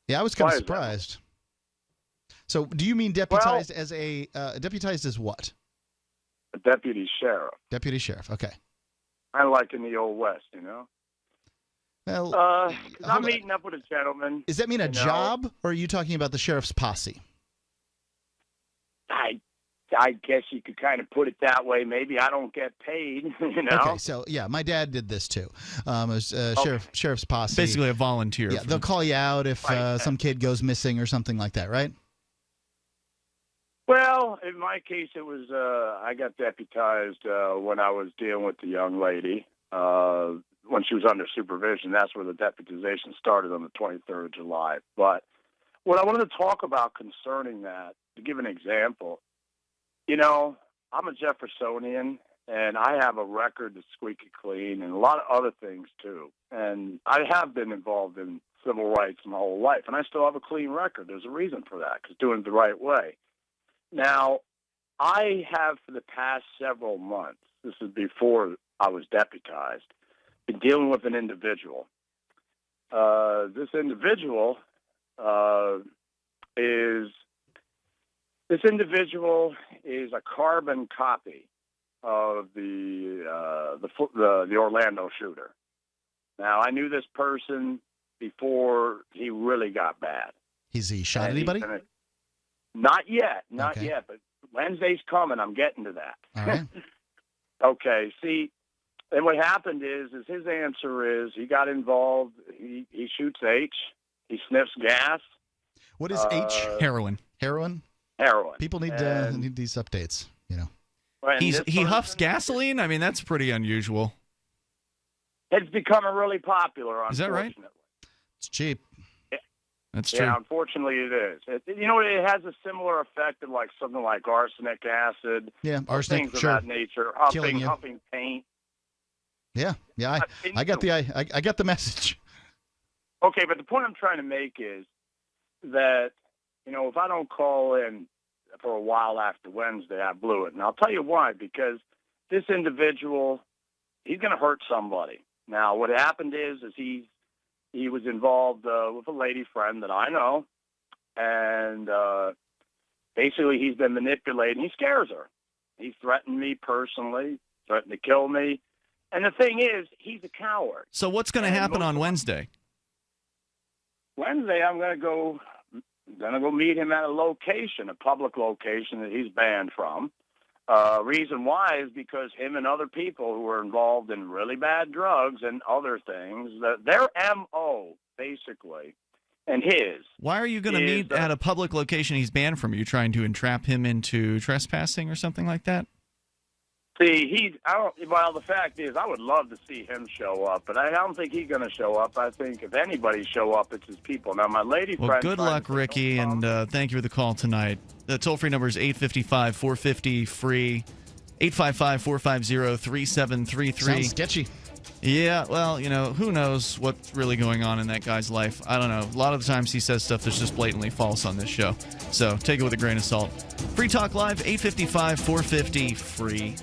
Yeah, I was kind of surprised. So, do you mean deputized as deputized as what? A deputy sheriff. Deputy sheriff. Okay. Kind of like in the Old West, you know? Well, I'm meeting up with a gentleman. Does that mean a job, or are you talking about the sheriff's posse? I guess you could kind of put it that way. Maybe I don't get paid, you know? Okay, so, yeah, my dad did this, too. It was sheriff's posse. Basically a volunteer. Yeah, they'll call you out if some kid goes missing or something like that, right? Well, in my case, it was I got deputized when I was dealing with the young lady. When she was under supervision, that's where the deputization started on the 23rd of July. But what I wanted to talk about concerning that, to give an example, you know, I'm a Jeffersonian, and I have a record that's squeaky clean and a lot of other things, too. And I have been involved in civil rights my whole life, and I still have a clean record. There's a reason for that, because doing it the right way. Now, I have for the past several months, this is before I was deputized, been dealing with an individual. This individual is a carbon copy of the Orlando shooter. Now, I knew this person before he really got bad. Has he shot anybody? Not yet, but Wednesday's coming. I'm getting to that. All right. Okay, see, and what happened is his answer is he got involved. He shoots H. He sniffs gas. What is H? Heroin. Heroin? Heroin. People need these updates, you know. He huffs gasoline? I mean, that's pretty unusual. It's becoming really popular, Is that unfortunately. right? It's cheap. That's true. Yeah, unfortunately it is. It has a similar effect of like something like arsenic acid. Yeah, arsenic, things sure. of that nature. Huffing paint. Yeah. I got the message. Okay, but the point I'm trying to make is that, if I don't call in for a while after Wednesday, I blew it. And I'll tell you why, because this individual, he's going to hurt somebody. Now, what happened is he was involved with a lady friend that I know, and basically he's been manipulating. He scares her. He threatened me personally, threatened to kill me. And the thing is, he's a coward. So what's going to happen on Wednesday? Wednesday, I'm going to go meet him at a location, a public location that he's banned from. Reason why is because him and other people who are involved in really bad drugs and other things, their MO, basically, and his. Why are you going to meet at a public location he's banned from? Are you trying to entrap him into trespassing or something like that? See, the fact is, I would love to see him show up, but I don't think he's going to show up. I think if anybody show up, it's his people. Now, my lady friend... Well, good luck, Ricky, and thank you for the call tonight. The toll-free number is 855-450-FREE, 855-450-3733. Sounds sketchy. Yeah, well, who knows what's really going on in that guy's life. I don't know. A lot of the times he says stuff that's just blatantly false on this show. So take it with a grain of salt. Free Talk Live, 855-450-FREE.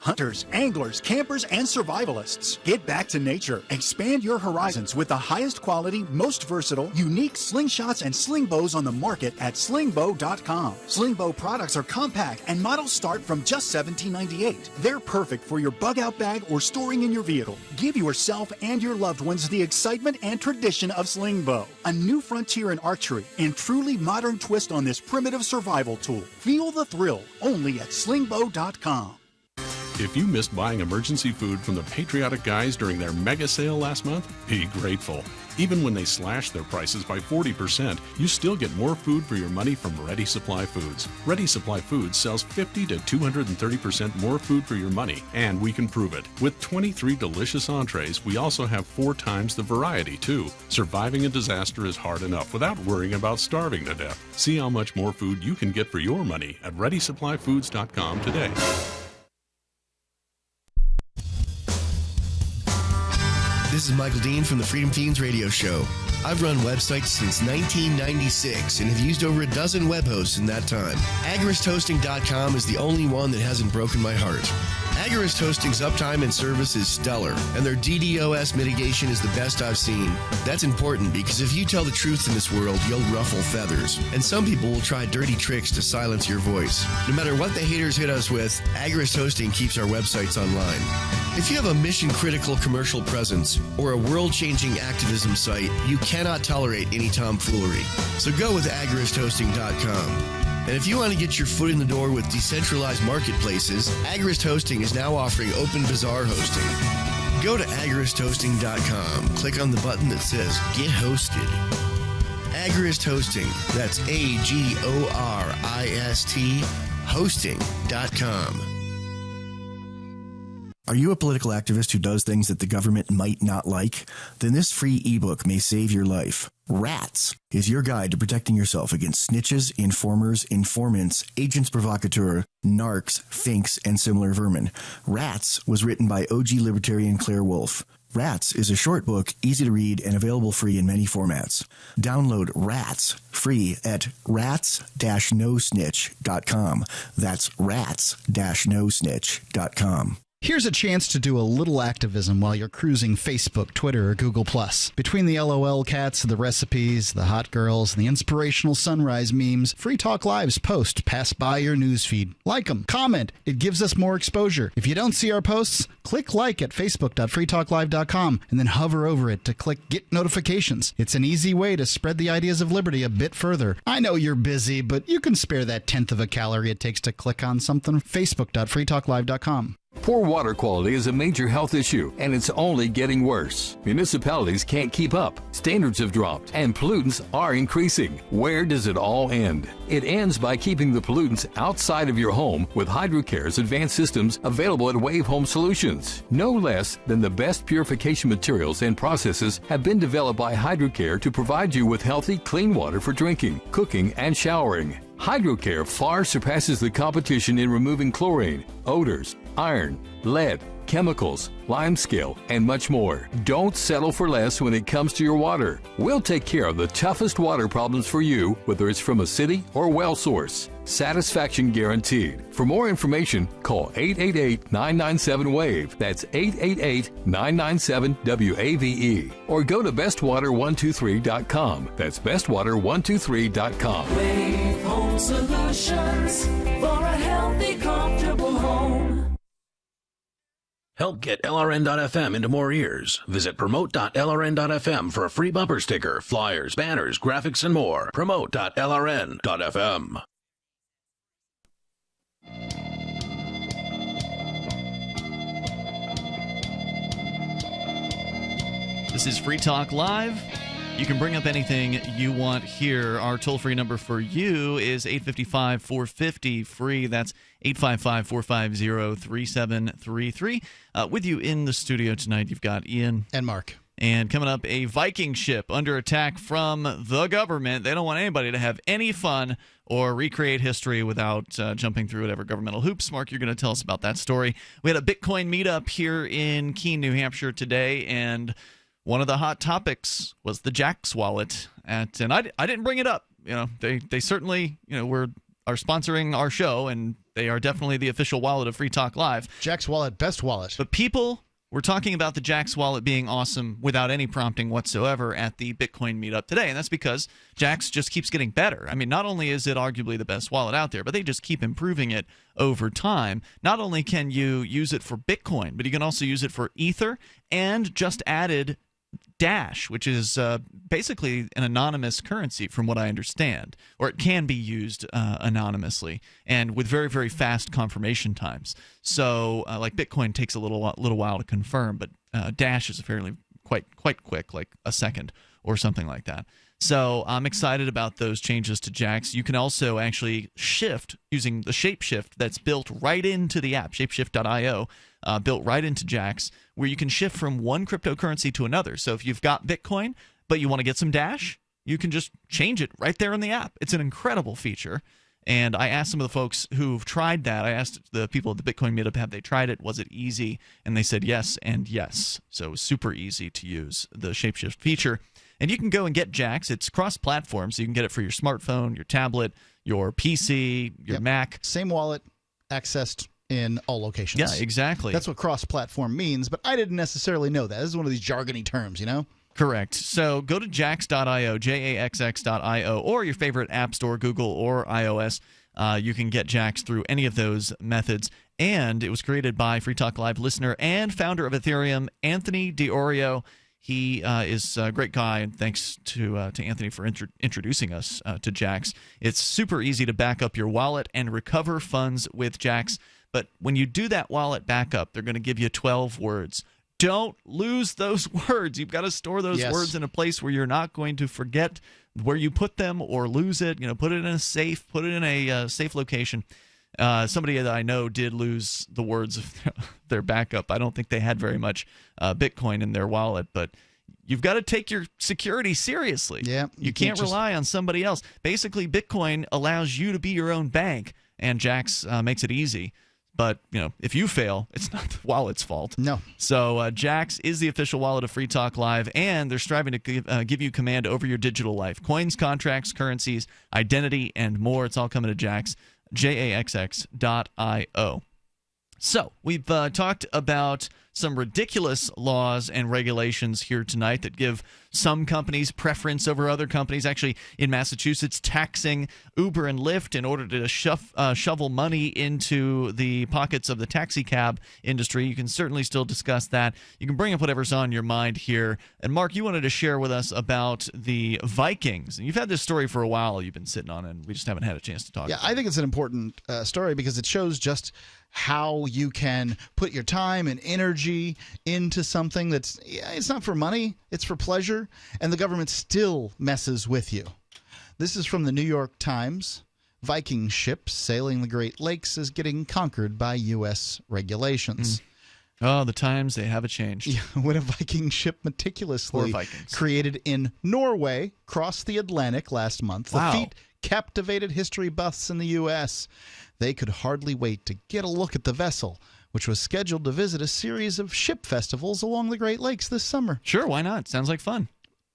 Hunters, anglers, campers, and survivalists. Get back to nature. Expand your horizons with the highest quality, most versatile, unique slingshots and sling bows on the market at slingbow.com. Slingbow products are compact and models start from just $17.98. They're perfect for your bug-out bag or storing in your vehicle. Give yourself and your loved ones the excitement and tradition of Slingbow. A new frontier in archery and truly modern twist on this primitive survival tool. Feel the thrill only at slingbow.com. If you missed buying emergency food from the Patriotic Guys during their mega sale last month, be grateful. Even when they slash their prices by 40%, you still get more food for your money from Ready Supply Foods. Ready Supply Foods sells 50 to 230% more food for your money, and we can prove it. With 23 delicious entrees, we also have 4 times the variety, too. Surviving a disaster is hard enough without worrying about starving to death. See how much more food you can get for your money at ReadySupplyFoods.com today. This is Michael Dean from the Freedom Fiends radio show. I've run websites since 1996 and have used over a dozen web hosts in that time. AgoristHosting.com is the only one that hasn't broken my heart. Agorist Hosting's uptime and service is stellar, and their DDoS mitigation is the best I've seen. That's important because if you tell the truth in this world, you'll ruffle feathers. And some people will try dirty tricks to silence your voice. No matter what the haters hit us with, Agorist Hosting keeps our websites online. If you have a mission-critical commercial presence or a world-changing activism site, you cannot tolerate any tomfoolery. So go with AgoristHosting.com. And if you want to get your foot in the door with decentralized marketplaces, Agorist Hosting is now offering Open Bazaar hosting. Go to agoristhosting.com, click on the button that says Get Hosted. Agorist Hosting, that's AGORIST hosting.com. Are you a political activist who does things that the government might not like? Then this free ebook may save your life. Rats is your guide to protecting yourself against snitches, informers, informants, agents provocateur, narcs, finks, and similar vermin. Rats was written by OG libertarian Claire Wolfe. Rats is a short book, easy to read, and available free in many formats. Download Rats free at rats-nosnitch.com. That's rats-nosnitch.com. Here's a chance to do a little activism while you're cruising Facebook, Twitter, or Google+. Between the LOL cats, the recipes, the hot girls, and the inspirational sunrise memes, Free Talk Live's posts pass by your newsfeed. Like them, comment. It gives us more exposure. If you don't see our posts, click like at facebook.freetalklive.com and then hover over it to click Get Notifications. It's an easy way to spread the ideas of liberty a bit further. I know you're busy, but you can spare that tenth of a calorie it takes to click on something. facebook.freetalklive.com. Poor water quality is a major health issue, and it's only getting worse. Municipalities can't keep up. Standards have dropped, and pollutants are increasing. Where does it all end? It ends by keeping the pollutants outside of your home with HydroCare's advanced systems available at Wave Home Solutions. No less than the best purification materials and processes have been developed by HydroCare to provide you with healthy, clean water for drinking, cooking, and showering. HydroCare far surpasses the competition in removing chlorine, odors, iron, lead, chemicals, limescale, and much more. Don't settle for less when it comes to your water. We'll take care of the toughest water problems for you, whether it's from a city or well source. Satisfaction guaranteed. For more information, call 888-997-WAVE. That's 888-997-WAVE. Or go to bestwater123.com. That's bestwater123.com. Wave Home Solutions for a healthy, comfortable home. Help get LRN.FM into more ears. Visit promote.lrn.fm for a free bumper sticker, flyers, banners, graphics, and more. Promote.lrn.fm. This is Free Talk Live. You can bring up anything you want here. Our toll-free number for you is 855-450-FREE. That's 855-450-3733. With you in the studio tonight, you've got Ian. And Mark. And coming up, a Viking ship under attack from the government. They don't want anybody to have any fun or recreate history without jumping through whatever governmental hoops. Mark, you're going to tell us about that story. We had a Bitcoin meetup here in Keene, New Hampshire today, and one of the hot topics was the Jaxx wallet, and I didn't bring it up. You know, they certainly are sponsoring our show, and they are definitely the official wallet of Free Talk Live. Jaxx wallet, best wallet. But people were talking about the Jaxx wallet being awesome without any prompting whatsoever at the Bitcoin meetup today, and that's because Jaxx just keeps getting better. I mean, not only is it arguably the best wallet out there, but they just keep improving it over time. Not only can you use it for Bitcoin, but you can also use it for Ether, and just added Dash, which is basically an anonymous currency from what I understand, or it can be used anonymously and with very, very fast confirmation times. So like Bitcoin takes a little while to confirm, but Dash is fairly quite quick, like a second or something like that. So I'm excited about those changes to Jax. You can also actually shift using the Shapeshift that's built right into the app, shapeshift.io, built right into Jax, where you can shift from one cryptocurrency to another. So if you've got Bitcoin, but you want to get some Dash, you can just change it right there in the app. It's an incredible feature. And I asked some of the folks who've tried that. I asked the people at the Bitcoin meetup, have they tried it? Was it easy? And they said yes and yes. So it was super easy to use the Shapeshift feature. And you can go and get Jax. It's cross-platform, so you can get it for your smartphone, your tablet, your PC, your Mac. Same wallet, accessed in all locations. Yeah, exactly. That's what cross-platform means, but I didn't necessarily know that. This is one of these jargony terms, you know? Correct. So go to jax.io, jaxx.io, or your favorite app store, Google or iOS. You can get Jax through any of those methods. And it was created by Free Talk Live listener and founder of Ethereum, Anthony DiOrio. He is a great guy, and thanks to Anthony for introducing us to Jax. It's super easy to back up your wallet and recover funds with Jax. But when you do that wallet backup, they're going to give you 12 words. Don't lose those words. You've got to store those words in a place where you're not going to forget where you put them or lose it. Put it in a safe. Put it in a safe location. Somebody that I know did lose the words of their backup. I don't think they had very much Bitcoin in their wallet, but you've got to take your security seriously. Yeah, you can't rely on somebody else. Basically, Bitcoin allows you to be your own bank, and Jax makes it easy. But, if you fail, it's not the wallet's fault. No. So Jax is the official wallet of Free Talk Live, and they're striving to give you command over your digital life. Coins, contracts, currencies, identity, and more. It's all coming to Jax. jaxx.io. So, we've talked about some ridiculous laws and regulations here tonight that give some companies preference over other companies. Actually, in Massachusetts, taxing Uber and Lyft in order to shovel money into the pockets of the taxi cab industry. You can certainly still discuss that. You can bring up whatever's on your mind here. And Mark, you wanted to share with us about the Vikings. And you've had this story for a while you've been sitting on, and we just haven't had a chance to talk about it. I think it's an important story because it shows just how you can put your time and energy into something that's it's not for money, it's for pleasure, and the government still messes with you. This is from the New York Times. Viking ship sailing the Great Lakes is getting conquered by U.S. regulations. Oh, the times, they haven't changed. When a Viking ship meticulously created in Norway crossed the Atlantic last month, the feat captivated history buffs in the U.S. They could hardly wait to get a look at the vessel, which was scheduled to visit a series of ship festivals along the Great Lakes this summer. Sure, why not? Sounds like fun.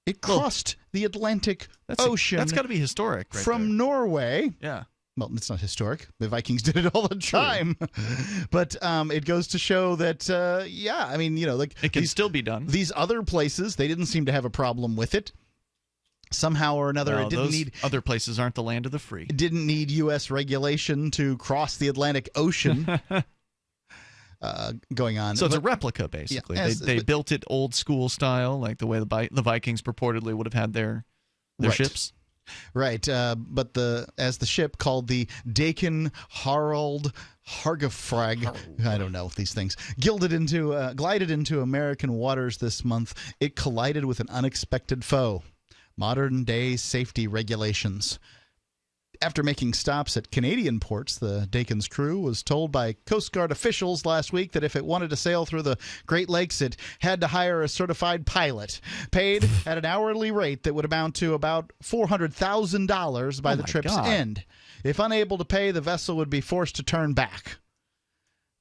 It crossed the Atlantic Ocean. That's got to be historic, right? From Norway. Yeah. Well, it's not historic. The Vikings did it all the time. But it goes to show that, it can still be done. These other places, they didn't seem to have a problem with it. Somehow or another, it didn't need other places aren't the land of the free. It didn't need U.S. regulation to cross the Atlantic Ocean. Going on. So it's a replica, basically. Yeah, they built it old school style, like the way the Vikings purportedly would have had their ships. Right, but as the ship called the Dakin Harald Hargefrag, I don't know these things, glided into American waters this month, it collided with an unexpected foe. Modern-day safety regulations. After making stops at Canadian ports, the Dakin's crew was told by Coast Guard officials last week that if it wanted to sail through the Great Lakes, it had to hire a certified pilot, paid at an hourly rate that would amount to about $400,000 by the trip's end. If unable to pay, the vessel would be forced to turn back.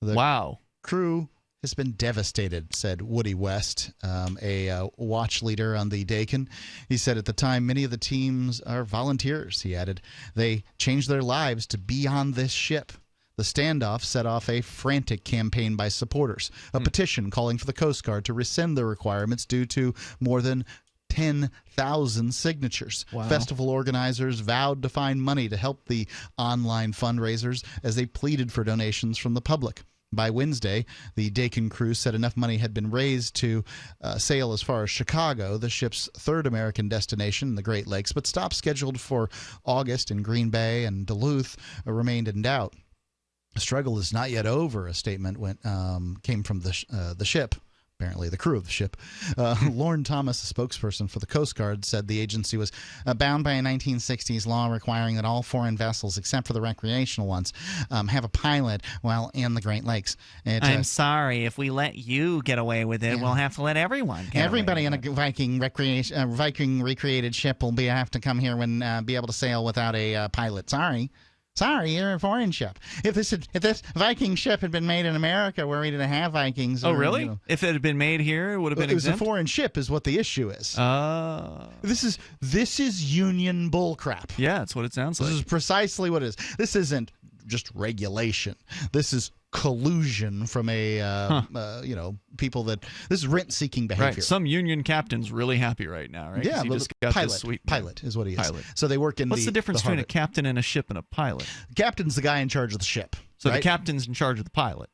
The crew has been devastated, said Woody West, a watch leader on the Dakin. He said at the time, many of the teams are volunteers, he added. They changed their lives to be on this ship. The standoff set off a frantic campaign by supporters, a petition calling for the Coast Guard to rescind the requirements due to more than 10,000 signatures. Wow. Festival organizers vowed to find money to help the online fundraisers as they pleaded for donations from the public. By Wednesday, the Dakin crew said enough money had been raised to sail as far as Chicago, the ship's third American destination in the Great Lakes, but stops scheduled for August in Green Bay and Duluth remained in doubt. The struggle is not yet over, a statement came from the ship. Apparently the crew of the ship. Lorne Thomas, a spokesperson for the Coast Guard, said the agency was bound by a 1960s law requiring that all foreign vessels, except for the recreational ones, have a pilot while in the Great Lakes. I'm sorry. If we let you get away with it, we'll have to let everyone get Everybody away in a Viking recreated ship will have to come here and be able to sail without a pilot. Sorry, you're a foreign ship. If this Viking ship had been made in America, where we didn't have Vikings. Oh, really? If it had been made here, it would have been exempt? It was a foreign ship is what the issue is. This is union bullcrap. Yeah, that's what it sounds like. This is precisely what it is. This isn't just regulation. This is collusion from people that this is rent-seeking behavior. Right. Some union captain's really happy right now, right? Yeah, he just got pilot. This sweet Pilot is what he is. Pilot. So they work in What's the difference between a captain and a ship and a pilot? The captain's the guy in charge of the ship. So right? the captain's in charge of the pilot.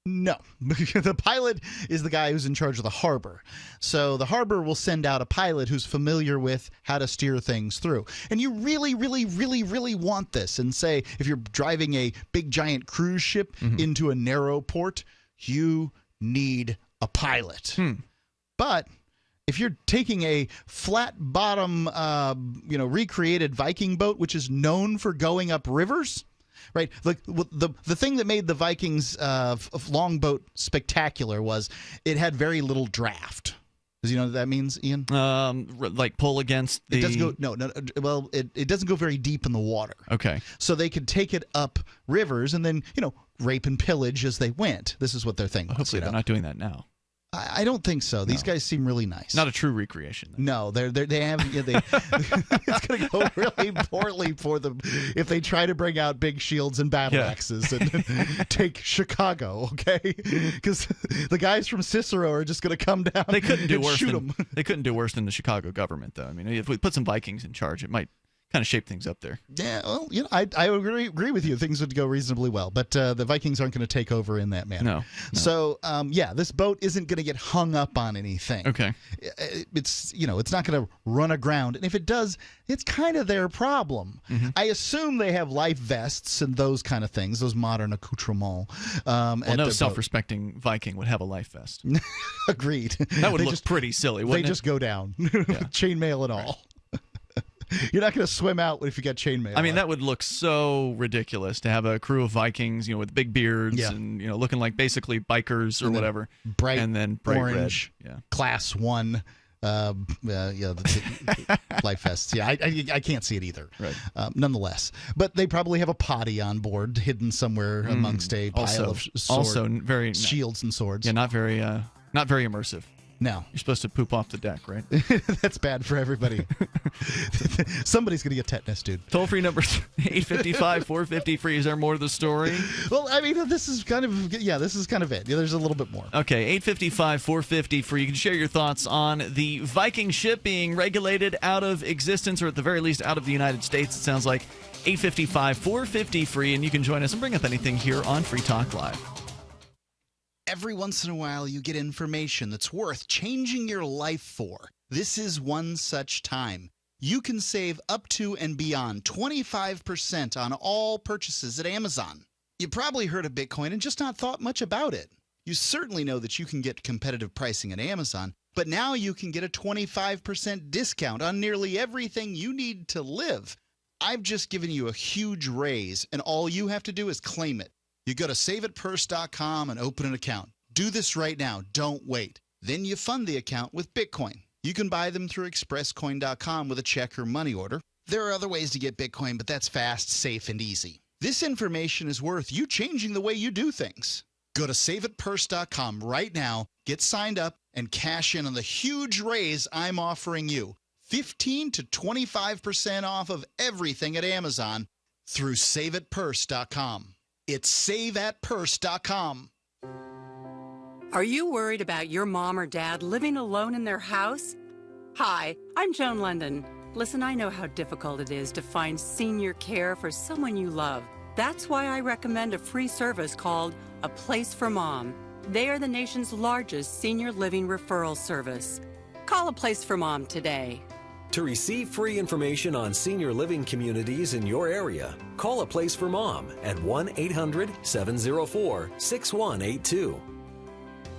No, the pilot is the guy who's in charge of the harbor. So the harbor will send out a pilot who's familiar with how to steer things through. And you really, really, really, really want this. And say, if you're driving a big, giant cruise ship into a narrow port, you need a pilot. But if you're taking a flat bottom, recreated Viking boat, which is known for going up rivers, right? The thing that made the Vikings longboat spectacular was it had very little draft. Does you know what that means, Ian? Like pull against the. It doesn't go. No. Well, it doesn't go very deep in the water. Okay. So they could take it up rivers and then rape and pillage as they went. This is what their thing was. Hopefully they're not doing that now. I don't think so. These guys seem really nice. Not a true recreation. Then. No, they have. It's going to go really poorly for them if they try to bring out big shields and battle axes and take Chicago. Okay, because the guys from Cicero are just going to come down. They couldn't do and worse. Shoot them. They couldn't do worse than the Chicago government, though. I mean, if we put some Vikings in charge, it might kind of shape things up there. Yeah, well, I agree with you. Things would go reasonably well, but the Vikings aren't going to take over in that manner. No. So, this boat isn't going to get hung up on anything. Okay. It's not going to run aground, and if it does, it's kind of their problem. I assume they have life vests and those kind of things, those modern accoutrements. No self-respecting Viking would have a life vest. Agreed. That would look pretty silly, wouldn't it? They just go down, chainmail and all. You're not going to swim out if you got chainmail. I mean, that would look so ridiculous to have a crew of Vikings, with big beards and looking like basically bikers or whatever, bright and then bright orange, red. class 1, the life vests. Yeah, I can't see it either. Right. Nonetheless, but they probably have a potty on board, hidden somewhere amongst a pile of shields and swords. Yeah, not very immersive. No. You're supposed to poop off the deck, right? That's bad for everybody. Somebody's going to get tetanus, dude. Toll-free number 855-450-FREE. Is there more to the story? Well, I mean, this is kind of it. Yeah, there's a little bit more. Okay, 855-450-FREE. You can share your thoughts on the Viking ship being regulated out of existence, or at the very least out of the United States, it sounds like. 855-450-FREE, and you can join us and bring up anything here on Free Talk Live. Every once in a while, you get information that's worth changing your life for. This is one such time. You can save up to and beyond 25% on all purchases at Amazon. You probably heard of Bitcoin and just not thought much about it. You certainly know that you can get competitive pricing at Amazon, but now you can get a 25% discount on nearly everything you need to live. I've just given you a huge raise, and all you have to do is claim it. You go to saveitpurse.com and open an account. Do this right now. Don't wait. Then you fund the account with Bitcoin. You can buy them through expresscoin.com with a check or money order. There are other ways to get Bitcoin, but that's fast, safe, and easy. This information is worth you changing the way you do things. Go to saveitpurse.com right now, get signed up, and cash in on the huge raise I'm offering you. 15 to 25% off of everything at Amazon through saveitpurse.com. It's saveatpurse.com. Are you worried about your mom or dad living alone in their house? Hi, I'm Joan London. Listen, I know how difficult it is to find senior care for someone you love. That's why I recommend a free service called A Place for Mom. They are the nation's largest senior living referral service. Call A Place for Mom today. To receive free information on senior living communities in your area, call A Place for Mom at 1-800-704-6182.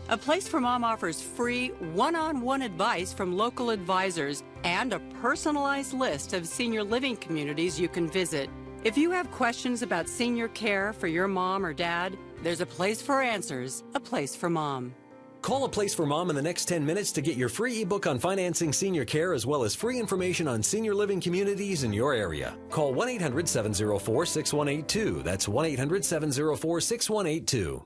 A Place for Mom offers free one-on-one advice from local advisors and a personalized list of senior living communities you can visit. If you have questions about senior care for your mom or dad, there's a place for answers, A Place for Mom. Call A Place for Mom in the next 10 minutes to get your free ebook on financing senior care as well as free information on senior living communities in your area. Call 1-800-704-6182. That's 1-800-704-6182.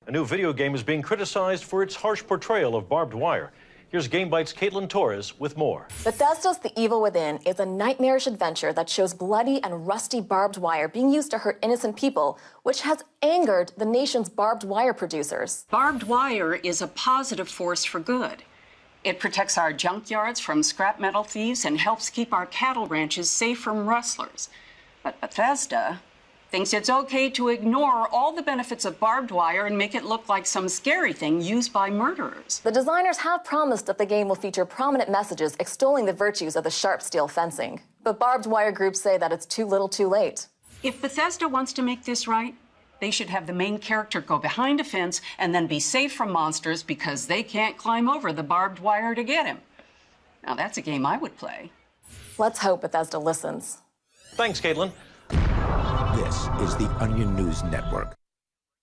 A new video game is being criticized for its harsh portrayal of barbed wire. Here's GameBite's Caitlin Torres with more. Bethesda's The Evil Within is a nightmarish adventure that shows bloody and rusty barbed wire being used to hurt innocent people, which has angered the nation's barbed wire producers. Barbed wire is a positive force for good. It protects our junkyards from scrap metal thieves and helps keep our cattle ranches safe from rustlers. But Bethesda thinks it's okay to ignore all the benefits of barbed wire and make it look like some scary thing used by murderers. The designers have promised that the game will feature prominent messages extolling the virtues of the sharp steel fencing. But barbed wire groups say that it's too little too late. If Bethesda wants to make this right, they should have the main character go behind a fence and then be safe from monsters because they can't climb over the barbed wire to get him. Now that's a game I would play. Let's hope Bethesda listens. Thanks, Caitlin. This is the Onion News Network.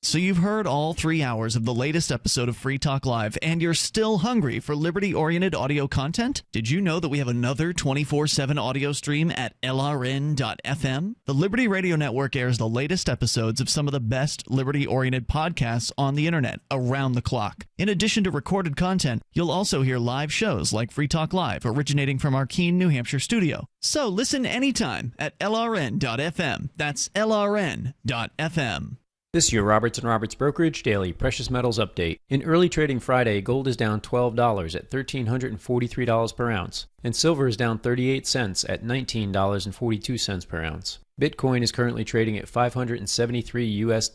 So you've heard all 3 hours of the latest episode of Free Talk Live, and you're still hungry for liberty-oriented audio content? Did you know that we have another 24/7 audio stream at LRN.FM? The Liberty Radio Network airs the latest episodes of some of the best liberty-oriented podcasts on the internet around the clock. In addition to recorded content, you'll also hear live shows like Free Talk Live, originating from our Keene, New Hampshire studio. So listen anytime at LRN.FM. That's LRN.FM. This is your Roberts & Roberts Brokerage Daily Precious Metals Update. In early trading Friday, gold is down $12 at $1,343 per ounce, and silver is down 38 cents at $19.42 per ounce. Bitcoin is currently trading at $573 US.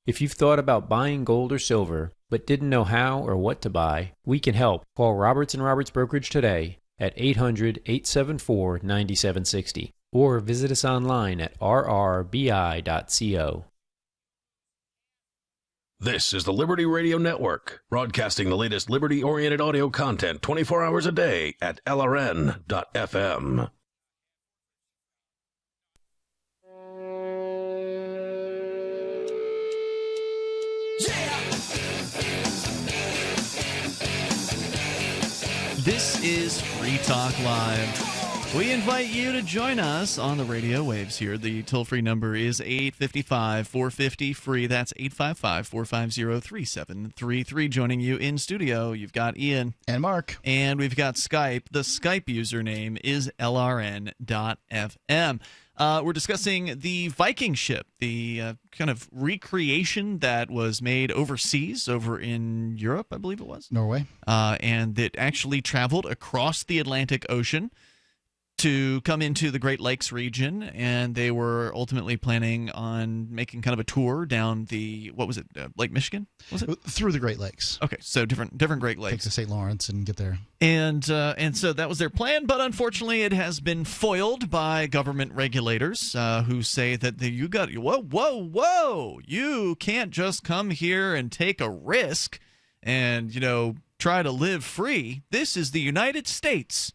If you've thought about buying gold or silver, but didn't know how or what to buy, we can help. Call Roberts & Roberts Brokerage today at 800-874-9760, or visit us online at rrbi.co. This is the Liberty Radio Network, broadcasting the latest liberty-oriented audio content 24 hours a day at LRN.FM. This is Free Talk Live. We invite you to join us on the radio waves here. The toll-free number is 855-450-FREE. That's 855-450-3733. Joining you in studio, you've got Ian. And Mark. And we've got Skype. The Skype username is LRN.FM. We're discussing the Viking ship, the kind of recreation that was made overseas, over in Europe, I believe it was. Norway. And that actually traveled across the Atlantic Ocean to come into the Great Lakes region, and they were ultimately planning on making kind of a tour down the, what was it, Lake Michigan? Was it? Through the Great Lakes. Okay, so different Great Lakes. Take the St. Lawrence and get there. And so that was their plan, but unfortunately it has been foiled by government regulators who say that whoa, you can't just come here and take a risk and, try to live free. This is the United States.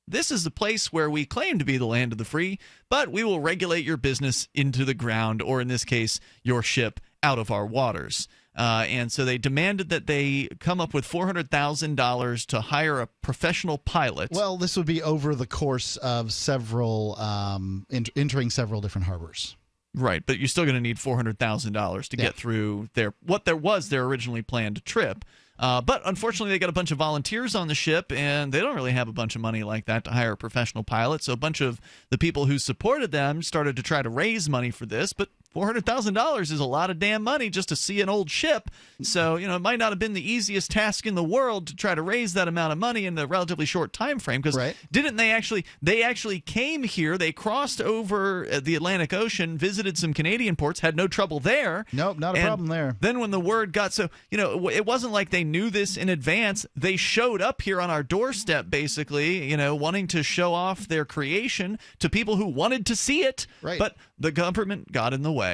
This is the place where we claim to be the land of the free, but we will regulate your business into the ground, or in this case, your ship out of our waters. And so they demanded that they come up with $400,000 to hire a professional pilot. Well, this would be over the course of several, entering several different harbors. Right, but you're still going to need $400,000 to get through their originally planned trip. But unfortunately, they got a bunch of volunteers on the ship, and they don't really have a bunch of money like that to hire a professional pilot. So a bunch of the people who supported them started to try to raise money for this, but $400,000 is a lot of damn money just to see an old ship. So, it might not have been the easiest task in the world to try to raise that amount of money in a relatively short time frame. Because didn't they actually came here, they crossed over the Atlantic Ocean, visited some Canadian ports, had no trouble there. Nope, not a problem there. Then when the word got it wasn't like they knew this in advance. They showed up here on our doorstep, basically, wanting to show off their creation to people who wanted to see it. Right. But the government got in the way.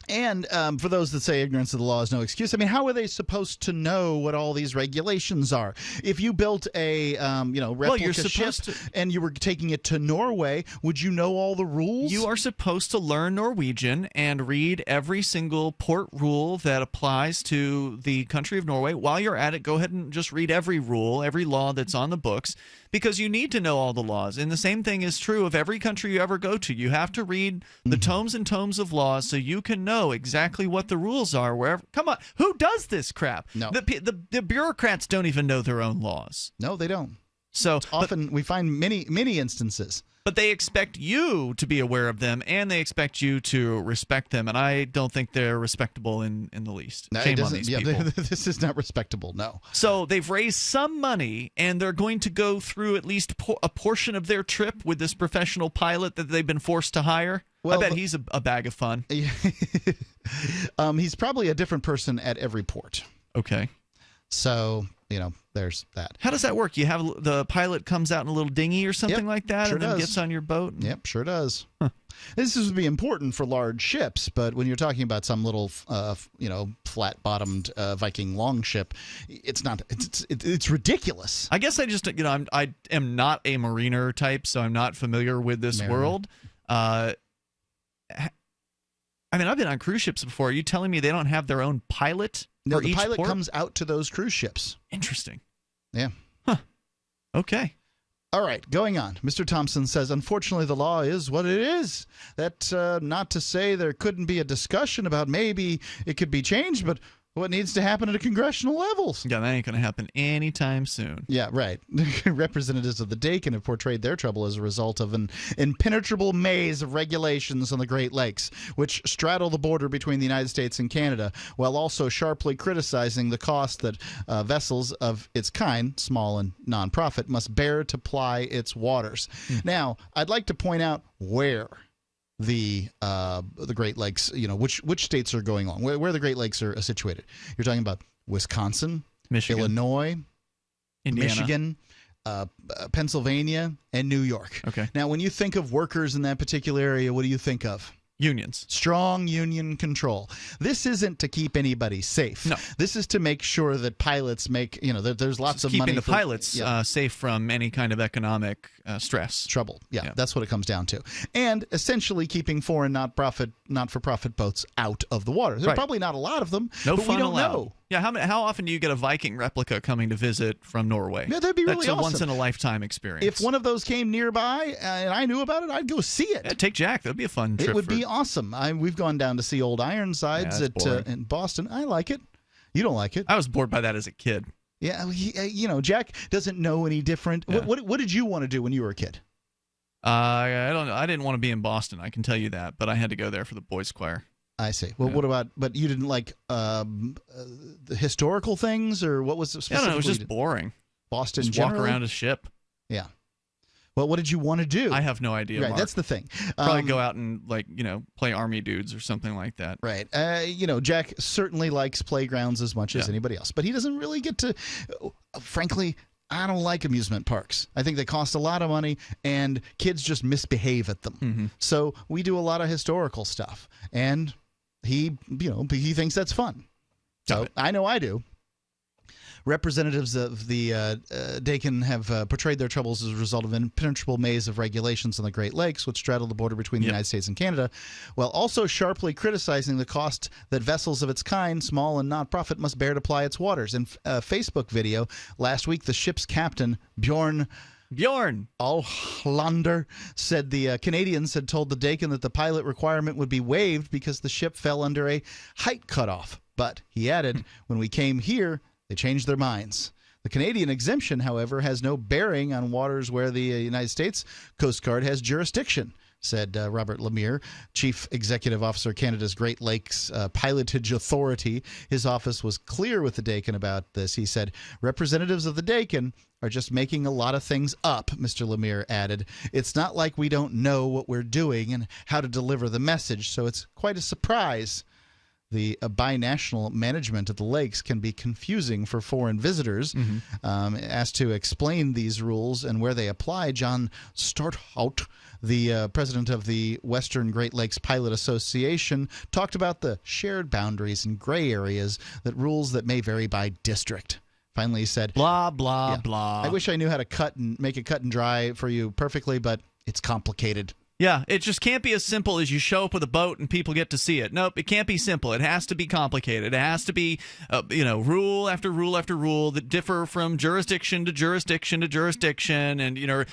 And for those that say ignorance of the law is no excuse, I mean, how are they supposed to know what all these regulations are? If you built a replica ship and you were taking it to Norway, would you know all the rules? You are supposed to learn Norwegian and read every single port rule that applies to the country of Norway. While you're at it, go ahead and just read every rule, every law that's on the books, because you need to know all the laws. And the same thing is true of every country you ever go to. You have to read the tomes and tomes of laws so you can know exactly what the rules are wherever. Come on, who does this crap? No. The bureaucrats don't even know their own laws. No, they don't. So often we find many instances. But they expect you to be aware of them, and they expect you to respect them. And I don't think they're respectable in the least. No, Shame on these people. This is not respectable, no. So they've raised some money, and they're going to go through at least a portion of their trip with this professional pilot that they've been forced to hire. Well, I bet he's a bag of fun. He's probably a different person at every port. Okay. So, there's that. How does that work? You have the pilot comes out in a little dinghy or something like that, sure and then does. gets on your boat? Yep, sure does. Huh. This would be important for large ships, but when you're talking about some little, flat-bottomed Viking longship, it's not. It's ridiculous. I guess I just, I am not a mariner type, so I'm not familiar with this world. I've been on cruise ships before. Are you telling me they don't have their own pilot? No, for the each pilot port? comes out to those cruise ships. Interesting. Yeah. Huh. Okay. All right, going on. Mr. Thompson says, unfortunately, the law is what it is. That not to say there couldn't be a discussion about maybe it could be changed, but what needs to happen at a congressional levels? Yeah, that ain't going to happen anytime soon. Yeah, right. Representatives of the Dakin have portrayed their trouble as a result of an impenetrable maze of regulations on the Great Lakes, which straddle the border between the United States and Canada, while also sharply criticizing the cost that vessels of its kind, small and nonprofit, must bear to ply its waters. Now, I'd like to point out where the Great Lakes, which states are going on, where the Great Lakes are situated. You're talking about Wisconsin, Michigan, Illinois, Indiana, Michigan, Pennsylvania, and New York. Okay. Now, when you think of workers in that particular area, what do you think of? Unions. Strong union control. This isn't to keep anybody safe. No. This is to make sure that pilots make, that there's lots of money. Keeping the pilots safe from any kind of economic stress. Trouble. Yeah, that's what it comes down to. And essentially keeping foreign not-for-profit boats out of the water. There's probably not a lot of them, No but fun we don't allowed. know. Yeah, how often do you get a Viking replica coming to visit from Norway? Yeah, that'd be really awesome. That's a once-in-a-lifetime experience. If one of those came nearby and I knew about it, I'd go see it. Yeah, take Jack. That'd be a fun trip. It would be awesome. We've gone down to see Old Ironsides in Boston. I like it. You don't like it. I was bored by that as a kid. Yeah, Jack doesn't know any different. Yeah. What did you want to do when you were a kid? I don't know. I didn't want to be in Boston. I can tell you that, but I had to go there for the boys' choir. I see. Well, what about? But you didn't like the historical things, or what was it specifically? Yeah, no, it was just boring. Boston. Just walk around a ship. Yeah. Well, what did you want to do? I have no idea. Right, Mark. that's the thing. Probably go out and play army dudes or something like that. Right. Jack certainly likes playgrounds as much as anybody else, but he doesn't really get to. Frankly, I don't like amusement parks. I think they cost a lot of money, and kids just misbehave at them. Mm-hmm. So we do a lot of historical stuff, and he thinks that's fun. So I know I do. Representatives of the Dakin have portrayed their troubles as a result of an impenetrable maze of regulations on the Great Lakes, which straddle the border between the United States and Canada, while also sharply criticizing the cost that vessels of its kind, small and not-profit, must bear to ply its waters. In a Facebook video last week, the ship's captain, Bjorn Alhlander, said the Canadians had told the Dakin that the pilot requirement would be waived because the ship fell under a height cutoff. But he added, when we came here, They changed their minds. The Canadian exemption, however, has no bearing on waters where the United States Coast Guard has jurisdiction, said Robert Lemire, Chief Executive Officer, Canada's Great Lakes Pilotage Authority. His office was clear with the Dakin about this. He said, representatives of the Dakin are just making a lot of things up, Mr. Lemire added. It's not like we don't know what we're doing and how to deliver the message, so it's quite a surprise. The binational management of the lakes can be confusing for foreign visitors. Asked to explain these rules and where they apply, John Starthout, the president of the Western Great Lakes Pilot Association, talked about the shared boundaries and gray areas, that rules that may vary by district. Finally, he said, blah, blah, blah. I wish I knew how to make it cut and dry for you perfectly, but it's complicated. Yeah, it just can't be as simple as you show up with a boat and people get to see it. Nope, it can't be simple. It has to be complicated. It has to be, rule after rule after rule that differ from jurisdiction to jurisdiction to jurisdiction, and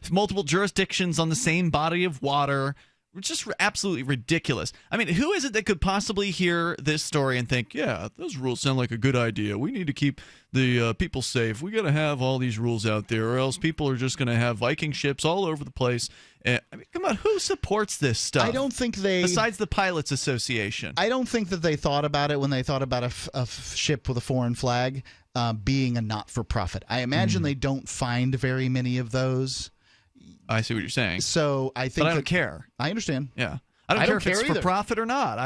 multiple jurisdictions on the same body of water. It's just absolutely ridiculous. I mean, who is it that could possibly hear this story and think, yeah, those rules sound like a good idea. We need to keep the people safe. We got to have all these rules out there, or else people are just going to have Viking ships all over the place. I mean, come on, who supports this stuff? I don't think they... Besides the Pilots Association. I don't think that they thought about it when they thought about a ship with a foreign flag being a not-for-profit. I imagine they don't find very many of those. I see what you're saying. So I think, but I don't care. I understand. Yeah, I don't care if it's for profit or not.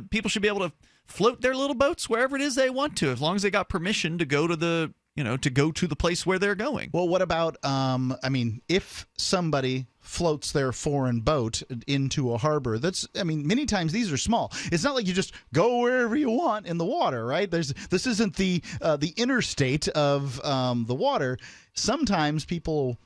People should be able to float their little boats wherever it is they want to, as long as they got permission to go to the place where they're going. Well, what about if somebody floats their foreign boat into a harbor, many times these are small. It's not like you just go wherever you want in the water, right? This isn't the interstate of the water. Sometimes people...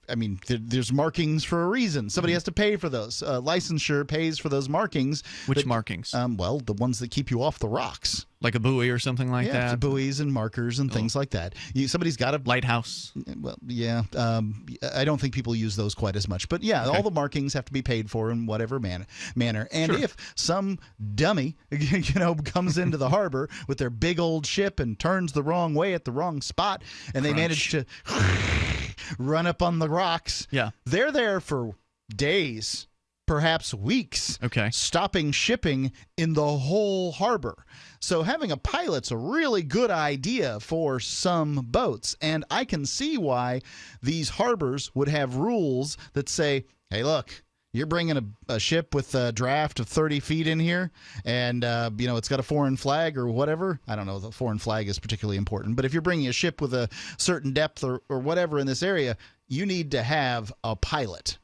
there's markings for a reason. Somebody has to pay for those. Licensure pays for those markings. Which markings? Well, the ones that keep you off the rocks. Like a buoy or something like that? Yeah, buoys and markers and things like that. Somebody's got a... Lighthouse. Well, yeah. I don't think people use those quite as much. But yeah, all the markings have to be paid for in whatever manner. And if some dummy, comes into the harbor with their big old ship and turns the wrong way at the wrong spot, and they manage to run up on the rocks, they're there for days, perhaps weeks, stopping shipping in the whole harbor. So having a pilot's a really good idea for some boats, and I can see why these harbors would have rules that say, hey, look, you're bringing a ship with a draft of 30 feet in here, and it's got a foreign flag or whatever. I don't know if the foreign flag is particularly important, but if you're bringing a ship with a certain depth or whatever in this area, you need to have a pilot.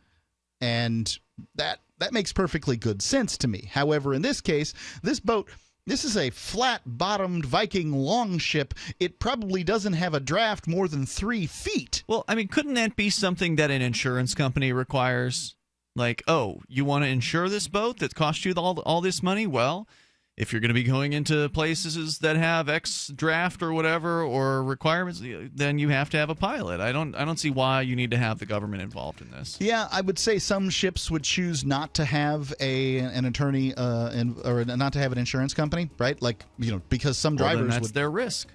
And that makes perfectly good sense to me. However, in this case, this boat, this is a flat-bottomed Viking longship. It probably doesn't have a draft more than 3 feet. Well, couldn't that be something that an insurance company requires? Like, oh, you want to insure this boat that cost you all this money? Well, if you're going to be going into places that have X draft or whatever or requirements, then you have to have a pilot. I don't see why you need to have the government involved in this. Yeah, I would say some ships would choose not to have an attorney or not to have an insurance company, right? Like, because some drivers that's their risk.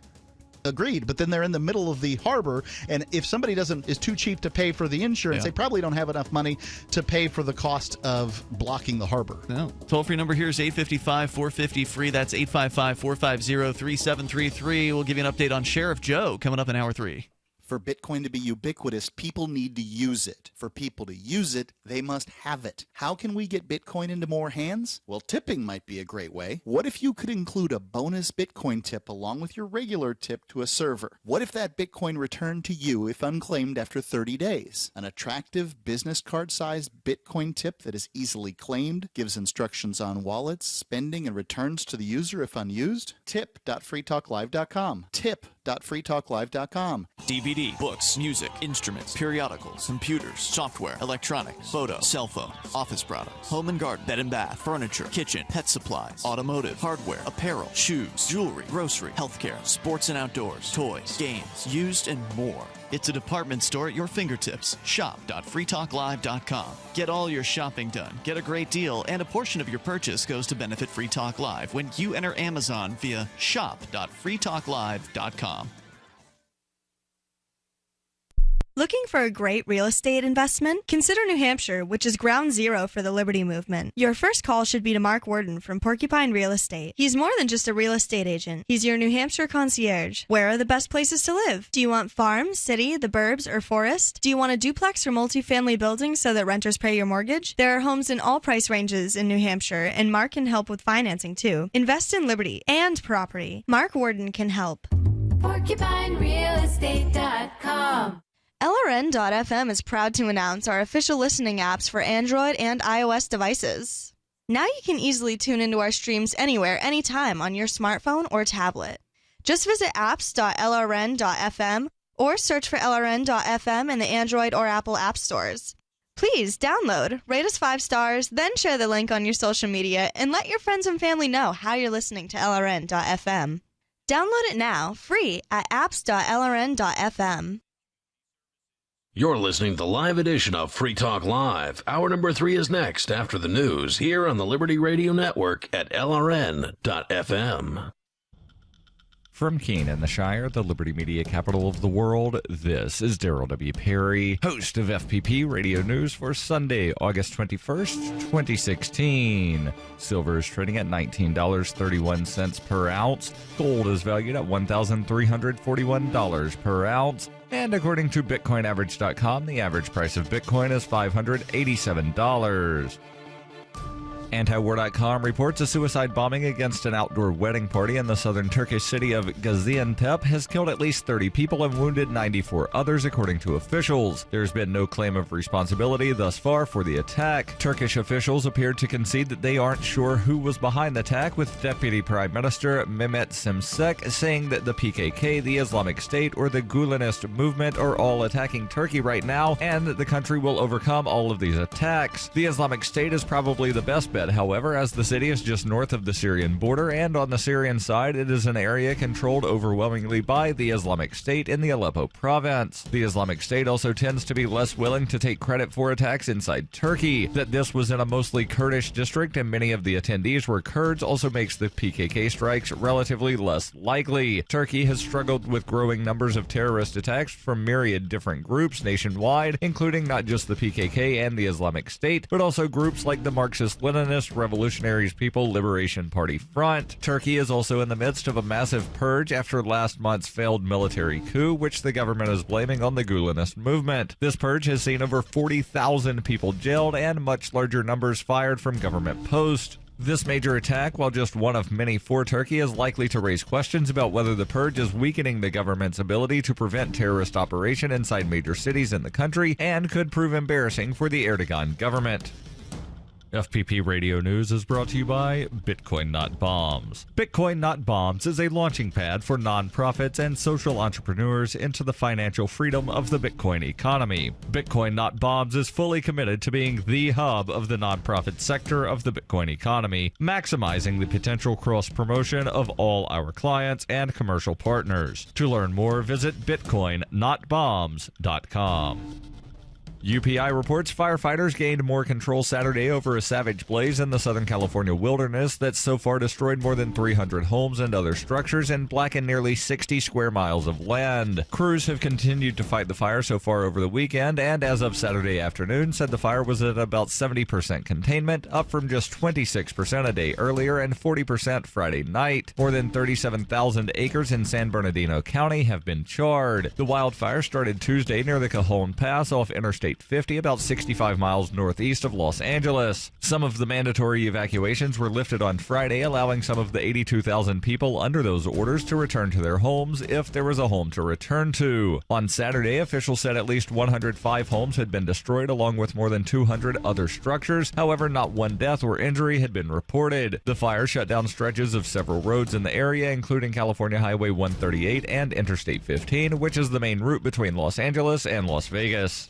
Agreed, but then they're in the middle of the harbor, and if somebody is too cheap to pay for the insurance, they probably don't have enough money to pay for the cost of blocking the harbor. No. Toll-free number here is 855-450-FREE. That's 855-450-3733. We'll give you an update on Sheriff Joe coming up in Hour 3. For Bitcoin to be ubiquitous, people need to use it. For people to use it, they must have it. How can we get Bitcoin into more hands? Well, tipping might be a great way. What if you could include a bonus Bitcoin tip along with your regular tip to a server? What if that Bitcoin returned to you if unclaimed after 30 days? An attractive business card-sized Bitcoin tip that is easily claimed, gives instructions on wallets, spending, and returns to the user if unused? Tip.freetalklive.com. Tip.freetalklive.com. DVD, books, music, instruments, periodicals, computers, software, electronics, photo, cell phone, office products, home and garden, bed and bath, furniture, kitchen, pet supplies, automotive, hardware, apparel, shoes, jewelry, grocery, healthcare, sports and outdoors, toys, games, used, and more. It's a department store at your fingertips. Shop.freetalklive.com. Get all your shopping done, get a great deal, and a portion of your purchase goes to benefit Free Talk Live when you enter Amazon via shop.freetalklive.com. Looking for a great real estate investment? Consider New Hampshire, which is ground zero for the Liberty Movement. Your first call should be to Mark Worden from Porcupine Real Estate. He's more than just a real estate agent. He's your New Hampshire concierge. Where are the best places to live? Do you want farm, city, the burbs, or forest? Do you want a duplex or multifamily building so that renters pay your mortgage? There are homes in all price ranges in New Hampshire, and Mark can help with financing too. Invest in liberty and property. Mark Worden can help. PorcupineRealEstate.com. LRN.FM is proud to announce our official listening apps for Android and iOS devices. Now you can easily tune into our streams anywhere, anytime on your smartphone or tablet. Just visit apps.lrn.fm or search for LRN.FM in the Android or Apple app stores. Please download, rate us 5 stars, then share the link on your social media and let your friends and family know how you're listening to LRN.FM. Download it now, free at apps.lrn.fm. You're listening to the live edition of Free Talk Live. Hour number 3 is next after the news here on the Liberty Radio Network at LRN.FM. From Keene in the Shire, the Liberty Media capital of the world, this is Daryl W. Perry, host of FPP Radio News for Sunday, August 21st, 2016. Silver is trading at $19.31 per ounce. Gold is valued at $1,341 per ounce. And according to BitcoinAverage.com, the average price of Bitcoin is $587. Antiwar.com reports a suicide bombing against an outdoor wedding party in the southern Turkish city of Gaziantep has killed at least 30 people and wounded 94 others, according to officials. There's been no claim of responsibility thus far for the attack. Turkish officials appeared to concede that they aren't sure who was behind the attack, with Deputy Prime Minister Mehmet Şimşek saying that the PKK, the Islamic State, or the Gulenist movement are all attacking Turkey right now, and that the country will overcome all of these attacks. The Islamic State is probably the best bet, however, as the city is just north of the Syrian border, and on the Syrian side, it is an area controlled overwhelmingly by the Islamic State in the Aleppo province. The Islamic State also tends to be less willing to take credit for attacks inside Turkey. That this was in a mostly Kurdish district and many of the attendees were Kurds also makes the PKK strikes relatively less likely. Turkey has struggled with growing numbers of terrorist attacks from myriad different groups nationwide, including not just the PKK and the Islamic State, but also groups like the Marxist-Leninist Revolutionary People Liberation Party Front. Turkey is also in the midst of a massive purge after last month's failed military coup, which the government is blaming on the Gulenist movement. This purge has seen over 40,000 people jailed and much larger numbers fired from government posts. This major attack, while just one of many for Turkey, is likely to raise questions about whether the purge is weakening the government's ability to prevent terrorist operation inside major cities in the country and could prove embarrassing for the Erdogan government. FPP Radio News is brought to you by Bitcoin Not Bombs. Bitcoin Not Bombs is a launching pad for nonprofits and social entrepreneurs into the financial freedom of the Bitcoin economy. Bitcoin Not Bombs is fully committed to being the hub of the nonprofit sector of the Bitcoin economy, maximizing the potential cross-promotion of all our clients and commercial partners. To learn more, visit bitcoinnotbombs.com. UPI reports firefighters gained more control Saturday over a savage blaze in the Southern California wilderness that so far destroyed more than 300 homes and other structures and blackened nearly 60 square miles of land. Crews have continued to fight the fire so far over the weekend, and as of Saturday afternoon, said the fire was at about 70% containment, up from just 26% a day earlier and 40% Friday night. More than 37,000 acres in San Bernardino County have been charred. The wildfire started Tuesday near the Cajon Pass off Interstate 50, about 65 miles northeast of Los Angeles. Some of the mandatory evacuations were lifted on Friday, allowing some of the 82,000 people under those orders to return to their homes if there was a home to return to. On Saturday, officials said at least 105 homes had been destroyed, along with more than 200 other structures. However, not one death or injury had been reported. The fire shut down stretches of several roads in the area, including California Highway 138 and Interstate 15, which is the main route between Los Angeles and Las Vegas.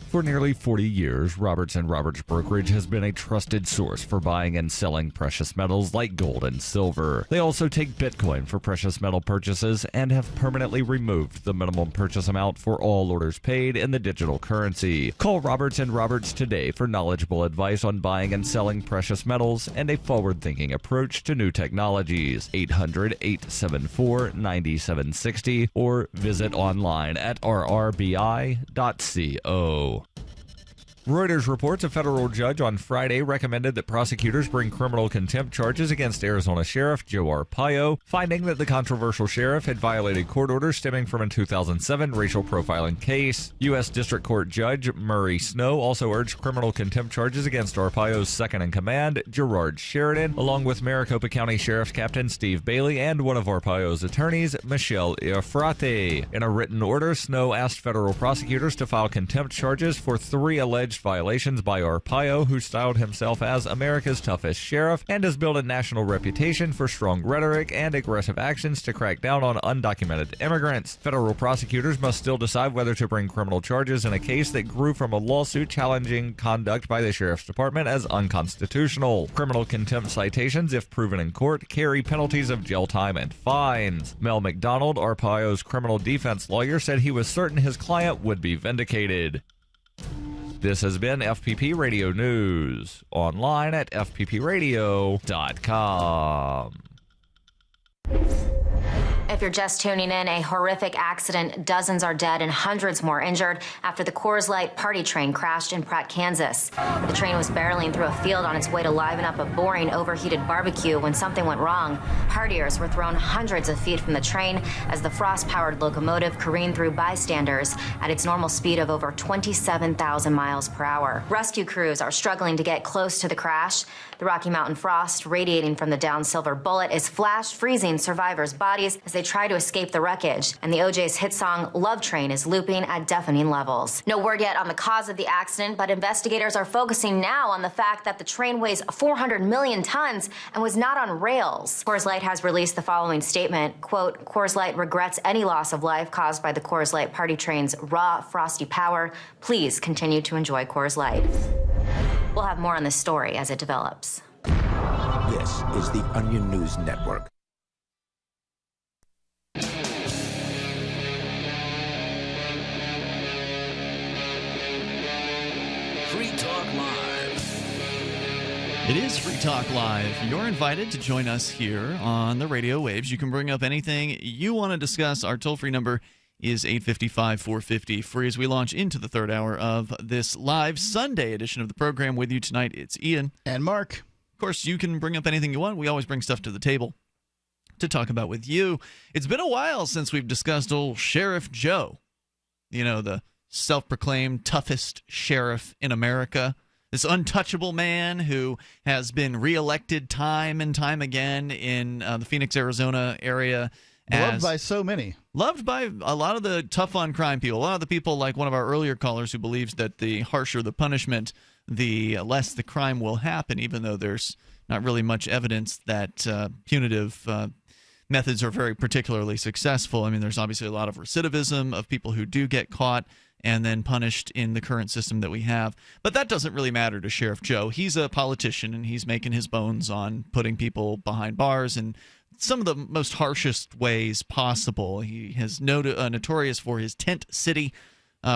For nearly 40 years, Roberts & Roberts Brokerage has been a trusted source for buying and selling precious metals like gold and silver. They also take Bitcoin for precious metal purchases and have permanently removed the minimum purchase amount for all orders paid in the digital currency. Call Roberts & Roberts today for knowledgeable advice on buying and selling precious metals and a forward-thinking approach to new technologies. 800-874-9760 or visit online at rrbi.co. Reuters reports a federal judge on Friday recommended that prosecutors bring criminal contempt charges against Arizona Sheriff Joe Arpaio, finding that the controversial sheriff had violated court orders stemming from a 2007 racial profiling case. U.S. District Court Judge Murray Snow also urged criminal contempt charges against Arpaio's second-in-command, Gerard Sheridan, along with Maricopa County Sheriff's Captain Steve Bailey and one of Arpaio's attorneys, Michelle Iafrate. In a written order, Snow asked federal prosecutors to file contempt charges for 3 alleged violations by Arpaio, who styled himself as America's toughest sheriff and has built a national reputation for strong rhetoric and aggressive actions to crack down on undocumented immigrants. Federal prosecutors must still decide whether to bring criminal charges in a case that grew from a lawsuit challenging conduct by the sheriff's department as unconstitutional. Criminal contempt citations, if proven in court, carry penalties of jail time and fines. Mel McDonald, Arpaio's criminal defense lawyer, said he was certain his client would be vindicated. This has been FPP Radio News, online at fppradio.com. If you're just tuning in, a horrific accident. Dozens are dead and hundreds more injured after the Coors Light party train crashed in Pratt, Kansas. The train was barreling through a field on its way to liven up a boring, overheated barbecue when something went wrong. Partiers were thrown hundreds of feet from the train as the frost-powered locomotive careened through bystanders at its normal speed of over 27,000 miles per hour. Rescue crews are struggling to get close to the crash. The Rocky Mountain frost radiating from the downed silver bullet is flash freezing survivors' bodies as they try to escape the wreckage, and the OJ's hit song Love Train is looping at deafening levels. No word yet on the cause of the accident, but investigators are focusing now on the fact that the train weighs 400 million tons and was not on rails. Coors Light has released the following statement, quote, Coors Light regrets any loss of life caused by the Coors Light party train's raw, frosty power. Please continue to enjoy Coors Light. We'll have more on this story as it develops. This is the Onion News Network. Free Talk Live. It is Free Talk Live. You're invited to join us here on the radio waves. You can bring up anything you want to discuss. Our toll-free number is 855-450-FREE as we launch into the third hour of this live Sunday edition of the program. With you tonight, it's Ian. And Mark. Of course, you can bring up anything you want. We always bring stuff to the table to talk about with you. It's been a while since we've discussed old Sheriff Joe. You know, the self-proclaimed toughest sheriff in America. This untouchable man who has been reelected time and time again in the Phoenix, Arizona area. Loved by so many. Loved by a lot of the tough-on-crime people. A lot of the people, like one of our earlier callers, who believes that the harsher the punishment, the less the crime will happen, even though there's not really much evidence that punitive methods are very particularly successful. I mean, there's obviously a lot of recidivism of people who do get caught and then punished in the current system that we have. But that doesn't really matter to Sheriff Joe. He's a politician, and he's making his bones on putting people behind bars and some of the most harshest ways possible. He has notorious for his Tent City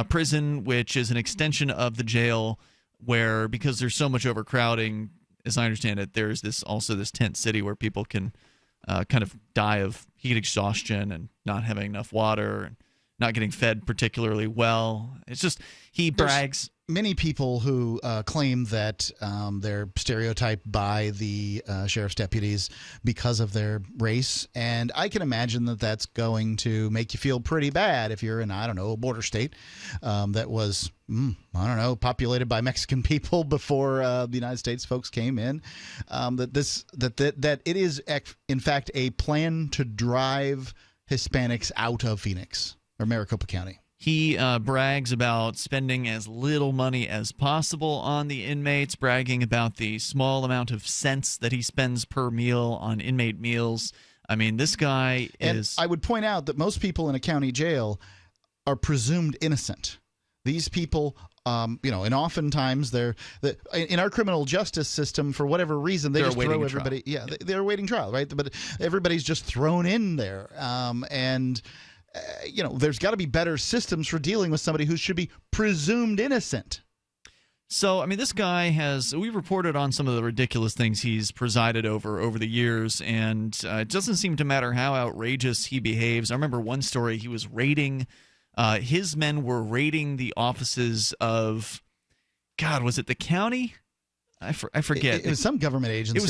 prison, which is an extension of the jail where, because there's so much overcrowding, as I understand it, there's this Tent City where people can kind of die of heat exhaustion and not having enough water and not getting fed particularly well. It's just, he brags. Many people who claim that they're stereotyped by the sheriff's deputies because of their race, and I can imagine that that's going to make you feel pretty bad if you're in, I don't know, a border state that was, populated by Mexican people before the United States folks came in. That it is in fact a plan to drive Hispanics out of Phoenix or Maricopa County. He brags about spending as little money as possible on the inmates, bragging about the small amount of cents that he spends per meal on inmate meals. I mean, this guy is... And I would point out that most people in a county jail are presumed innocent. These people, and oftentimes in our criminal justice system, for whatever reason, they just throw everybody. Yeah, they're awaiting trial, right? But everybody's just thrown in there, there's got to be better systems for dealing with somebody who should be presumed innocent. So, I mean, this guy we reported on some of the ridiculous things he's presided over the years, and it doesn't seem to matter how outrageous he behaves. I remember one story, he was raiding, his men were raiding the offices of, God, was it the county? I forget. It was some government agency. It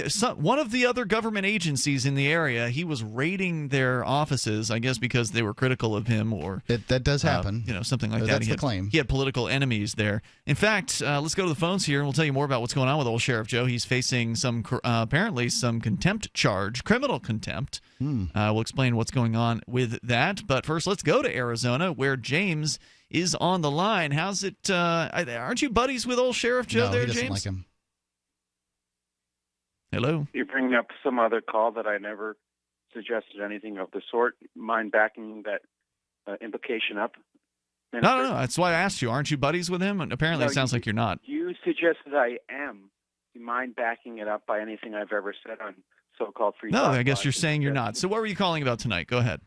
was one of the other government agencies in the area. He was raiding their offices, I guess, because they were critical of him, or that does happen. Something like that. That's the claim. He had political enemies there. In fact, let's go to the phones here, and we'll tell you more about what's going on with old Sheriff Joe. He's facing apparently some contempt charge, criminal contempt. We'll explain what's going on with that. But first, let's go to Arizona, where James is on the line. How's it? Aren't you buddies with old Sheriff Joe there, James? No, he doesn't like him. Hello? You're bringing up some other call that I never suggested anything of the sort. Mind backing that implication up? Minister? No. That's why I asked you. Aren't you buddies with him? And apparently it sounds like you're not. You suggested I am. You mind backing it up by anything I've ever said on so-called free talk? No, I guess you're saying you're not. So what were you calling about tonight? Go ahead.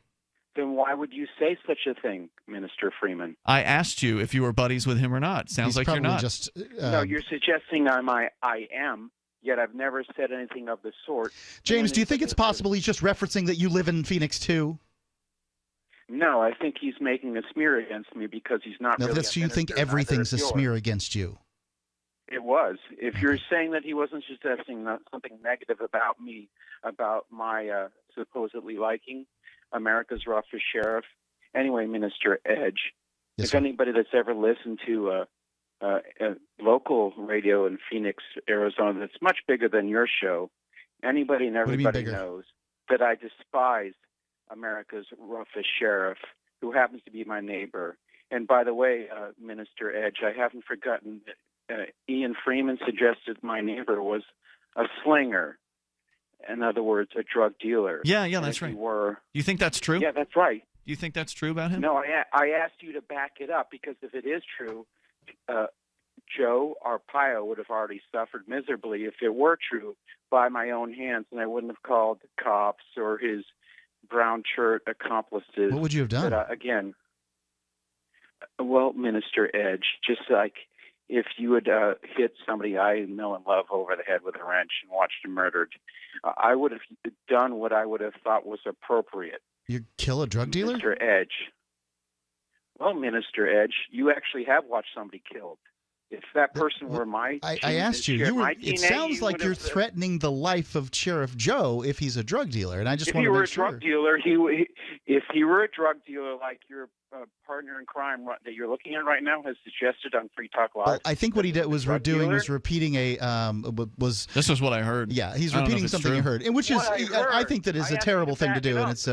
Then why would you say such a thing, Minister Freeman? I asked you if you were buddies with him or not. Sounds like you're not. No, you're suggesting I am, yet I've never said anything of the sort. James, do you think it's possible he's just referencing that you live in Phoenix too? No, I think he's making a smear against me because he's not really a minister. You think everything's a smear against you? It was. If you're saying that he wasn't suggesting something negative about me, about my supposedly liking America's roughest sheriff. Anyway, Minister Edge, if anybody that's ever listened to a local radio in Phoenix, Arizona, that's much bigger than your show, anybody and everybody knows that I despise America's roughest sheriff, who happens to be my neighbor. And by the way, Minister Edge, I haven't forgotten that Ian Freeman suggested my neighbor was a slinger. In other words, a drug dealer. Yeah, that's right. You think that's true? Yeah, that's right. Do you think that's true about him? No, I asked you to back it up, because if it is true, Joe Arpaio would have already suffered miserably if it were true by my own hands, and I wouldn't have called the cops or his brown shirt accomplices. What would you have done? But, again, well, Minister Edge, just like if you would hit somebody I know and love over the head with a wrench and watched him murdered, I would have done what I would have thought was appropriate. You kill a drug dealer? Minister Edge. Well, Minister Edge, you actually have watched somebody killed. If that person were my I asked you. It sounds like you're threatening the life of Sheriff Joe if he's a drug dealer, and I just want to make sure. If he were a drug dealer, if he were a drug dealer like your partner in crime that you're looking at right now has suggested on Free Talk Live. Well, I think what he was repeating This is what I heard. Yeah, he's repeating something you heard, and which is I think that is a terrible thing to do, and it's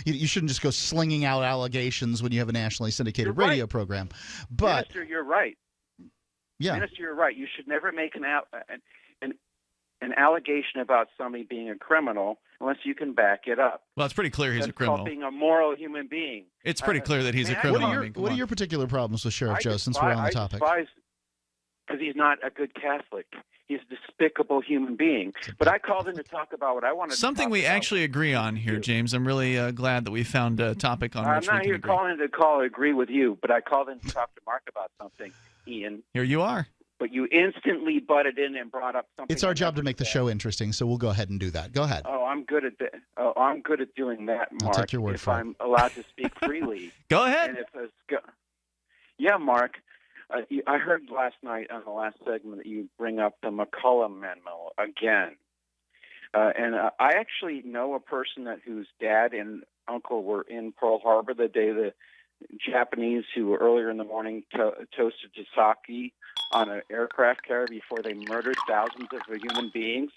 you shouldn't just go slinging out allegations when you have a nationally syndicated radio program. But Minister, you're right. Yeah. Minister, you're right. You should never make an allegation about somebody being a criminal unless you can back it up. Well, it's pretty clear he's a criminal. Called being a moral human being. It's pretty clear that he's a criminal. What are your particular problems with Sheriff Joe, since we're on the topic? Because he's not a good Catholic. He's a despicable human being. But I called in to talk about what I wanted Something to talk we about. actually agree on here, James. I'm really glad that we found a topic on which we can agree. I'm not here calling to agree with you, but I called in to talk to Mark about something, Ian. Here you are. But you instantly butted in and brought up something. It's our job to make the show interesting, so we'll go ahead and do that. Go ahead. Oh, I'm good at that. I'm good at doing that, Mark. I'll take your word for it. If I'm allowed to speak freely. Go ahead. Yeah, Mark. I heard last night on the last segment that you bring up the McCullough memo again. And I actually know a person whose dad and uncle were in Pearl Harbor the day the Japanese, who were earlier in the morning toasted to sake on an aircraft carrier before they murdered thousands of human beings.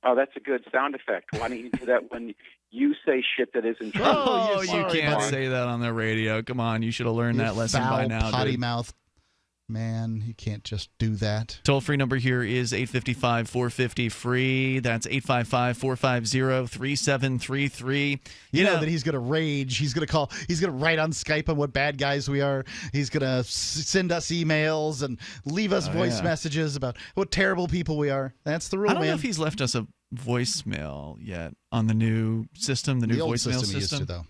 Oh, that's a good sound effect. Why don't you do that when you say shit that isn't true? Oh, you can't say that on the radio. Come on, you should have learned that lesson by now. Potty mouth. Man, you can't just do that. Toll-free number here is 855-450-FREE. That's 855-450-3733. You know that he's going to rage. He's going to call. He's going to write on Skype on what bad guys we are. He's going to send us emails and leave us voice messages about what terrible people we are. That's the rule, I don't man. know if he's left us a voicemail yet on the new system, the old voicemail system. He used to, though.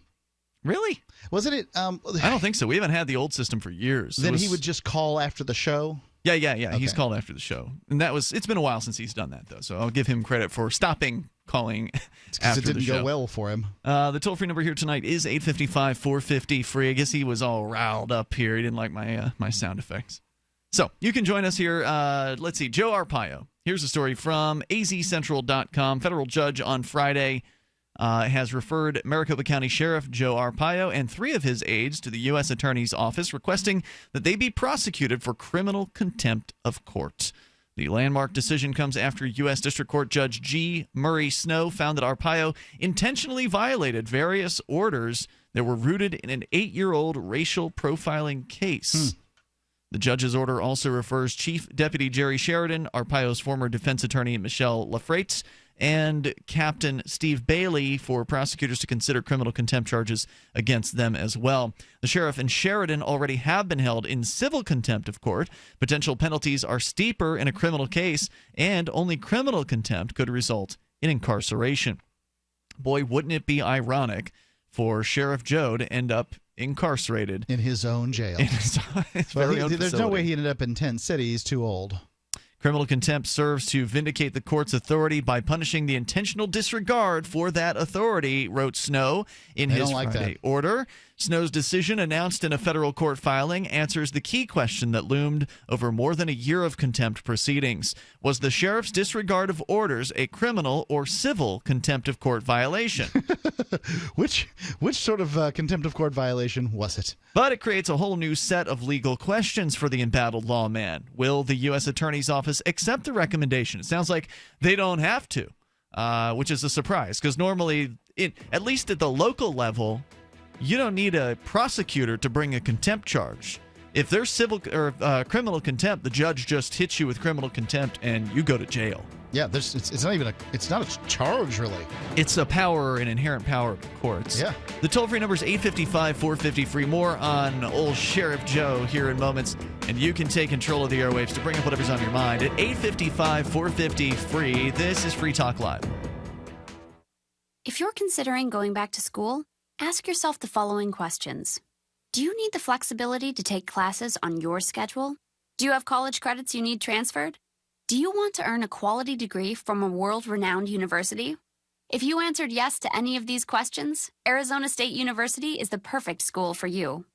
Really? Wasn't it? I don't think so. We haven't had the old system for years. Then he would just call after the show? Yeah. Okay. He's called after the show. And it's been a while since he's done that, though. So I'll give him credit for stopping calling after the show. Because it didn't go well for him. The toll-free number here tonight is 855-450-FREE. I guess he was all riled up here. He didn't like my sound effects. So you can join us here. Let's see. Joe Arpaio. Here's a story from azcentral.com. Federal judge on Friday has referred Maricopa County Sheriff Joe Arpaio and 3 of his aides to the U.S. Attorney's Office, requesting that they be prosecuted for criminal contempt of court. The landmark decision comes after U.S. District Court Judge G. Murray Snow found that Arpaio intentionally violated various orders that were rooted in an 8-year-old racial profiling case. The judge's order also refers Chief Deputy Jerry Sheridan, Arpaio's former defense attorney Michelle Lafreites, and Captain Steve Bailey for prosecutors to consider criminal contempt charges against them as well. The sheriff and Sheridan already have been held in civil contempt of court. Potential penalties are steeper in a criminal case, and only criminal contempt could result in incarceration. Boy, wouldn't it be ironic for Sheriff Joe to end up incarcerated in his own jail. There's no way he ended up in Tent City. He's too old. Criminal contempt serves to vindicate the court's authority by punishing the intentional disregard for that authority, wrote Snow in his Friday order. Snow's decision, announced in a federal court filing, answers the key question that loomed over more than a year of contempt proceedings. Was the sheriff's disregard of orders a criminal or civil contempt of court violation? Which sort of contempt of court violation was it? But it creates a whole new set of legal questions for the embattled lawman. Will the U.S. Attorney's Office accept the recommendation? It sounds like they don't have to, which is a surprise, because normally, at least at the local level, you don't need a prosecutor to bring a contempt charge. If there's civil or criminal contempt, the judge just hits you with criminal contempt and you go to jail. Yeah, it's not even it's not a charge, really. It's an inherent power of the courts. Yeah. The toll-free number is 855-450-FREE. More on old Sheriff Joe here in moments, and you can take control of the airwaves to bring up whatever's on your mind at 855-450-FREE. This is Free Talk Live. If you're considering going back to school, ask yourself the following questions. Do you need the flexibility to take classes on your schedule? Do you have college credits you need transferred? Do you want to earn a quality degree from a world-renowned university? If you answered yes to any of these questions, Arizona State University is the perfect school for you.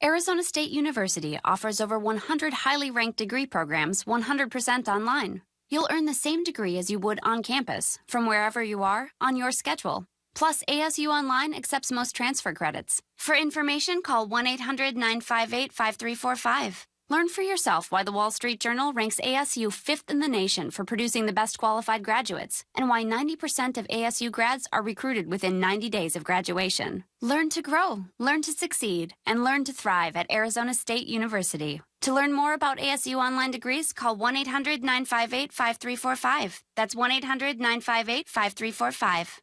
Arizona State University offers over 100 highly ranked degree programs 100% online. You'll earn the same degree as you would on campus, from wherever you are, on your schedule. Plus, ASU Online accepts most transfer credits. For information, call 1-800-958-5345. Learn for yourself why the Wall Street Journal ranks ASU 5th in the nation for producing the best qualified graduates, and why 90% of ASU grads are recruited within 90 days of graduation. Learn to grow, learn to succeed, and learn to thrive at Arizona State University. To learn more about ASU Online degrees, call 1-800-958-5345. That's 1-800-958-5345.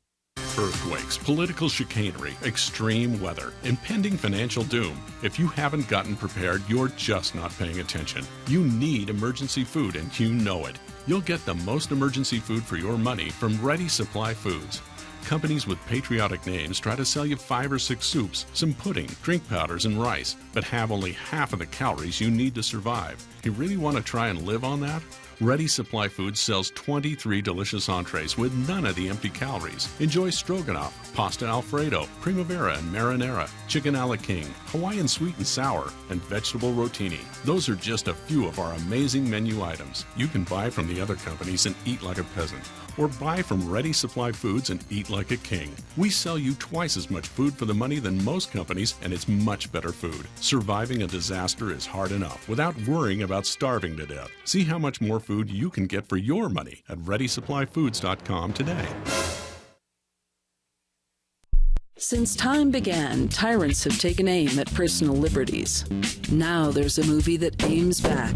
Earthquakes, political chicanery, extreme weather, impending financial doom. If you haven't gotten prepared, you're just not paying attention. You need emergency food, and you know it. You'll get the most emergency food for your money from Ready Supply Foods. Companies with patriotic names try to sell you 5 or 6 soups, some pudding, drink powders, and rice, but have only half of the calories you need to survive. You really want to try and live on that? Ready Supply Foods sells 23 delicious entrees with none of the empty calories. Enjoy stroganoff, pasta alfredo, primavera and marinara, chicken a la king, Hawaiian sweet and sour, and vegetable rotini. Those are just a few of our amazing menu items. You can buy from the other companies and eat like a peasant, or buy from Ready Supply Foods and eat like a king. We sell you twice as much food for the money than most companies, and it's much better food. Surviving a disaster is hard enough without worrying about starving to death. See how much more food you can get for your money at ReadySupplyFoods.com today. Since time began, tyrants have taken aim at personal liberties. Now there's a movie that aims back.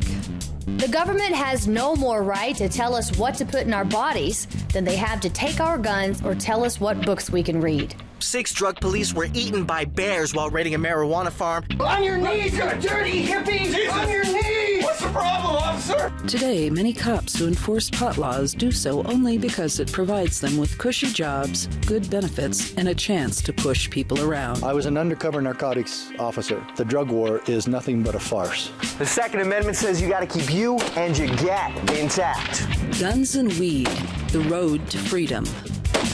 The government has no more right to tell us what to put in our bodies than they have to take our guns or tell us what books we can read. 6 drug police were eaten by bears while raiding a marijuana farm. On your knees, you dirty hippies! Jesus. On your knees! What's the problem, officer? Today, many cops who enforce pot laws do so only because it provides them with cushy jobs, good benefits, and a chance to push people around. I was an undercover narcotics officer. The drug war is nothing but a farce. The Second Amendment says you got to keep you and your gat intact. Guns and Weed, The Road to Freedom.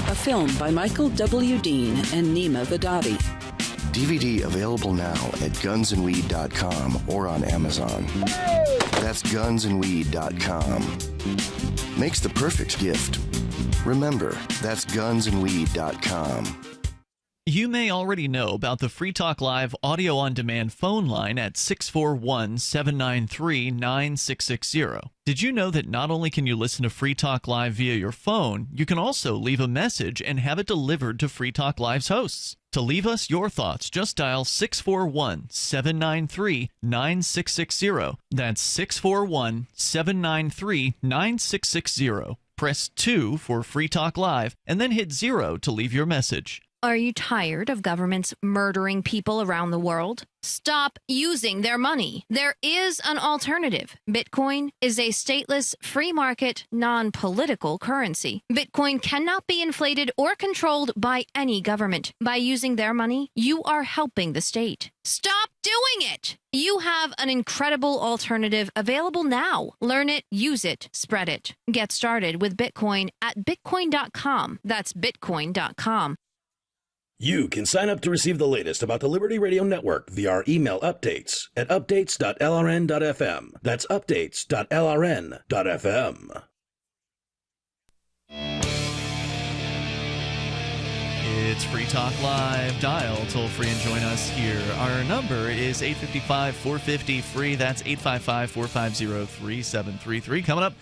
A film by Michael W. Dean and Nima Vadadi. DVD available now at gunsandweed.com or on Amazon. That's gunsandweed.com. Makes the perfect gift. Remember, that's gunsandweed.com. You may already know about the Free Talk Live audio on demand phone line at 641-793-9660. Did you know that not only can you listen to Free Talk Live via your phone, you can also leave a message and have it delivered to Free Talk Live's hosts? To leave us your thoughts, just dial 641-793-9660. That's 641-793-9660. Press 2 for Free Talk Live, and then hit 0 to leave your message. Are you tired of governments murdering people around the world? Stop using their money. There is an alternative. Bitcoin is a stateless, free market, non-political currency. Bitcoin cannot be inflated or controlled by any government. By using their money, you are helping the state. Stop doing it! You have an incredible alternative available now. Learn it, use it, spread it. Get started with Bitcoin at bitcoin.com. That's bitcoin.com. You can sign up to receive the latest about the Liberty Radio Network via our email updates at updates.lrn.fm. That's updates.lrn.fm. It's Free Talk Live. Dial toll free and join us here. Our number is 855-450-FREE. That's 855-450-3733. Coming up,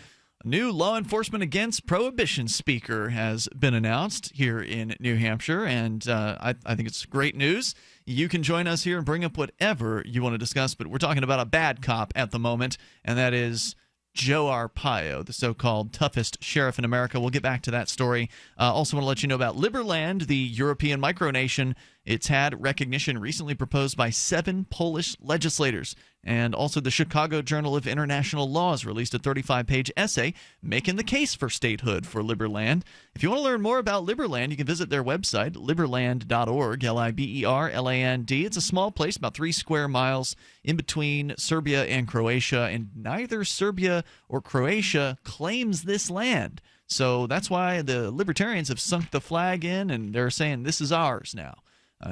a new law enforcement against prohibition speaker has been announced here in New Hampshire, and I think it's great news. You can join us here and bring up whatever you want to discuss, but we're talking about a bad cop at the moment, and that is Joe Arpaio, the so-called toughest sheriff in America. We'll get back to that story. Also want to let you know about Liberland, the European micronation. It's had recognition recently proposed by 7 Polish legislators. And also the Chicago Journal of International Laws released a 35-page essay making the case for statehood for Liberland. If you want to learn more about Liberland, you can visit their website, liberland.org, Liberland. It's a small place, about 3 square miles in between Serbia and Croatia, and neither Serbia or Croatia claims this land. So that's why the libertarians have sunk the flag in, and they're saying this is ours now.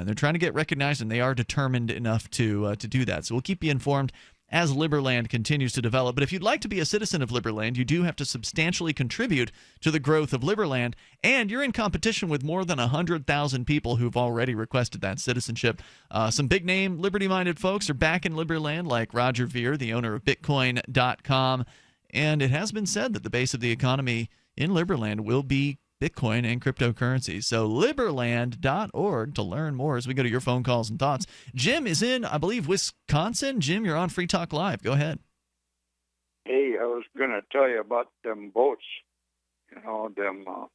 They're trying to get recognized, and they are determined enough to do that. So we'll keep you informed as Liberland continues to develop. But if you'd like to be a citizen of Liberland, you do have to substantially contribute to the growth of Liberland, and you're in competition with more than 100,000 people who've already requested that citizenship. Some big-name liberty-minded folks are back in Liberland, like Roger Ver, the owner of Bitcoin.com, and it has been said that the base of the economy in Liberland will be Bitcoin and cryptocurrency. So liberland.org to learn more as we go to your phone calls and thoughts. Jim is in, I believe, Wisconsin. Jim, you're on Free Talk Live. Go ahead. Hey, I was going to tell you about them boats, them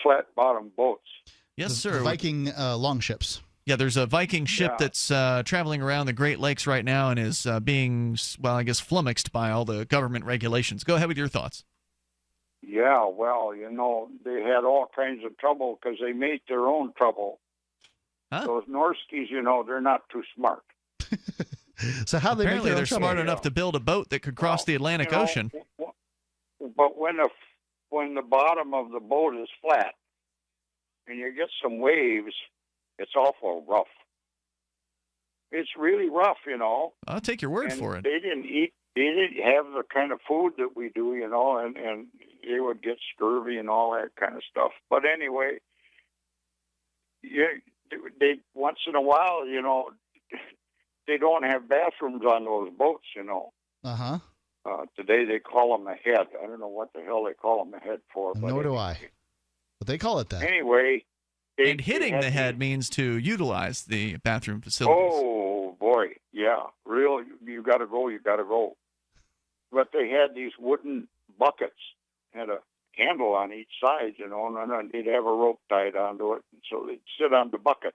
flat-bottom boats. Yes, sir. The Viking longships. Yeah, there's a Viking ship that's traveling around the Great Lakes right now and is being, flummoxed by all the government regulations. Go ahead with your thoughts. Yeah, well, they had all kinds of trouble because they made their own trouble. Huh? Those Norskies, they're not too smart. So how they Apparently make they're their own smart trouble? enough to build a boat that could cross the Atlantic Ocean. But when the bottom of the boat is flat and you get some waves, it's awful rough. It's really rough, I'll take your word for it. They didn't have the kind of food that we do, and they would get scurvy and all that kind of stuff. But anyway, they once in a while, they don't have bathrooms on those boats, Uh-huh. Today they call them a head. I don't know what the hell they call them a head for. But Nor do I. But they call it that. Anyway, And hitting the head means to utilize the bathroom facilities. Oh, boy. Yeah. Real, you got to go, you got to go. But they had these wooden buckets, had a handle on each side, and then they'd have a rope tied onto it, and so they'd sit on the bucket.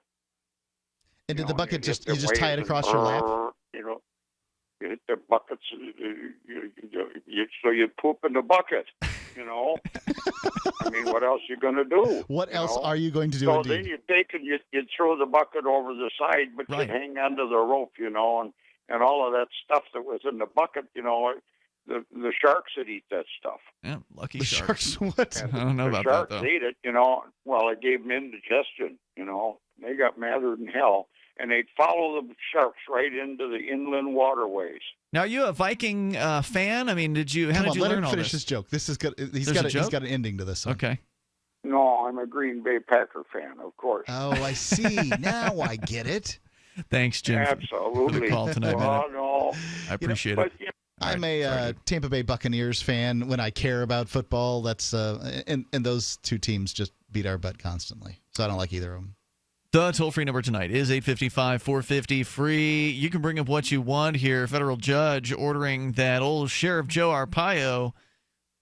And did the bucket you just tie it across your lap? You hit the buckets, so you poop in the bucket, I mean, what else you going to do? What else are you going to do? So indeed? then you take and you'd throw the bucket over the side, but you'd hang onto the rope, and all of that stuff that was in the bucket, the sharks would eat that stuff. Yeah, lucky the sharks. What? I don't know about that, sharks though. ate it, well, it gave them indigestion, They got madder than hell. And they'd follow the sharks right into the inland waterways. Now, are you a Viking fan? I mean, how did you learn all this? Let him finish his joke. This is good. He's got an ending to this one. Okay. No, I'm a Green Bay Packer fan, of course. Oh, I see. Now I get it. Thanks, Jim, Absolutely. for the call tonight, man. No. I appreciate it. I'm a Tampa Bay Buccaneers fan. When I care about football, that's and those two teams just beat our butt constantly. So I don't like either of them. The toll-free number tonight is 855-450-FREE. You can bring up what you want here. Federal judge ordering that old Sheriff Joe Arpaio,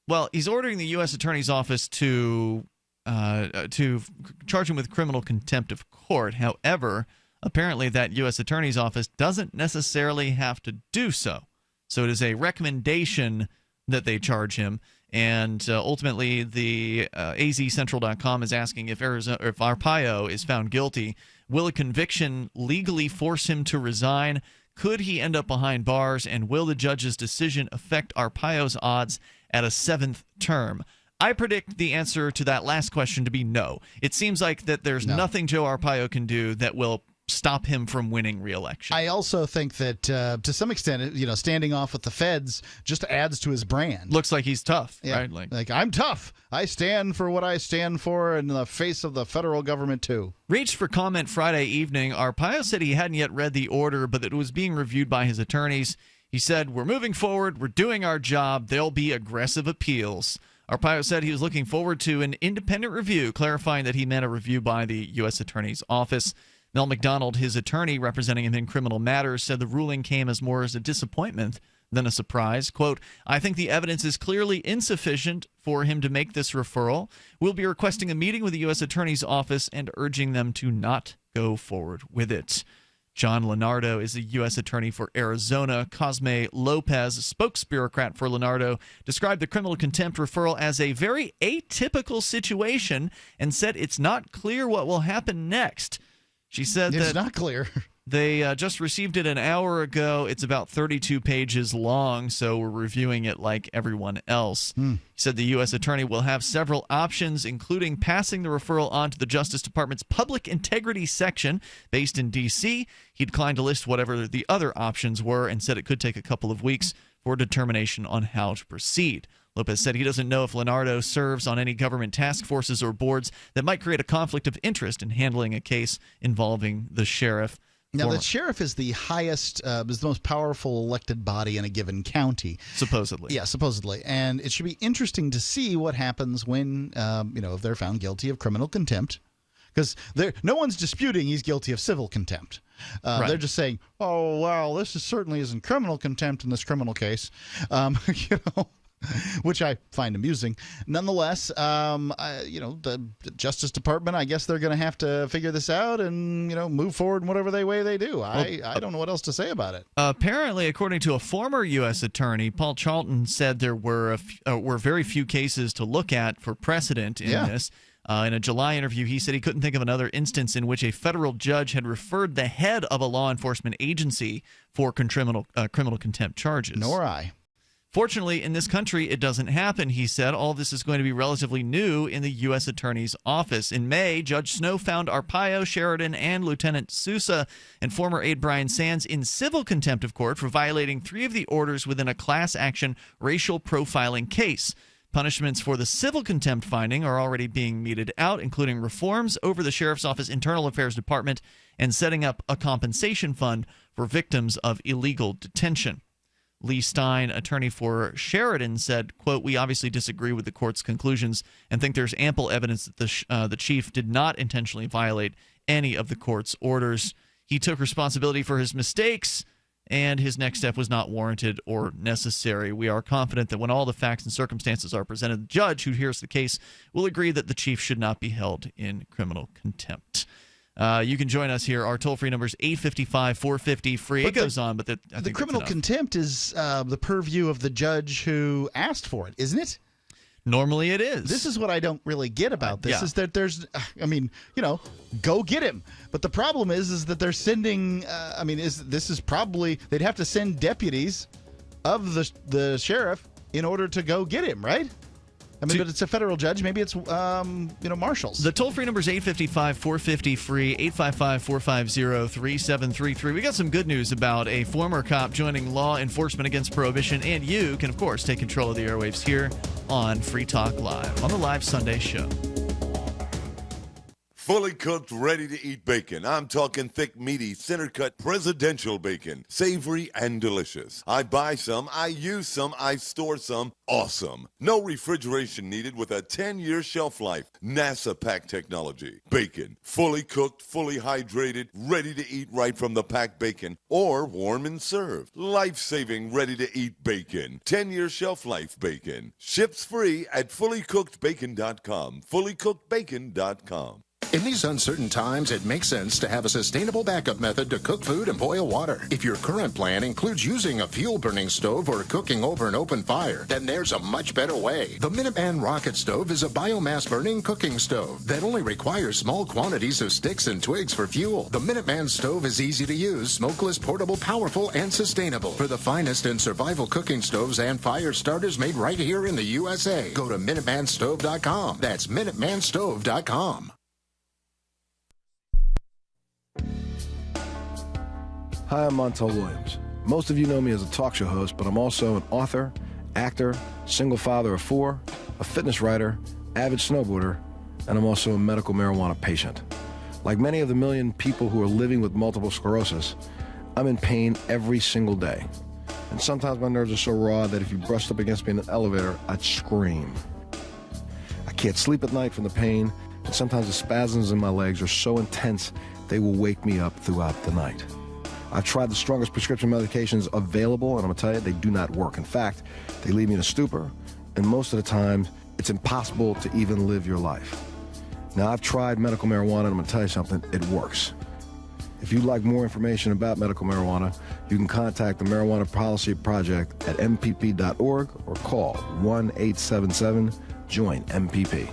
well, he's ordering the U.S. Attorney's Office to charge him with criminal contempt of court. However, apparently that U.S. Attorney's Office doesn't necessarily have to do so. So it is a recommendation that they charge him. And ultimately, the azcentral.com is asking if Arpaio is found guilty, will a conviction legally force him to resign? Could he end up behind bars? And will the judge's decision affect Arpaio's odds at a 7th term? I predict the answer to that last question to be no. It seems like that there's nothing Joe Arpaio can do that will stop him from winning re-election. I also think that to some extent, standing off with the feds just adds to his brand. Looks like he's tough, right? Like I'm tough. I stand for what I stand for in the face of the federal government too. Reached for comment Friday evening. Arpaio said he hadn't yet read the order, but that it was being reviewed by his attorneys. He said, "We're moving forward. We're doing our job. There'll be aggressive appeals." Arpaio said he was looking forward to an independent review, clarifying that he meant a review by the U.S. Attorney's Office. Mel McDonald, his attorney representing him in criminal matters, said the ruling came as more as a disappointment than a surprise. Quote, "I think the evidence is clearly insufficient for him to make this referral. We'll be requesting a meeting with the U.S. Attorney's Office and urging them to not go forward with it." John Leonardo is the U.S. Attorney for Arizona. Cosme Lopez, spokesbureaucrat for Leonardo, described the criminal contempt referral as a very atypical situation and said it's not clear what will happen next. She said it's not clear. They just received it an hour ago. It's about 32 pages long, so we're reviewing it like everyone else. He said the U.S. Attorney will have several options, including passing the referral on to the Justice Department's Public Integrity Section based in D.C. He declined to list whatever the other options were and said it could take a couple of weeks for determination on how to proceed. Lopez said he doesn't know if Leonardo serves on any government task forces or boards that might create a conflict of interest in handling a case involving the sheriff. Now, the sheriff is the highest, is the most powerful elected body in a given county. Supposedly. Yeah, supposedly. And it should be interesting to see what happens when, if they're found guilty of criminal contempt. Because no one's disputing he's guilty of civil contempt. Right. They're just saying, oh, well, this certainly isn't criminal contempt in this criminal case. Which I find amusing. Nonetheless, the Justice Department, I guess they're going to have to figure this out and, move forward in whatever way they do. I don't know what else to say about it. Apparently, according to a former U.S. attorney, Paul Charlton said there were very few cases to look at for precedent in this. In a July interview, he said he couldn't think of another instance in which a federal judge had referred the head of a law enforcement agency for criminal contempt charges. Nor I. Fortunately, in this country, it doesn't happen, he said. All this is going to be relatively new in the U.S. Attorney's Office. In May, Judge Snow found Arpaio, Sheridan, and Lieutenant Sousa and former aide Brian Sands in civil contempt of court for violating 3 of the orders within a class action racial profiling case. Punishments for the civil contempt finding are already being meted out, including reforms over the Sheriff's Office Internal Affairs Department and setting up a compensation fund for victims of illegal detention. Lee Stein, attorney for Sheridan, said, quote, "We obviously disagree with the court's conclusions and think there's ample evidence that the chief did not intentionally violate any of the court's orders. He took responsibility for his mistakes, and his next step was not warranted or necessary. We are confident that when all the facts and circumstances are presented, the judge who hears the case will agree that the chief should not be held in criminal contempt." You can join us here. Our toll-free number is 855-450-FREE. It goes on, but I think the criminal contempt is the purview of the judge who asked for it, isn't it? Normally it is. This is what I don't really get about this, is that there's, go get him. But the problem is that they're sending, this is probably, they'd have to send deputies of the sheriff in order to go get him, right? But it's a federal judge. Maybe it's, marshals. The toll-free number is 855-450-FREE, 855-450-3733. We got some good news about a former cop joining law enforcement against prohibition, and you can, of course, take control of the airwaves here on Free Talk Live, on the live Sunday show. Fully cooked, ready-to-eat bacon. I'm talking thick, meaty, center-cut presidential bacon. Savory and delicious. I buy some, I use some, I store some. Awesome. No refrigeration needed with a 10-year shelf life. NASA pack technology. Bacon. Fully cooked, fully hydrated, ready to eat right from the packed bacon. Or warm and served. Life-saving, ready-to-eat bacon. 10-year shelf life bacon. Ships free at fullycookedbacon.com. Fullycookedbacon.com. In these uncertain times, it makes sense to have a sustainable backup method to cook food and boil water. If your current plan includes using a fuel-burning stove or cooking over an open fire, then there's a much better way. The Minuteman Rocket Stove is a biomass-burning cooking stove that only requires small quantities of sticks and twigs for fuel. The Minuteman Stove is easy to use, smokeless, portable, powerful, and sustainable. For the finest in survival cooking stoves and fire starters made right here in the USA, go to MinutemanStove.com. That's MinutemanStove.com. Hi, I'm Montel Williams. Most of you know me as a talk show host, but I'm also an author, actor, single father of 4, a fitness writer, avid snowboarder, and I'm also a medical marijuana patient. Like many of the million people who are living with multiple sclerosis, I'm in pain every single day. And sometimes my nerves are so raw that if you brushed up against me in an elevator, I'd scream. I can't sleep at night from the pain, and sometimes the spasms in my legs are so intense they will wake me up throughout the night. I've tried the strongest prescription medications available, and I'm going to tell you, they do not work. In fact, they leave me in a stupor, and most of the time, it's impossible to even live your life. Now, I've tried medical marijuana, and I'm going to tell you something, it works. If you'd like more information about medical marijuana, you can contact the Marijuana Policy Project at mpp.org or call 1-877-JOIN-MPP.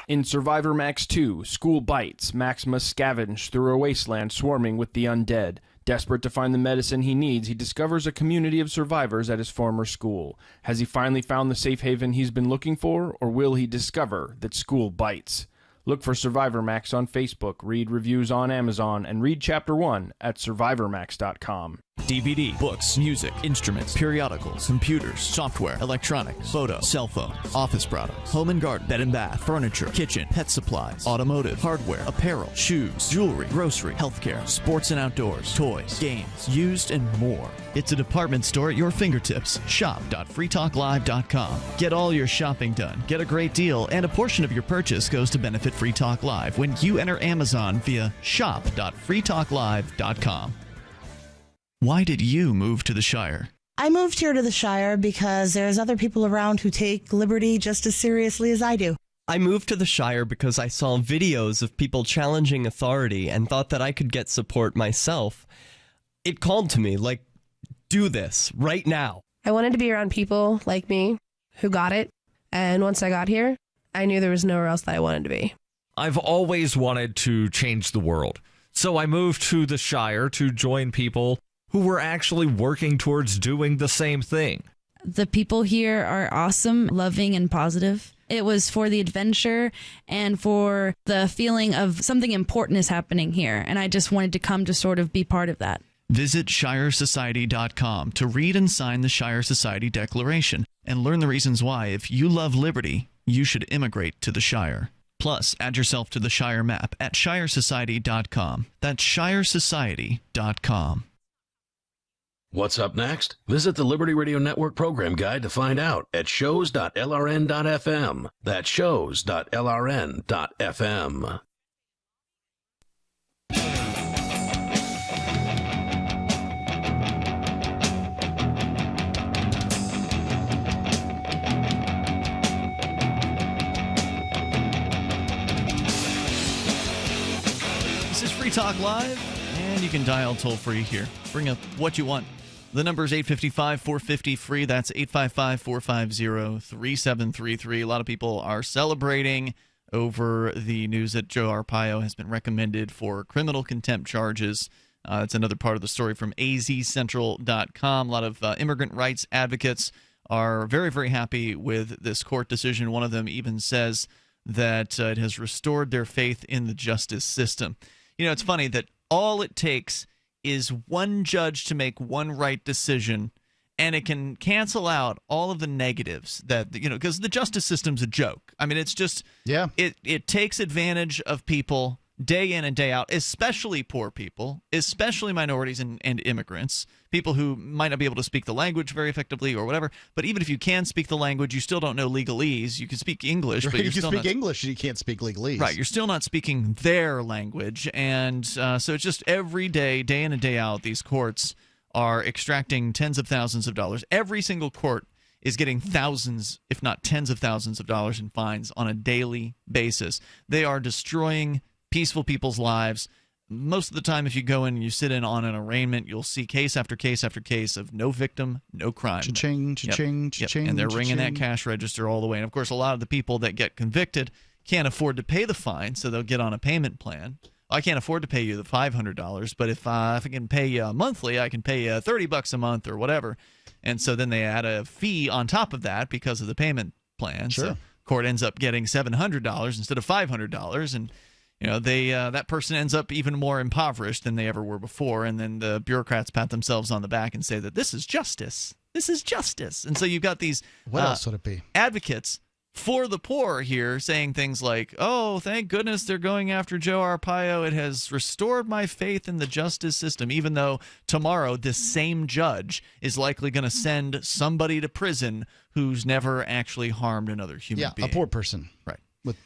In Survivor Max 2, School Bites, Max must scavenge through a wasteland swarming with the undead. Desperate to find the medicine he needs, he discovers a community of survivors at his former school. Has he finally found the safe haven he's been looking for, or will he discover that school bites? Look for Survivor Max on Facebook, read reviews on Amazon, and read Chapter 1 at SurvivorMax.com. DVD, books, music, instruments, periodicals, computers, software, electronics, photo, cell phone, office products, home and garden, bed and bath, furniture, kitchen, pet supplies, automotive, hardware, apparel, shoes, jewelry, grocery, healthcare, sports and outdoors, toys, games, used, and more. It's a department store at your fingertips. Shop.freetalklive.com. Get all your shopping done, get a great deal, and a portion of your purchase goes to benefit Free Talk Live when you enter Amazon via shop.freetalklive.com. Why did you move to the Shire? I moved here to the Shire because there's other people around who take liberty just as seriously as I do. I moved to the Shire because I saw videos of people challenging authority and thought that I could get support myself. It called to me, like, do this right now. I wanted to be around people like me who got it, and once I got here, I knew there was nowhere else that I wanted to be. I've always wanted to change the world, so I moved to the Shire to join people who were actually working towards doing the same thing. The people here are awesome, loving, and positive. It was for the adventure and for the feeling of something important is happening here, and I just wanted to come to sort of be part of that. Visit ShireSociety.com to read and sign the Shire Society Declaration and learn the reasons why, if you love liberty, you should immigrate to the Shire. Plus, add yourself to the Shire map at shiresociety.com. That's shiresociety.com. What's up next? Visit the Liberty Radio Network program guide to find out at shows.lrn.fm. That's shows.lrn.fm. This is Free Talk Live, and you can dial toll-free here. Bring up what you want. The number is 855-450-FREE. That's 855-450-3733. A lot of people are celebrating over the news that Joe Arpaio has been recommended for criminal contempt charges. That's another part of the story from azcentral.com. A lot of immigrant rights advocates are very, very happy with this court decision. One of them even says that it has restored their faith in the justice system. You know, it's funny that all it takes is one judge to make one right decision, and it can cancel out all of the negatives that, you know, because the justice system's a joke. I mean, it's just, it takes advantage of people day in and day out, especially poor people, especially minorities and immigrants, people who might not be able to speak the language very effectively or whatever. But even if you can speak the language, you still don't know legalese. You can speak English, Right, but you can speak English and you can't speak legalese. Right, you're still not speaking their language. And so it's just every day, day in and day out, these courts are extracting tens of thousands of dollars. Every single court is getting thousands, if not tens of thousands of dollars in fines on a daily basis. They are destroying peaceful people's lives. Most of the time, if you go in and you sit in on an arraignment, you'll see case after case after case of no victim, no crime. Cha-ching, cha-ching, cha-ching, And they're ringing that cha-ching. cash register all the way. And, of course, a lot of the people that get convicted can't afford to pay the fine, so they'll get on a payment plan. I can't afford to pay you the $500, but if I can pay you monthly, I can pay you $30 a month or whatever. And so then they add a fee on top of that because of the payment plan. Sure. So court ends up getting $700 instead of $500, and you know, that person ends up even more impoverished than they ever were before, and then the bureaucrats pat themselves on the back and say that this is justice. This is justice. And so you've got these What else would it be? advocates for the poor here saying things like, oh, thank goodness they're going after Joe Arpaio. It has restored my faith in the justice system, even though tomorrow this same judge is likely going to send somebody to prison who's never actually harmed another human being. A poor person. Right.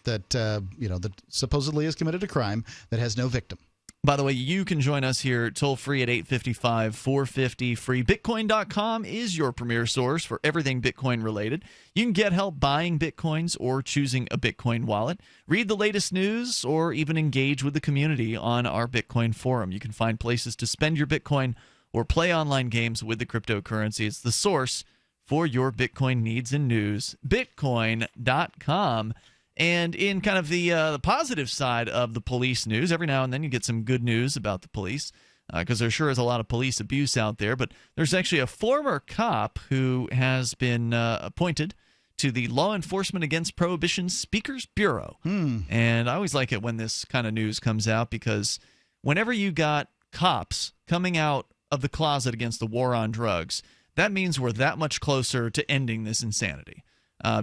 That that supposedly has committed a crime that has no victim. By the way, you can join us here toll-free at 855-450-FREE. Bitcoin.com is your premier source for everything Bitcoin-related. You can get help buying Bitcoins or choosing a Bitcoin wallet, read the latest news, or even engage with the community on our Bitcoin forum. You can find places to spend your Bitcoin or play online games with the cryptocurrency. It's the source for your Bitcoin needs and news. Bitcoin.com. And in kind of the positive side of the police news, every now and then you get some good news about the police, because there sure is a lot of police abuse out there. But there's actually a former cop who has been appointed to the Law Enforcement Against Prohibition Speakers Bureau. And I always like it when this kind of news comes out, because whenever you got cops coming out of the closet against the war on drugs, that means we're that much closer to ending this insanity.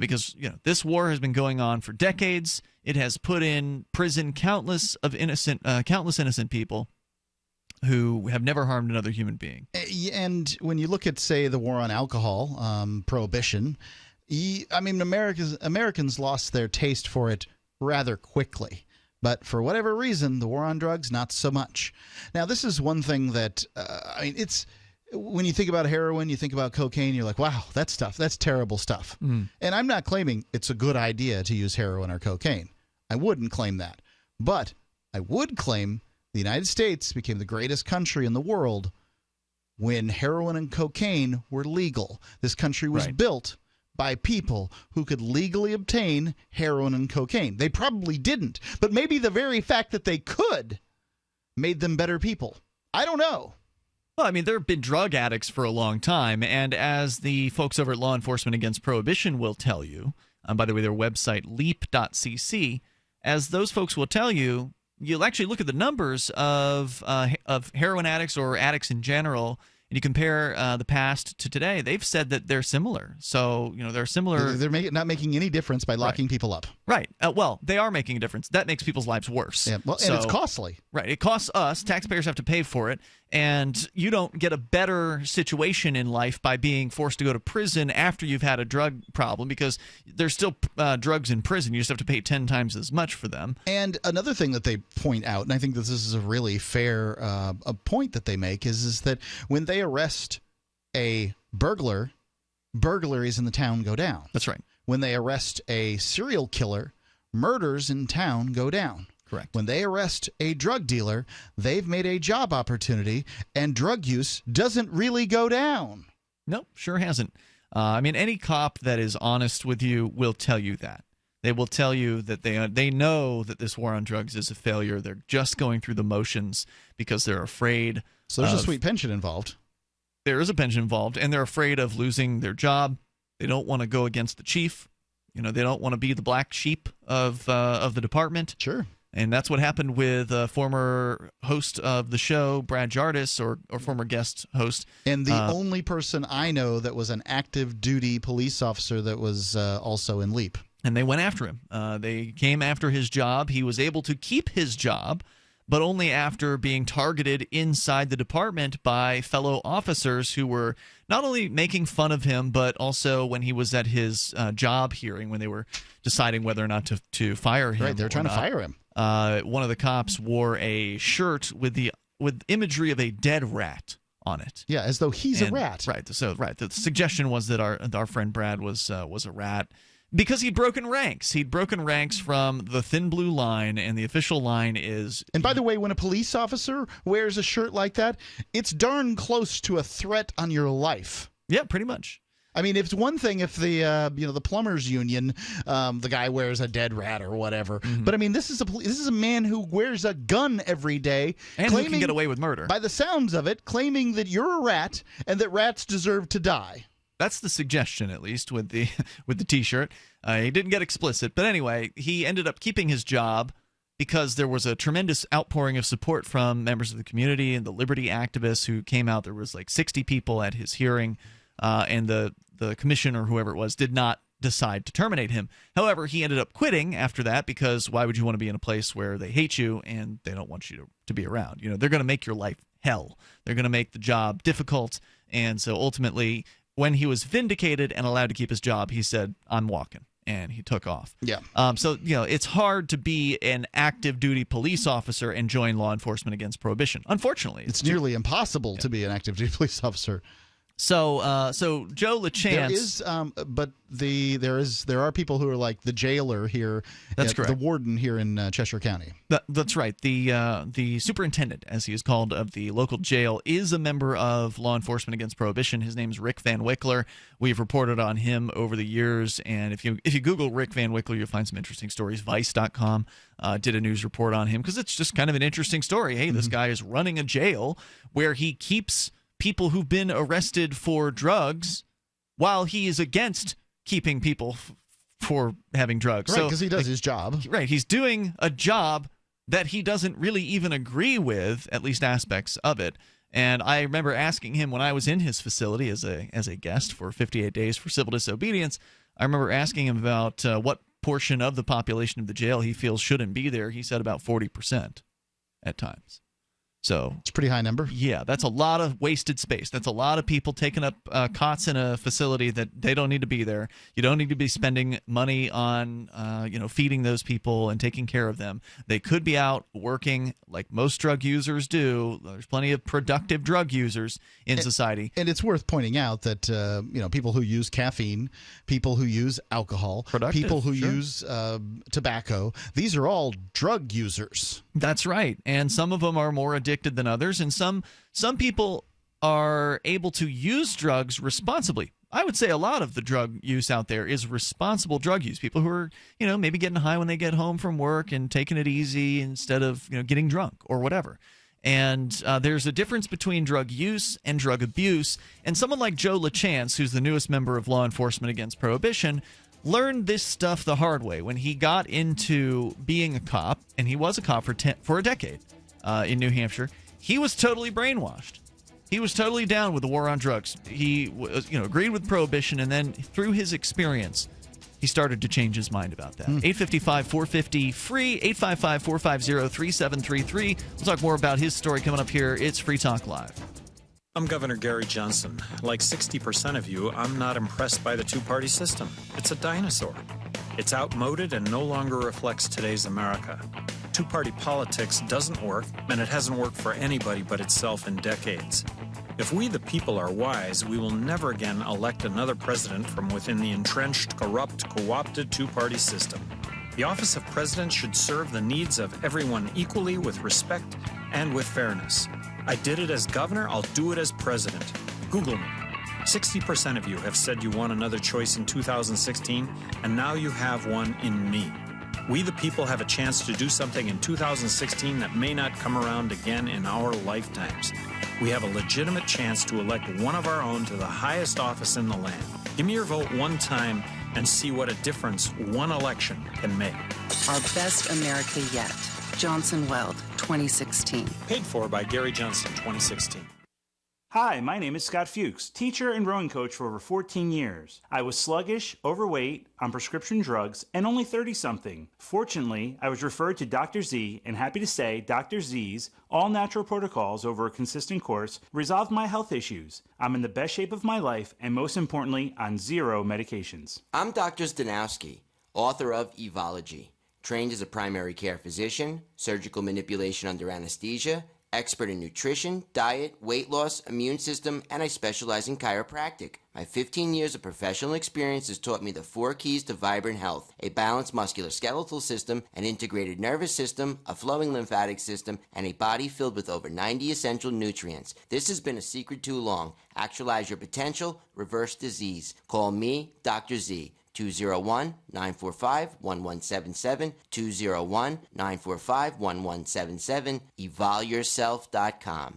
Because this war has been going on for decades. It has put in prison countless innocent people who have never harmed another human being. And when you look at, say, the war on alcohol, prohibition, Americans lost their taste for it rather quickly. But for whatever reason, the war on drugs, not so much. Now, this is one thing that it's. When you think about heroin, you think about cocaine, you're like, wow, that's terrible stuff. And I'm not claiming it's a good idea to use heroin or cocaine. I wouldn't claim that. But I would claim the United States became the greatest country in the world when heroin and cocaine were legal. This country was built by people who could legally obtain heroin and cocaine. They probably didn't, but maybe the very fact that they could made them better people. I don't know. Well, I mean, there have been drug addicts for a long time, and as the folks over at Law Enforcement Against Prohibition will tell you, by the way, their website, leap.cc, as those folks will tell you, you'll actually look at the numbers of heroin addicts or addicts in general, and you compare the past to today, they've said that they're similar. So, they're similar. They're not making any difference by locking people up. Right. Well, they are making a difference. That makes people's lives worse. Yeah. Well, and it's costly. Right. It costs us. Taxpayers have to pay for it. And you don't get a better situation in life by being forced to go to prison after you've had a drug problem, because there's still drugs in prison. You just have to pay 10 times as much for them. And another thing that they point out, and I think that this is a really fair a point that they make, is that when they arrest a burglar, burglaries in the town go down. That's right. When they arrest a serial killer, murders in town go down. Correct. When they arrest a drug dealer, they've made a job opportunity, and drug use doesn't really go down. Nope, sure hasn't. Any cop that is honest with you will tell you that. They will tell you that they know that this war on drugs is a failure. They're just going through the motions because they're afraid. So there's a sweet pension involved. There is a pension involved, and they're afraid of losing their job. They don't want to go against the chief. They don't want to be the black sheep of the department. Sure. And that's what happened with former host of the show, Brad Jardis, or former guest host. And the only person I know that was an active duty police officer that was also in LEAP. And they went after him. They came after his job. He was able to keep his job, but only after being targeted inside the department by fellow officers who were not only making fun of him, but also when he was at his job hearing, when they were deciding whether or not to fire him. Right, they're trying to fire him. One of the cops wore a shirt with imagery of a dead rat on it. Yeah, as though he's a rat. Right. So the suggestion was that our friend Brad was a rat because he'd broken ranks. He'd broken ranks from the thin blue line, and the official line is. And by the way, when a police officer wears a shirt like that, it's darn close to a threat on your life. Yeah, pretty much. I mean, it's one thing if the plumbers union, the guy wears a dead rat or whatever. Mm-hmm. But I mean, this is a man who wears a gun every day, and who can get away with murder. By the sounds of it, claiming that you're a rat and that rats deserve to die. That's the suggestion, at least, with the T-shirt. He didn't get explicit, but anyway, he ended up keeping his job because there was a tremendous outpouring of support from members of the community and the liberty activists who came out. There was like 60 people at his hearing. And the commissioner, whoever it was, did not decide to terminate him. However, he ended up quitting after that because why would you want to be in a place where they hate you and they don't want you to be around? They're going to make your life hell. They're going to make the job difficult. And so ultimately, when he was vindicated and allowed to keep his job, he said, "I'm walking." And he took off. Yeah. So, it's hard to be an active duty police officer and join law enforcement against prohibition. Unfortunately. It's nearly impossible to be an active duty police officer. So Joe LaChance. There there are people who are like the jailer here. That's correct. The warden here in Cheshire County. That's right. The superintendent, as he is called, of the local jail is a member of Law Enforcement Against Prohibition. His name is Rick Van Wickler. We've reported on him over the years, and if you Google Rick Van Wickler, you'll find some interesting stories. Vice.com did a news report on him because it's just kind of an interesting story. Hey, this guy is running a jail where he keeps people who've been arrested for drugs while he is against keeping people for having drugs. Right, because he does his job. Right, he's doing a job that he doesn't really even agree with, at least aspects of it. And I remember asking him when I was in his facility as a guest for 58 days for civil disobedience, I remember asking him about what portion of the population of the jail he feels shouldn't be there. He said about 40% at times. So it's a pretty high number. Yeah, that's a lot of wasted space. That's a lot of people taking up cots in a facility that they don't need to be there. You don't need to be spending money on feeding those people and taking care of them. They could be out working like most drug users do. There's plenty of productive drug users in society. And it's worth pointing out that people who use caffeine, people who use alcohol, people who use tobacco, these are all drug users. That's right. And some of them are more addicted than others, and some people are able to use drugs responsibly. I would say a lot of the drug use out there is responsible drug use. People who are, maybe getting high when they get home from work and taking it easy instead of, getting drunk or whatever. And there's a difference between drug use and drug abuse. And someone like Joe LaChance, who's the newest member of Law Enforcement Against Prohibition, learned this stuff the hard way when he got into being a cop, and he was a cop for a decade in New Hampshire. He was totally brainwashed. He was totally down with the war on drugs. He agreed with Prohibition, and then through his experience, he started to change his mind about that. 855-450-FREE, 855-450-3733. We'll talk more about his story coming up here. It's Free Talk Live. I'm Governor Gary Johnson. Like 60% of you, I'm not impressed by the two-party system. It's a dinosaur. It's outmoded and no longer reflects today's America. Two-party politics doesn't work, and it hasn't worked for anybody but itself in decades. If we the people are wise, we will never again elect another president from within the entrenched, corrupt, co-opted two-party system. The office of president should serve the needs of everyone equally, with respect and with fairness. I did it as governor, I'll do it as president. Google me. 60% of you have said you want another choice in 2016, and now you have one in me. We the people have a chance to do something in 2016 that may not come around again in our lifetimes. We have a legitimate chance to elect one of our own to the highest office in the land. Give me your vote one time and see what a difference one election can make. Our best America yet. Johnson Weld, 2016. Paid for by Gary Johnson, 2016. Hi, my name is Scott Fuchs, teacher and rowing coach for over 14 years. I was sluggish, overweight, on prescription drugs, and only 30-something. Fortunately, I was referred to Dr. Z, and happy to say Dr. Z's all-natural protocols over a consistent course resolved my health issues. I'm in the best shape of my life, and most importantly, on 0 medications. I'm Dr. Zdanowski, author of Evology, trained as a primary care physician, surgical manipulation under anesthesia, expert in nutrition, diet, weight loss, immune system, and I specialize in chiropractic. My 15 years of professional experience has taught me the 4 keys to vibrant health: a balanced musculoskeletal system, an integrated nervous system, a flowing lymphatic system, and a body filled with over 90 essential nutrients. This has been a secret too long. Actualize your potential, reverse disease. Call me, Dr. Z. 201-945-1177, 201-945-1177, evolyourself.com.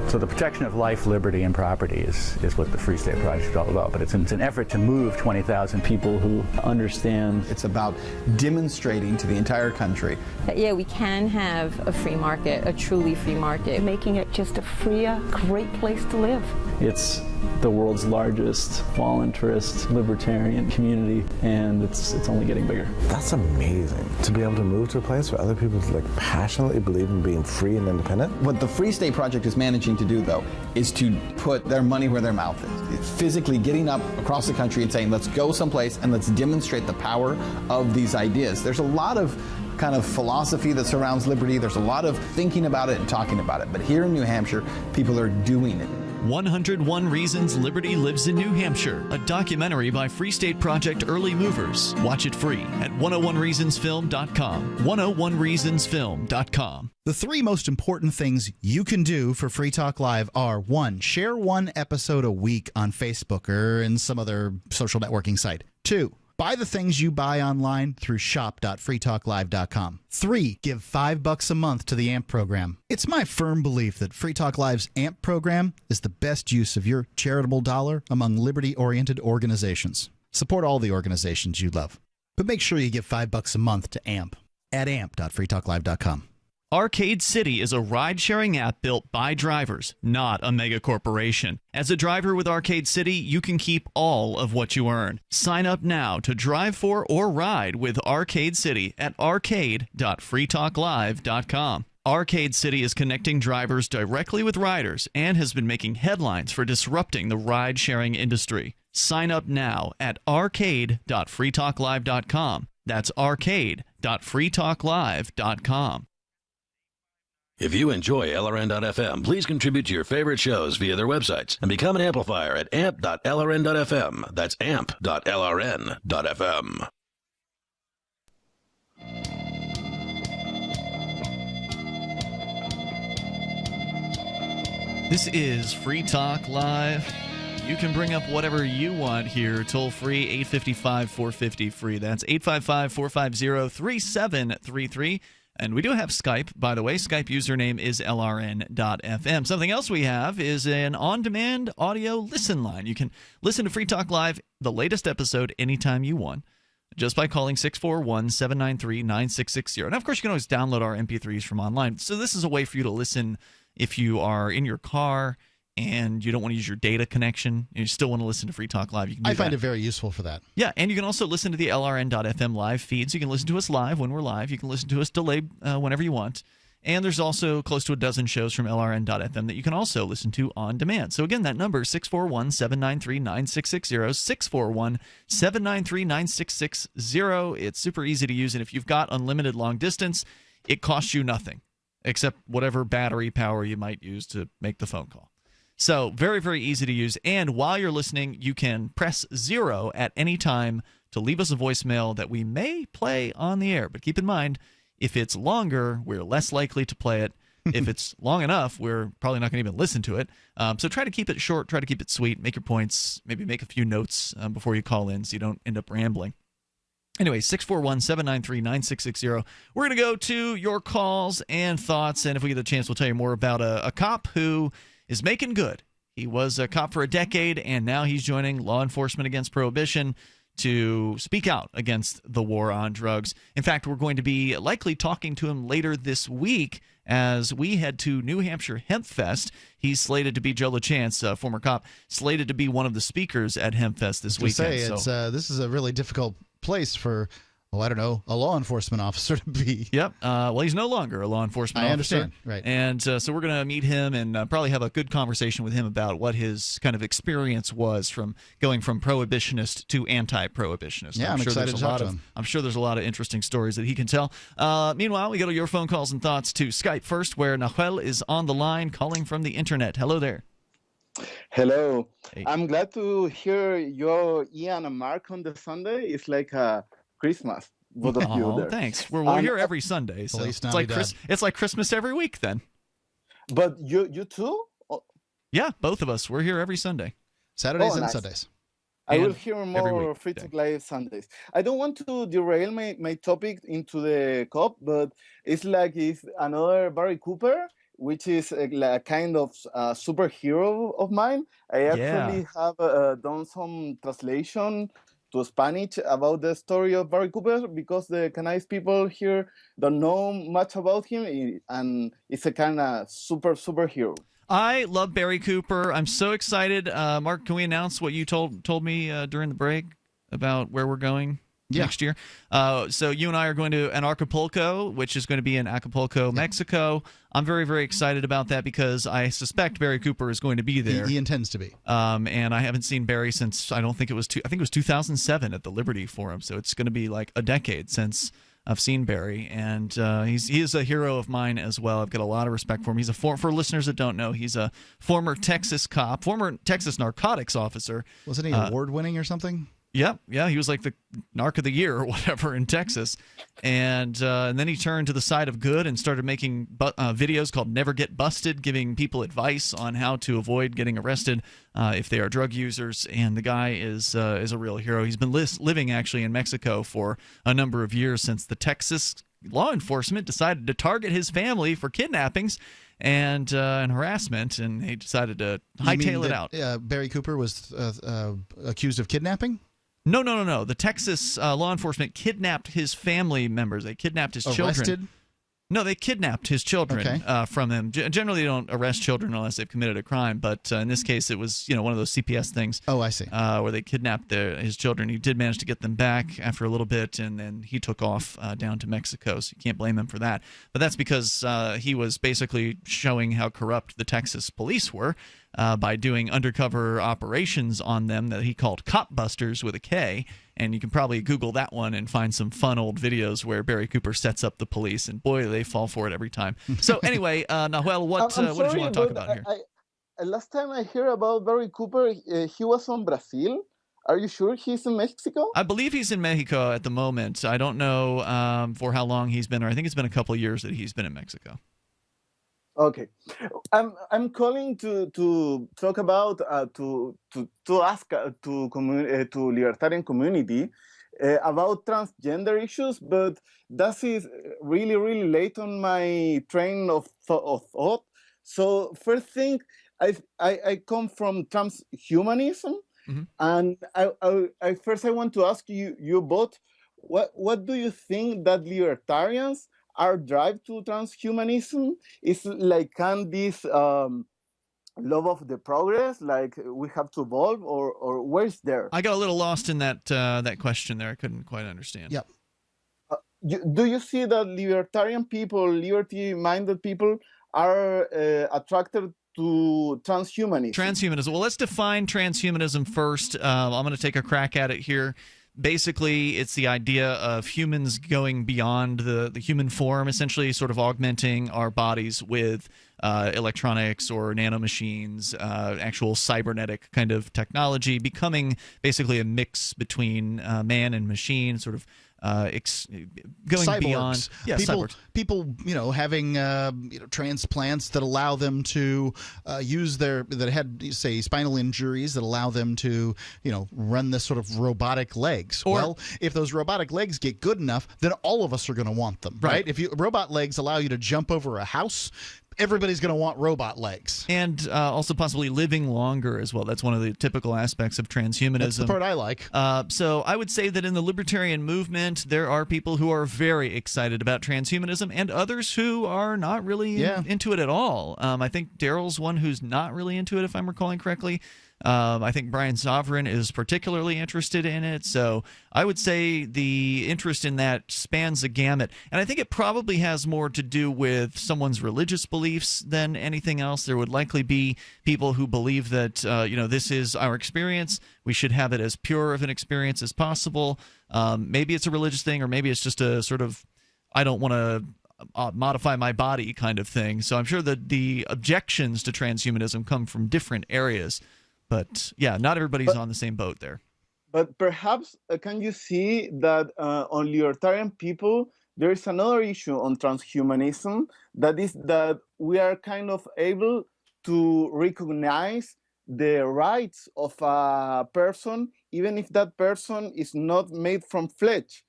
So the protection of life, liberty, and property is what the Free State Project is all about. But it's an effort to move 20,000 people who understand. It's about demonstrating to the entire country that, yeah, we can have a free market, a truly free market. Making it just a freer, great place to live. It's the world's largest voluntarist libertarian community, and it's only getting bigger. That's amazing, to be able to move to a place where other people passionately believe in being free and independent. What the Free State Project is managing to do, though, is to put their money where their mouth is. It's physically getting up across the country and saying, let's go someplace and let's demonstrate the power of these ideas. There's a lot of kind of philosophy that surrounds liberty. There's a lot of thinking about it and talking about it. But here in New Hampshire, people are doing it. 101 Reasons Liberty Lives in New Hampshire, a documentary by Free State Project early movers. Watch it free at 101reasonsfilm.com. 101reasonsfilm.com. The 3 most important things you can do for Free Talk Live are: 1, share 1 episode a week on Facebook or in some other social networking site. 2, buy the things you buy online through shop.freetalklive.com. 3, give $5 a month to the AMP program. It's my firm belief that Free Talk Live's AMP program is the best use of your charitable dollar among liberty-oriented organizations. Support all the organizations you love, but make sure you give $5 a month to AMP at amp.freetalklive.com. Arcade City is a ride-sharing app built by drivers, not a mega corporation. As a driver with Arcade City, you can keep all of what you earn. Sign up now to drive for or ride with Arcade City at arcade.freetalklive.com. Arcade City is connecting drivers directly with riders and has been making headlines for disrupting the ride-sharing industry. Sign up now at arcade.freetalklive.com. That's arcade.freetalklive.com. If you enjoy LRN.FM, please contribute to your favorite shows via their websites and become an amplifier at amp.lrn.fm. That's amp.lrn.fm. This is Free Talk Live. You can bring up whatever you want here. Toll free, 855-450-FREE. That's 855-450-3733. And we do have Skype, by the way. Skype username is LRN.FM. Something else we have is an on-demand audio listen line. You can listen to Free Talk Live, the latest episode, anytime you want. just by calling 641-793-9660. Now, of course, you can always download our MP3s from online. So this is a way for you to listen if you are in your car and you don't want to use your data connection, and you still want to listen to Free Talk Live. You can do I find that. it very useful for that. Yeah, and you can also listen to the LRN.FM live feed. So you can listen to us live when we're live. You can listen to us delayed whenever you want. And there's also close to a dozen shows from LRN.FM that you can also listen to on demand. So again, that number is 641-793-9660, 641-793-9660. It's super easy to use, and if you've got unlimited long distance, it costs you nothing except whatever battery power you might use to make the phone call. So very, very easy to use. And while you're listening, you can press 0 at any time to leave us a voicemail that we may play on the air. But keep in mind, if it's longer, we're less likely to play it. If it's long enough, we're probably not going to even listen to it. So try to keep it short, try to keep it sweet, make your points, maybe make a few notes before you call in so you don't end up rambling. Anyway, 641-793-9660. We're going to go to your calls and thoughts, and if we get a chance, we'll tell you more about a cop who is making good. He was a cop for a decade, and now he's joining Law Enforcement Against Prohibition to speak out against the war on drugs. In fact, we're going to be likely talking to him later this week as we head to New Hampshire Hemp Fest. He's slated to be, Joe LaChance, former cop, slated to be one of the speakers at Hemp Fest this weekend. This is a really difficult place for, I don't know, a law enforcement officer to be. Yep. Well, he's no longer a law enforcement officer. I understand. Right. And so we're going to meet him and probably have a good conversation with him about what his kind of experience was from going from prohibitionist to anti-prohibitionist. Yeah, I'm excited to talk to him. I'm sure there's a lot of interesting stories that he can tell. Meanwhile, we go to your phone calls and thoughts to Skype first, where Nahuel is on the line calling from the internet. Hello there. Hello. Hey. I'm glad to hear your Ian and Mark on the Sunday. It's like Christmas. Both of you there. Thanks. We're here every Sunday, so it's like Christmas every week then. But you too? Yeah, both of us. We're here every Sunday. Saturdays and nice. Sundays. I will hear more Free Talk Live Sundays. I don't want to derail my topic into the cop, but it's another Barry Cooper, which is a kind of superhero of mine. I actually have done some translation to Spanish about the story of Barry Cooper because the Canadian people here don't know much about him, and it's a kind of superhero. I love Barry Cooper. I'm so excited. Mark, can we announce what you told me during the break about where we're going next year? So you and I are going to an Acapulco, which is going to be in Acapulco, Mexico. I'm very, very excited about that because I suspect Barry Cooper is going to be there. He intends to be. And I haven't seen Barry since I think it was 2007 at the Liberty Forum. So it's going to be like a decade since I've seen Barry, and he is a hero of mine as well. I've got a lot of respect for him. He's for listeners that don't know, he's a former Texas cop, former Texas narcotics officer. Wasn't he award-winning or something? Yeah, he was like the narc of the year or whatever in Texas, and then he turned to the side of good and started making videos called "Never Get Busted," giving people advice on how to avoid getting arrested if they are drug users. And the guy is a real hero. He's been living actually in Mexico for a number of years since the Texas law enforcement decided to target his family for kidnappings and harassment, and he decided to hightail it out. Barry Cooper was accused of kidnapping? No. The Texas law enforcement kidnapped his family members. They kidnapped his children. Arrested? No, they kidnapped his children from him. Generally, they don't arrest children unless they've committed a crime. But in this case, it was one of those CPS things. Oh, I see. Where they kidnapped his children. He did manage to get them back after a little bit, and then he took off down to Mexico. So you can't blame him for that. But that's because he was basically showing how corrupt the Texas police were by doing undercover operations on them that he called cop busters with a K. And you can probably Google that one and find some fun old videos where Barry Cooper sets up the police, and boy, they fall for it every time. So anyway, Nahuel, what did you want to talk about here? Last time I heard about Barry Cooper, he was from Brazil. Are you sure he's in Mexico? I believe he's in Mexico at the moment. I don't know for how long he's been, or I think it's been a couple of years that he's been in Mexico. Okay, I'm calling to talk about to ask to libertarian community about transgender issues, but that is really late on my train of thought. So first thing, I come from transhumanism, and I want to ask you both, what do you think that libertarians are drive to transhumanism? Is like, can this love of the progress, like we have to evolve, or where's there? I got a little lost in that question there. I couldn't quite understand. Yep. Do you see that libertarian people, liberty-minded people, are attracted to transhumanism? Transhumanism. Well, let's define transhumanism first. I'm going to take a crack at it here. Basically, it's the idea of humans going beyond the human form, essentially sort of augmenting our bodies with electronics or nanomachines, actual cybernetic kind of technology, becoming basically a mix between man and machine, sort of going cyborgs. beyond. Yeah, people, having transplants that allow them to use that had, say, spinal injuries that allow them to run this sort of robotic legs. Well, if those robotic legs get good enough, then all of us are going to want them, right? If robot legs allow you to jump over a house, everybody's going to want robot legs. And also possibly living longer as well. That's one of the typical aspects of transhumanism. That's the part I like. So I would say that in the libertarian movement, there are people who are very excited about transhumanism and others who are not really into it at all. I think Daryl's one who's not really into it, if I'm recalling correctly. I think Brian Sovereign is particularly interested in it. So I would say the interest in that spans the gamut. And I think it probably has more to do with someone's religious beliefs than anything else. There would likely be people who believe that, this is our experience. We should have it as pure of an experience as possible. Maybe it's a religious thing, or maybe it's just a sort of, I don't want to modify my body kind of thing. So I'm sure that the objections to transhumanism come from different areas. But yeah, not everybody's on the same boat there. But perhaps can you see that on libertarian people, there is another issue on transhumanism, that is that we are kind of able to recognize the rights of a person, even if that person is not made from flesh.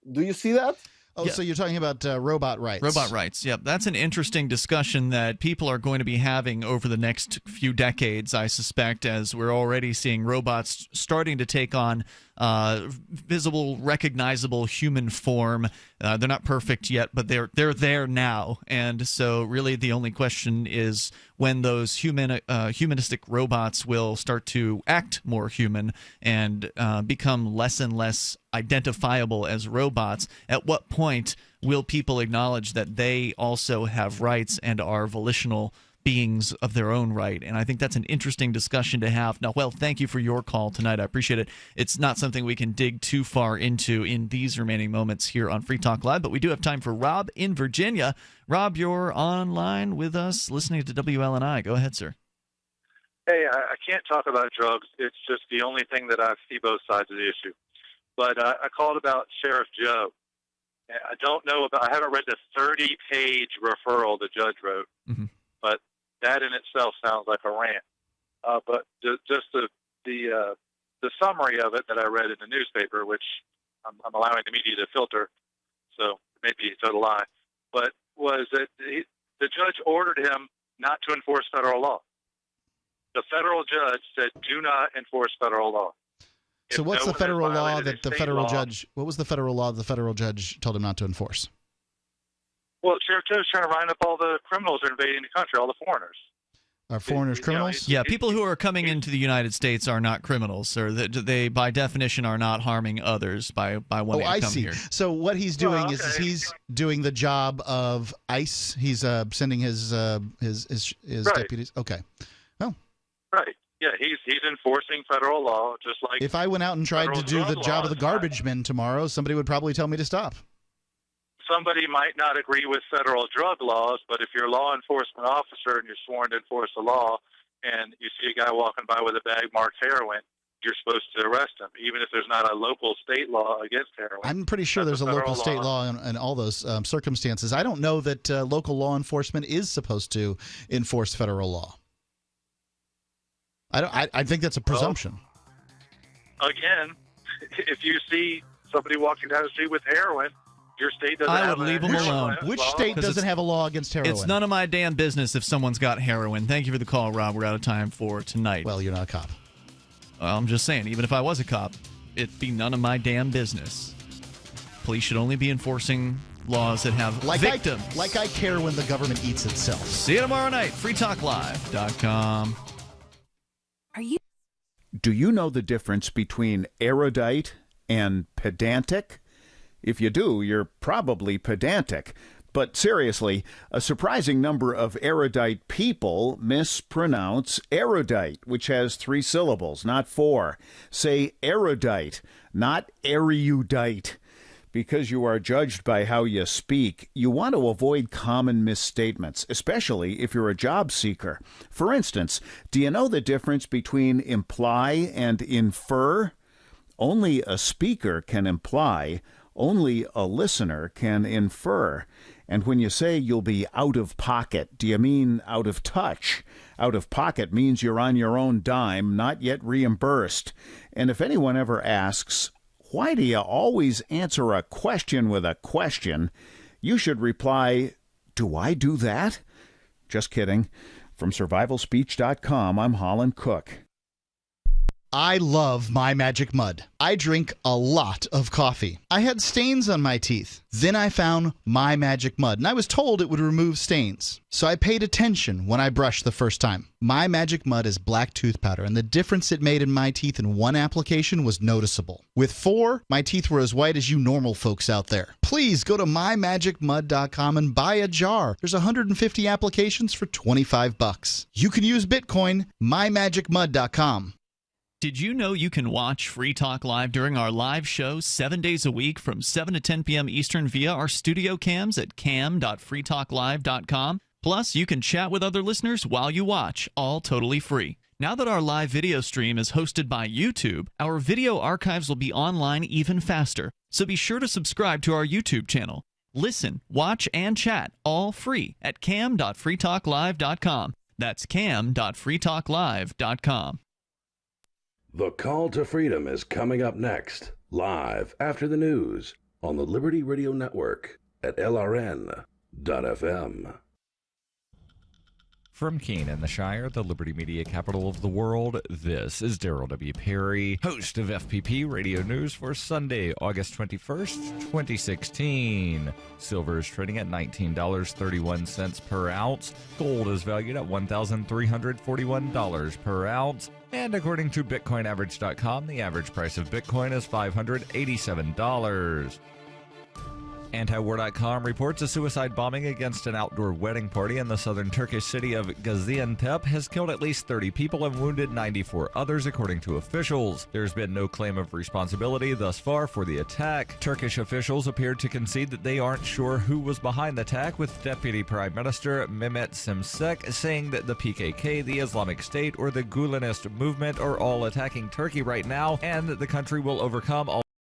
Do you see that? Oh, yeah. So you're talking about robot rights. Robot rights, yep. That's an interesting discussion that people are going to be having over the next few decades, I suspect, as we're already seeing robots starting to take on visible, recognizable human form. They're not perfect yet, but they're there now. And so really the only question is when those humanistic robots will start to act more human and become less and less identifiable as robots. At what point will people acknowledge that they also have rights and are volitional beings of their own right? And I think that's an interesting discussion to have. Now, well, thank you for your call tonight. I appreciate it. It's not something we can dig too far into in these remaining moments here on Free Talk Live, but we do have time for Rob in Virginia. Rob, you're online with us listening to WLNI. Go ahead, sir. Hey, I can't talk about drugs. It's just the only thing that I see both sides of the issue. But I called about Sheriff Joe. I don't know I haven't read the 30-page referral the judge wrote, but that in itself sounds like a rant. But just the summary of it that I read in the newspaper, which I'm allowing the media to filter, so maybe it's a total lie, but was that the judge ordered him not to enforce federal law. The federal judge said, do not enforce federal law. So what's the federal law that the federal judge? What was the federal law the federal judge told him not to enforce? Well, Sheriff Joe's trying to round up all the criminals that are invading the country, all the foreigners. Are foreigners criminals? Yeah, people who are coming into the United States are not criminals, or they by definition are not harming others by wanting to come here. So what he's doing is he's doing the job of ICE. He's sending his deputies. Okay. Oh. Right. Yeah, he's enforcing federal law, just like if I went out and tried to do the job of the garbage men tomorrow, somebody would probably tell me to stop. Somebody might not agree with federal drug laws, but if you're a law enforcement officer and you're sworn to enforce the law, and you see a guy walking by with a bag marked heroin, you're supposed to arrest him, even if there's not a local state law against heroin. I'm pretty sure there's a local state law in all those circumstances. I don't know that local law enforcement is supposed to enforce federal law. I think that's a presumption. Well, again, if you see somebody walking down the street with heroin, your state doesn't have I would leave them alone. Which state doesn't have a law against heroin? It's none of my damn business if someone's got heroin. Thank you for the call, Rob. We're out of time for tonight. Well, you're not a cop. Well, I'm just saying, even if I was a cop, it'd be none of my damn business. Police should only be enforcing laws that have victims. Like I care when the government eats itself. See you tomorrow night. freetalklive.com. Do you know the difference between erudite and pedantic? If you do, you're probably pedantic. But seriously, a surprising number of erudite people mispronounce erudite, which has 3 syllables, not 4. Say erudite, not erudite. Because you are judged by how you speak, you want to avoid common misstatements, especially if you're a job seeker. For instance, do you know the difference between imply and infer? Only a speaker can imply, only a listener can infer. And when you say you'll be out of pocket, do you mean out of touch? Out of pocket means you're on your own dime, not yet reimbursed. And if anyone ever asks, why do you always answer a question with a question? You should reply, do I do that? Just kidding. From survivalspeech.com, I'm Holland Cook. I love My Magic Mud. I drink a lot of coffee. I had stains on my teeth. Then I found My Magic Mud, and I was told it would remove stains. So I paid attention when I brushed the first time. My Magic Mud is black tooth powder, and the difference it made in my teeth in one application was noticeable. With 4, my teeth were as white as you normal folks out there. Please go to mymagicmud.com and buy a jar. There's 150 applications for $25. You can use Bitcoin, mymagicmud.com. Did you know you can watch Free Talk Live during our live shows 7 days a week from 7 to 10 p.m. Eastern via our studio cams at cam.freetalklive.com? Plus, you can chat with other listeners while you watch, all totally free. Now that our live video stream is hosted by YouTube, our video archives will be online even faster. So be sure to subscribe to our YouTube channel. Listen, watch, and chat all free at cam.freetalklive.com. That's cam.freetalklive.com. The Call to Freedom is coming up next, live after the news on the Liberty Radio Network at LRN.FM. From Keene in the Shire, the Liberty Media capital of the world, this is Daryl W. Perry, host of FPP Radio News for Sunday, August 21st, 2016. Silver is trading at $19.31 per ounce. Gold is valued at $1,341 per ounce. And according to BitcoinAverage.com, the average price of Bitcoin is $587. Antiwar.com reports a suicide bombing against an outdoor wedding party in the southern Turkish city of Gaziantep has killed at least 30 people and wounded 94 others, according to officials. There's been no claim of responsibility thus far for the attack. Turkish officials appeared to concede that they aren't sure who was behind the attack, with Deputy Prime Minister Mehmet Şimşek saying that the PKK, the Islamic State, or the Gulenist movement are all attacking Turkey right now, and that the country will overcome all